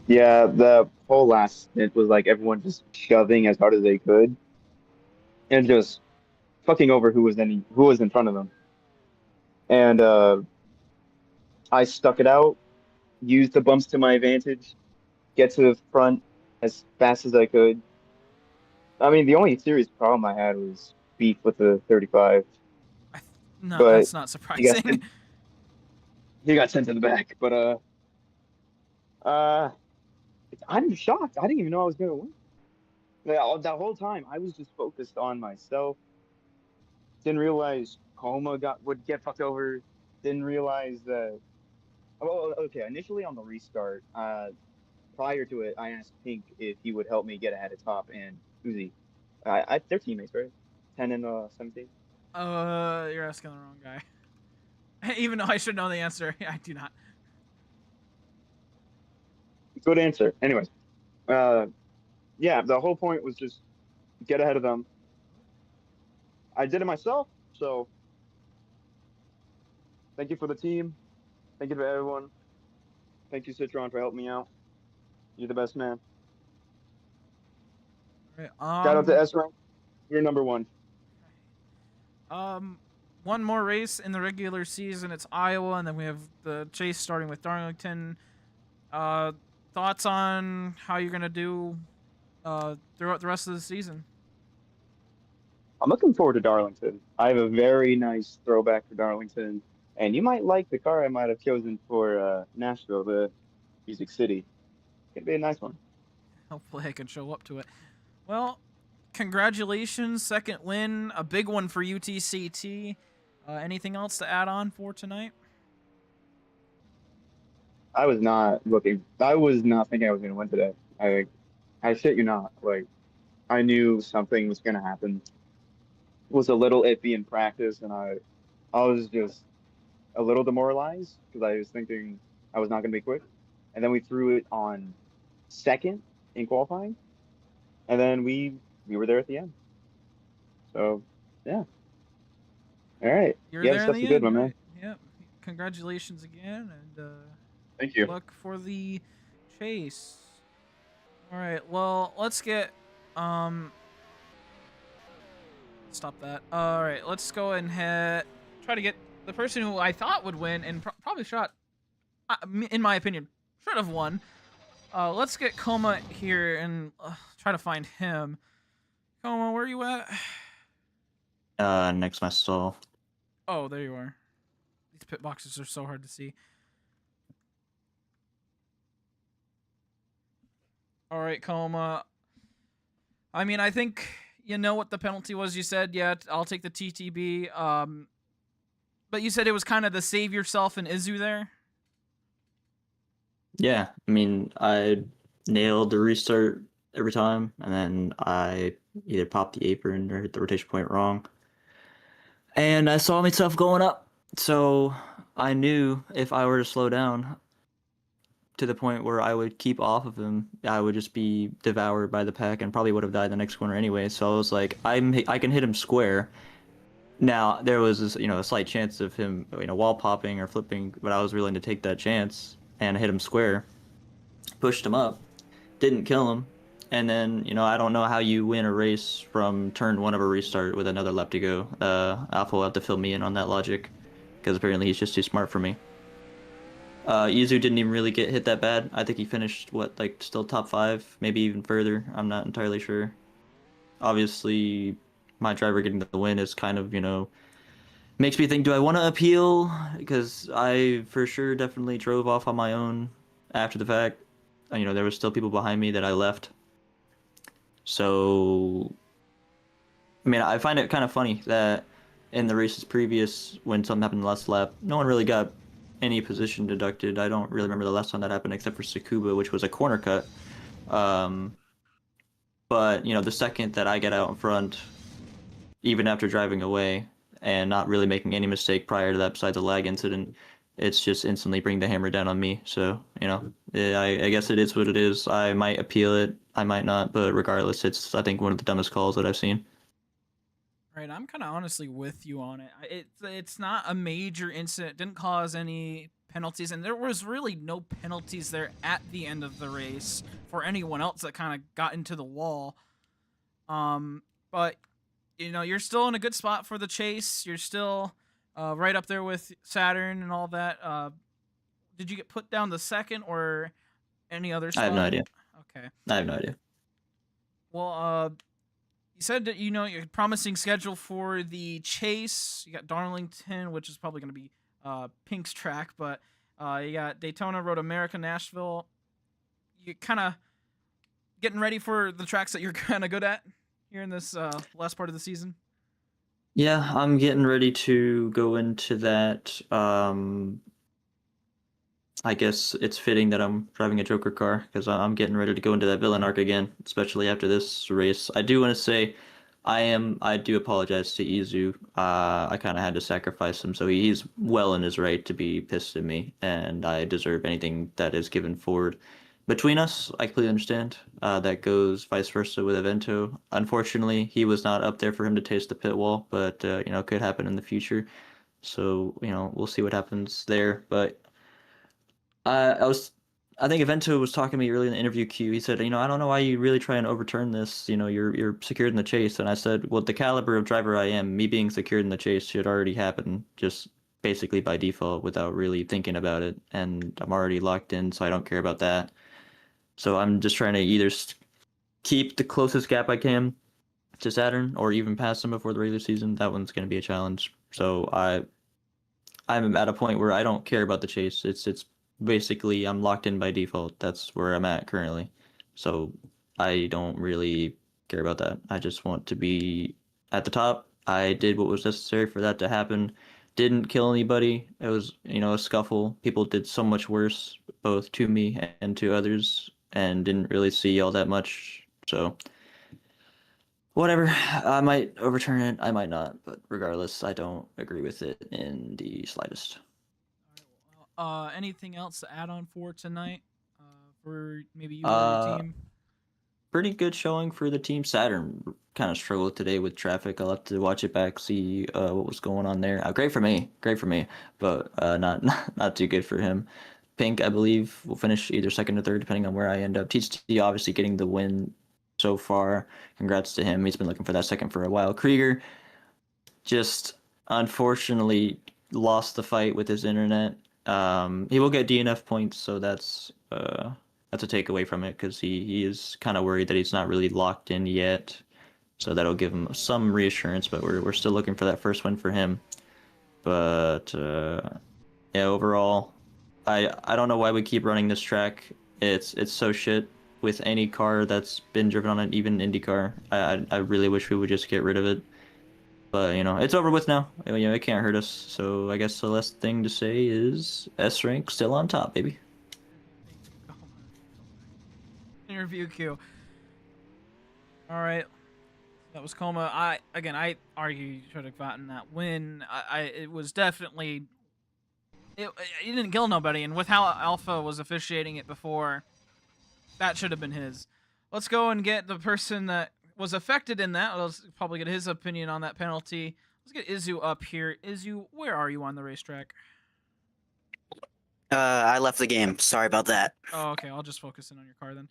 Yeah, the whole last stint was like everyone just shoving as hard as they could and just fucking over who was in front of them. And I stuck it out, used the bumps to my advantage, get to the front as fast as I could. I mean, the only serious problem I had was beef with the 35, No, but that's not he got surprising. sent, he got sent to the back. But uh, I'm shocked. I didn't even know I was gonna win. That whole time, I was just focused on myself. Didn't realize Coma would get fucked over. Didn't realize that. Oh, okay. Initially on the restart, prior to it, I asked Pink if he would help me get ahead of Top and Uzi. They're teammates, right? 10 and 17. You're asking the wrong guy. Even though I should know the answer, I do not. Good answer. Anyways, uh, yeah, the whole point was just get ahead of them. I did it myself, so thank you for the team. Thank you to everyone. Thank you, Citron, for helping me out. You're the best man. All right, Shout out to S Rank. You're number one. Um, one more race in the regular season. It's Iowa, and then we have the chase starting with Darlington. Thoughts on how you're gonna do throughout the rest of the season? I'm looking forward to Darlington. I have a very nice throwback for Darlington, and you might like the car I might have chosen for Nashville, the Music City. It'd be a nice one. Hopefully, I can show up to it. Well, congratulations, second win, a big one for UTCT. Anything else to add on for tonight? I was not looking. I was not thinking I was going to win today. I shit you not. Like I knew something was going to happen. It was a little iffy in practice, and I was just a little demoralized because I was thinking I was not going to be quick. And then we threw it on second in qualifying, and then we were there at the end. So yeah. All right. You're You have there in stuff the to good, end, my man. right? Yep. Congratulations again, and Thank good you. luck for the chase. All right. Well, let's get stop that. All right. Let's go and try to get the person who I thought would win and probably in my opinion, should have won. Let's get Coma here and try to find him. Coma, where are you at? Next to my stall. Oh, there you are. These pit boxes are so hard to see. All right, Coma. I mean, I think you know what the penalty was. You said, yeah, I'll take the TTB. But you said it was kind of the save yourself and Izu there. Yeah, I mean, I nailed the restart every time, and then I either popped the apron or hit the rotation point wrong. And I saw myself going up, so I knew if I were to slow down to the point where I would keep off of him, I would just be devoured by the pack and probably would have died the next corner anyway. So I was like, I can hit him square. Now there was this, a slight chance of him, wall popping or flipping, but I was willing to take that chance and hit him square. Pushed him up, didn't kill him, and then I don't know how you win a race from turn one of a restart with another lap to go. Alpha will have to fill me in on that logic, because apparently he's just too smart for me. Izu didn't even really get hit that bad. I think he finished still top 5, maybe even further. I'm not entirely sure. Obviously, my driver getting the win is kind of makes me think, do I want to appeal? Because I for sure definitely drove off on my own after the fact. There was still people behind me that I left. So, I mean, I find it kind of funny that in the races previous, when something happened in the last lap, no one really got any position deducted. I don't really remember the last time that happened except for Tsukuba, which was a corner cut. But, the second that I get out in front, even after driving away and not really making any mistake prior to that besides a lag incident, it's just instantly bring the hammer down on me. So, I guess it is what it is. I might appeal it, I might not, but regardless, it's, I think, one of the dumbest calls that I've seen. Right, I'm kind of honestly with you on it. It's not a major incident. It didn't cause any penalties, and there was really no penalties there at the end of the race for anyone else that kind of got into the wall. But you know, you're still in a good spot for the chase. You're still right up there with Saturn and all that. Did you get put down the second or any other spot? I have no idea. Okay. I have no idea. Well, you said that, you know, you're promising schedule for the chase. You got Darlington, which is probably going to be Pink's track, but you got Daytona, Road America, Nashville. You kind of getting ready for the tracks that you're kind of good at here in this last part of the season? Yeah, I'm getting ready to go into that. I guess it's fitting that I'm driving a Joker car because I'm getting ready to go into that villain arc again, especially after this race. I do want to say I do apologize to Izu. I kind of had to sacrifice him, so he's well in his right to be pissed at me, and I deserve anything that is given forward. Between us, I completely understand. That goes vice versa with Evento. Unfortunately, he was not up there for him to taste the pit wall, but you know, it could happen in the future. So, you know, we'll see what happens there. But I think Evento was talking to me early in the interview queue. He said, you know, I don't know why you really try and overturn this. You know, you're secured in the chase. And I said, well, the caliber of driver I am, me being secured in the chase should already happen, just basically by default without really thinking about it. And I'm already locked in, so I don't care about that. So I'm just trying to either keep the closest gap I can to Saturn or even pass him before the regular season. That one's going to be a challenge. So I'm at a point where I don't care about the chase. It's basically I'm locked in by default. That's where I'm at currently. So I don't really care about that. I just want to be at the top. I did what was necessary for that to happen. Didn't kill anybody. It was, you know, a scuffle. People did so much worse, both to me and to others, and didn't really see all that much. So whatever. I might overturn it. I might not. But regardless, I don't agree with it in the slightest. Anything else to add on for tonight? For maybe you or your team? Pretty good showing for the team. Saturn kind of struggled today with traffic. I'll have to watch it back, see what was going on there. Great for me, but not too good for him. Pink, I believe, will finish either second or third, depending on where I end up. TT obviously getting the win so far. Congrats to him. He's been looking for that second for a while. Krieger just unfortunately lost the fight with his internet. He will get DNF points, so that's a takeaway from it because he is kind of worried that he's not really locked in yet. So that'll give him some reassurance, but we're still looking for that first win for him. But yeah, overall, I don't know why we keep running this track. It's so shit with any car that's been driven on it, even IndyCar. I really wish we would just get rid of it. But, you know, it's over with now. You know, it can't hurt us. So I guess the last thing to say is S rank still on top, baby. Interview queue. All right. That was Coma. I argue you should have gotten that win. It was definitely... It didn't kill nobody, and with how Alpha was officiating it before, that should have been his. Let's go and get the person that was affected in that. Let's probably get his opinion on that penalty. Let's get Izu up here. Izu, where are you on the racetrack? I left the game. Sorry about that. Oh, okay. I'll just focus in on your car then.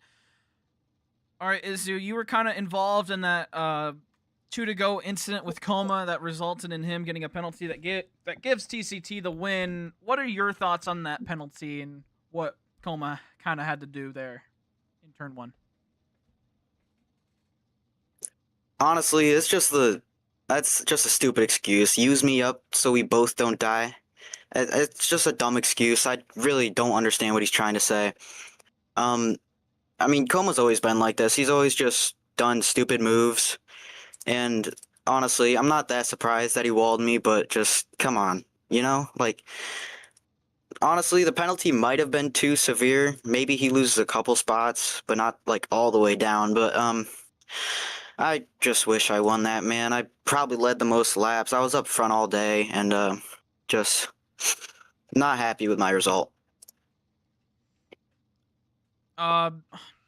All right, Izu, you were kind of involved in that 2-to-go incident with Coma that resulted in him getting a penalty that gives TCT the win. What are your thoughts on that penalty and what Coma kind of had to do there in turn 1? Honestly, that's just a stupid excuse. Use me up so we both don't die. It's just a dumb excuse. I really don't understand what he's trying to say. I mean, Coma's always been like this. He's always just done stupid moves. And honestly, I'm not that surprised that he walled me, but just, come on. You know? Like, honestly, the penalty might have been too severe. Maybe he loses a couple spots, but not, like, all the way down. But, I just wish I won that, man. I probably led the most laps. I was up front all day, and, just not happy with my result.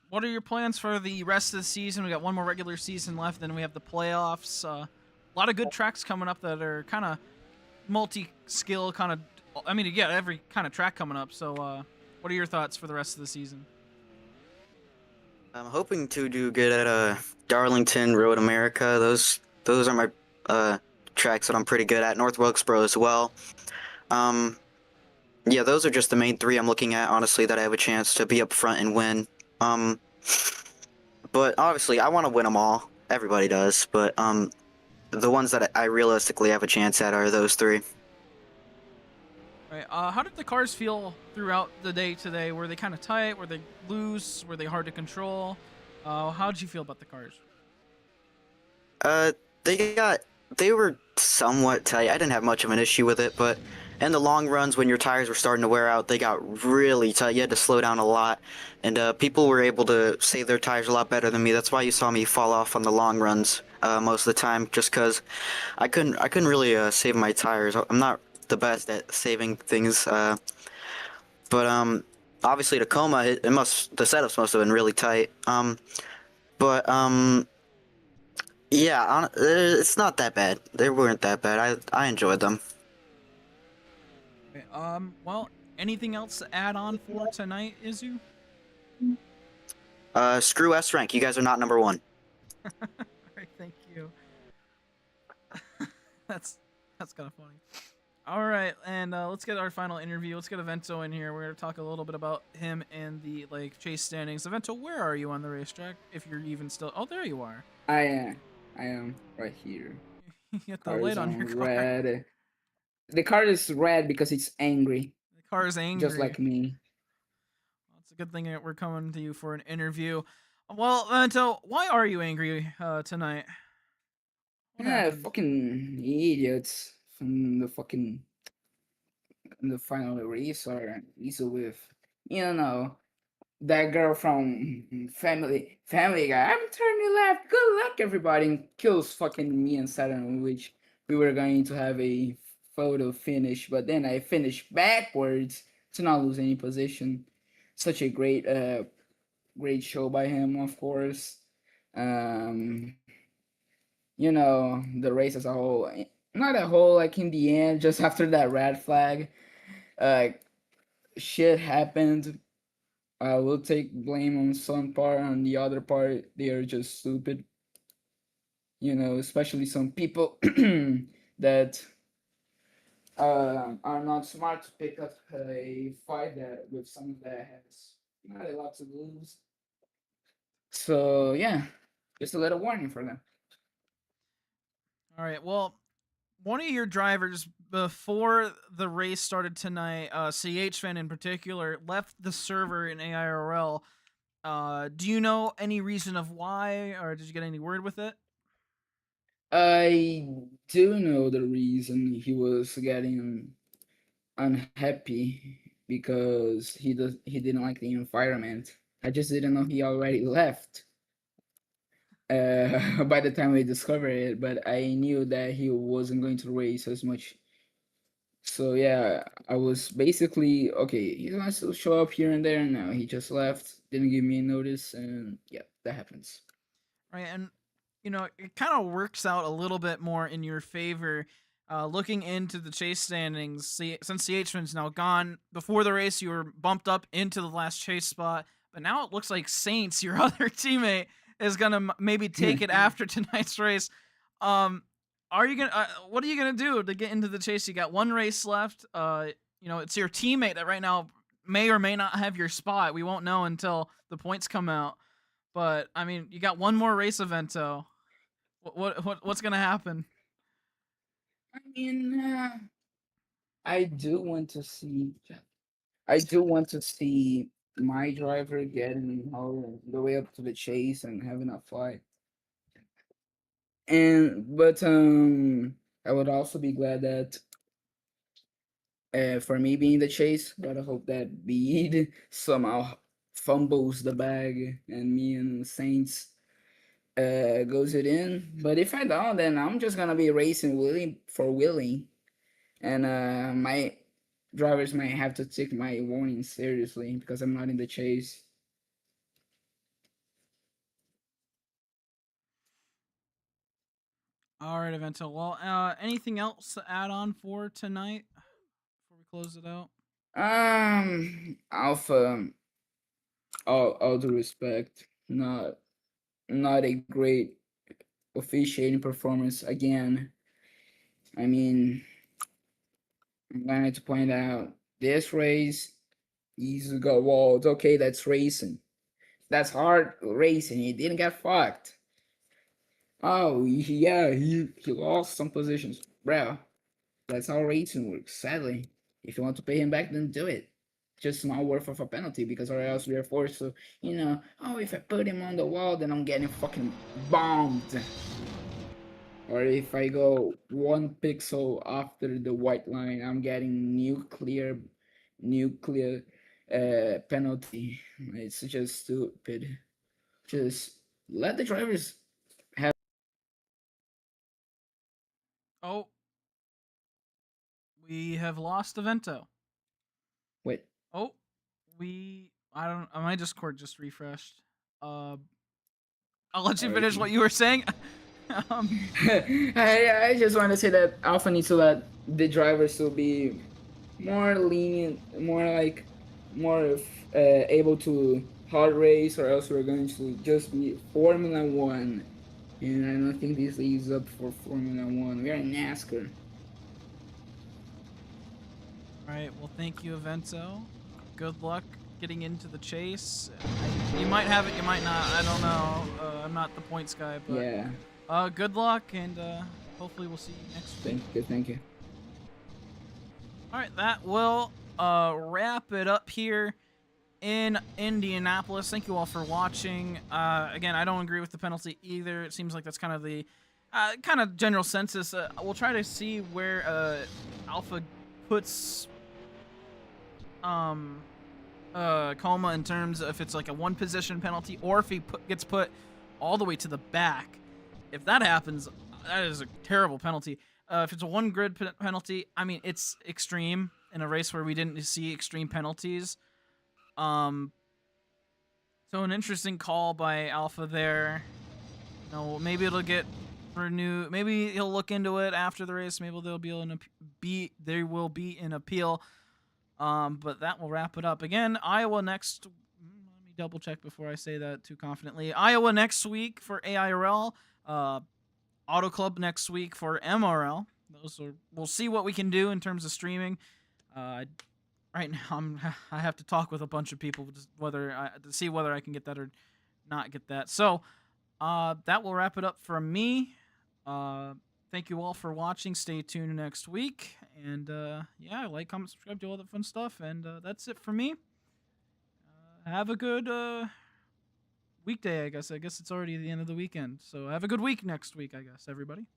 What are your plans for the rest of the season? We got one more regular season left, then we have the playoffs. A lot of good tracks coming up that are kind of multi-skill, kind of I mean, yeah, every kind of track coming up. So, what are your thoughts for the rest of the season? I'm hoping to do good at Darlington, Road America. Those are my tracks that I'm pretty good at. North Wilkesboro as well. Um, yeah, those are just the main three I'm looking at, honestly, that I have a chance to be up front and win. Um, but obviously, I want to win them all. Everybody does, but the ones that I realistically have a chance at are those three. Right. How did the cars feel throughout the day today? Were they kind of tight? Were they loose? Were they hard to control? How did you feel about the cars? Uh, they were somewhat tight. I didn't have much of an issue with it, but in the long runs, when your tires were starting to wear out, they got really tight. You had to slow down a lot, and people were able to save their tires a lot better than me. That's why you saw me fall off on the long runs most of the time, just because I couldn't really save my tires. I'm not the best at saving things, but obviously Tacoma, the setups must have been really tight. But yeah, it's not that bad. They weren't that bad. I enjoyed them. Okay, well, anything else to add on for tonight, Izu? Screw S rank. You guys are not number one. All right, thank you. that's that's kind of funny. All right, and let's get our final interview. Let's get Avento in here. We're gonna talk a little bit about him and the chase standings. Avento, where are you on the racetrack? If you're even still, oh, there you are. I am right here. You get the Car light is on on your car. red. The car is red because it's angry, The car is angry. just like me. Well, it's a good thing that we're coming to you for an interview. Well, Avento, why are you angry tonight? What Yeah, happened? fucking idiots from the final race are easy with, you know, that girl from Family Guy. I'm turning left. Good luck, everybody. And kills fucking me and Saturn, which we were going to have a photo finish, but then I finished backwards to not lose any position. Such a great show by him, of course. Um, the race as a whole, not a whole, like in the end, just after that red flag, uh, shit happened. I will take blame on some part, on the other part, they are just stupid. Especially some people that are not smart to pick up a fight that with someone that has not a lot to lose. So yeah, just a little warning for them. All right. Well, one of your drivers before the race started tonight, CH fan in particular, left the server in AIRL. Do you know any reason of why, or did you get any word with it? I do know the reason he was getting unhappy because he didn't like the environment. I just didn't know he already left by the time we discovered it, but I knew that he wasn't going to race as much. So yeah, I was basically okay. He's gonna still show up here and there. No, he just left, didn't give me a notice, and yeah, that happens. Right, and it kind of works out a little bit more in your favor. Looking into the chase standings, since the H-Man's now gone, before the race you were bumped up into the last chase spot, but now it looks like Saints, your other teammate, is gonna maybe take it after tonight's race. Um, are you gonna? What are you gonna do to get into the chase? You got one race left. It's your teammate that right now may or may not have your spot. We won't know until the points come out. But I mean, you got one more race evento. What's gonna happen? I mean, I do want to see. I do want to see my driver getting all the way up to the chase and having a fight. But I would also be glad that for me being the chase, but I hope that Bede somehow fumbles the bag and me and Saints goes it in. But if I don't, then I'm just gonna be racing Willie for Willie, and my drivers might have to take my warning seriously because I'm not in the chase. All right, evento. Well, anything else to add on for tonight before we close it out? Alpha, all due respect, not a great officiating performance again. I mean, I'm going to point out this race, he's got walled. Okay, that's racing. That's hard racing. He didn't get fucked. Oh, yeah, he lost some positions. Bro, that's how racing works, sadly. If you want to pay him back, then do it. Just not worth of a penalty, because or else we are forced to, oh, if I put him on the wall, then I'm getting fucking bombed. Or if I go 1 pixel after the white line, I'm getting nuclear penalty. It's just stupid. Just let the drivers have. Oh, we have lost Evento. Wait. Oh, I don't. My Discord just refreshed. I'll let you finish what you were saying. I just want to say that Alpha needs to let the drivers to be more lenient, more able to hard race, or else we're going to just be Formula One, and I don't think this leads up for Formula One. We are in NASCAR. All right. Well, thank you, Evento. Good luck getting into the chase. You might have it. You might not. I don't know. I'm not the points guy, but Yeah. good luck, and hopefully we'll see you next week. Thank you. All right, that will wrap it up here in Indianapolis. Thank you all for watching. Again, I don't agree with the penalty either. It seems like that's kind of the general census. We'll try to see where Alpha puts Coma in terms of if it's like a one position penalty or if he gets put all the way to the back. If that happens, that is a terrible penalty. If it's a one grid penalty, I mean, it's extreme in a race where we didn't see extreme penalties. So an interesting call by Alpha there. Maybe it'll get renewed. Maybe he'll look into it after the race. Maybe there will be an appeal. But that will wrap it up. Again, Iowa next. Let me double check before I say that too confidently. Iowa next week for AIRL. Auto Club next week for MRL. We'll see what we can do in terms of streaming. Right now, I have to talk with a bunch of people to see whether I can get that or not get that. So that will wrap it up from me. Thank you all for watching. Stay tuned next week. And like, comment, subscribe, do all that fun stuff. And that's it for me. Have a good weekday, I guess. I guess it's already the end of the weekend. So have a good week next week, I guess, everybody.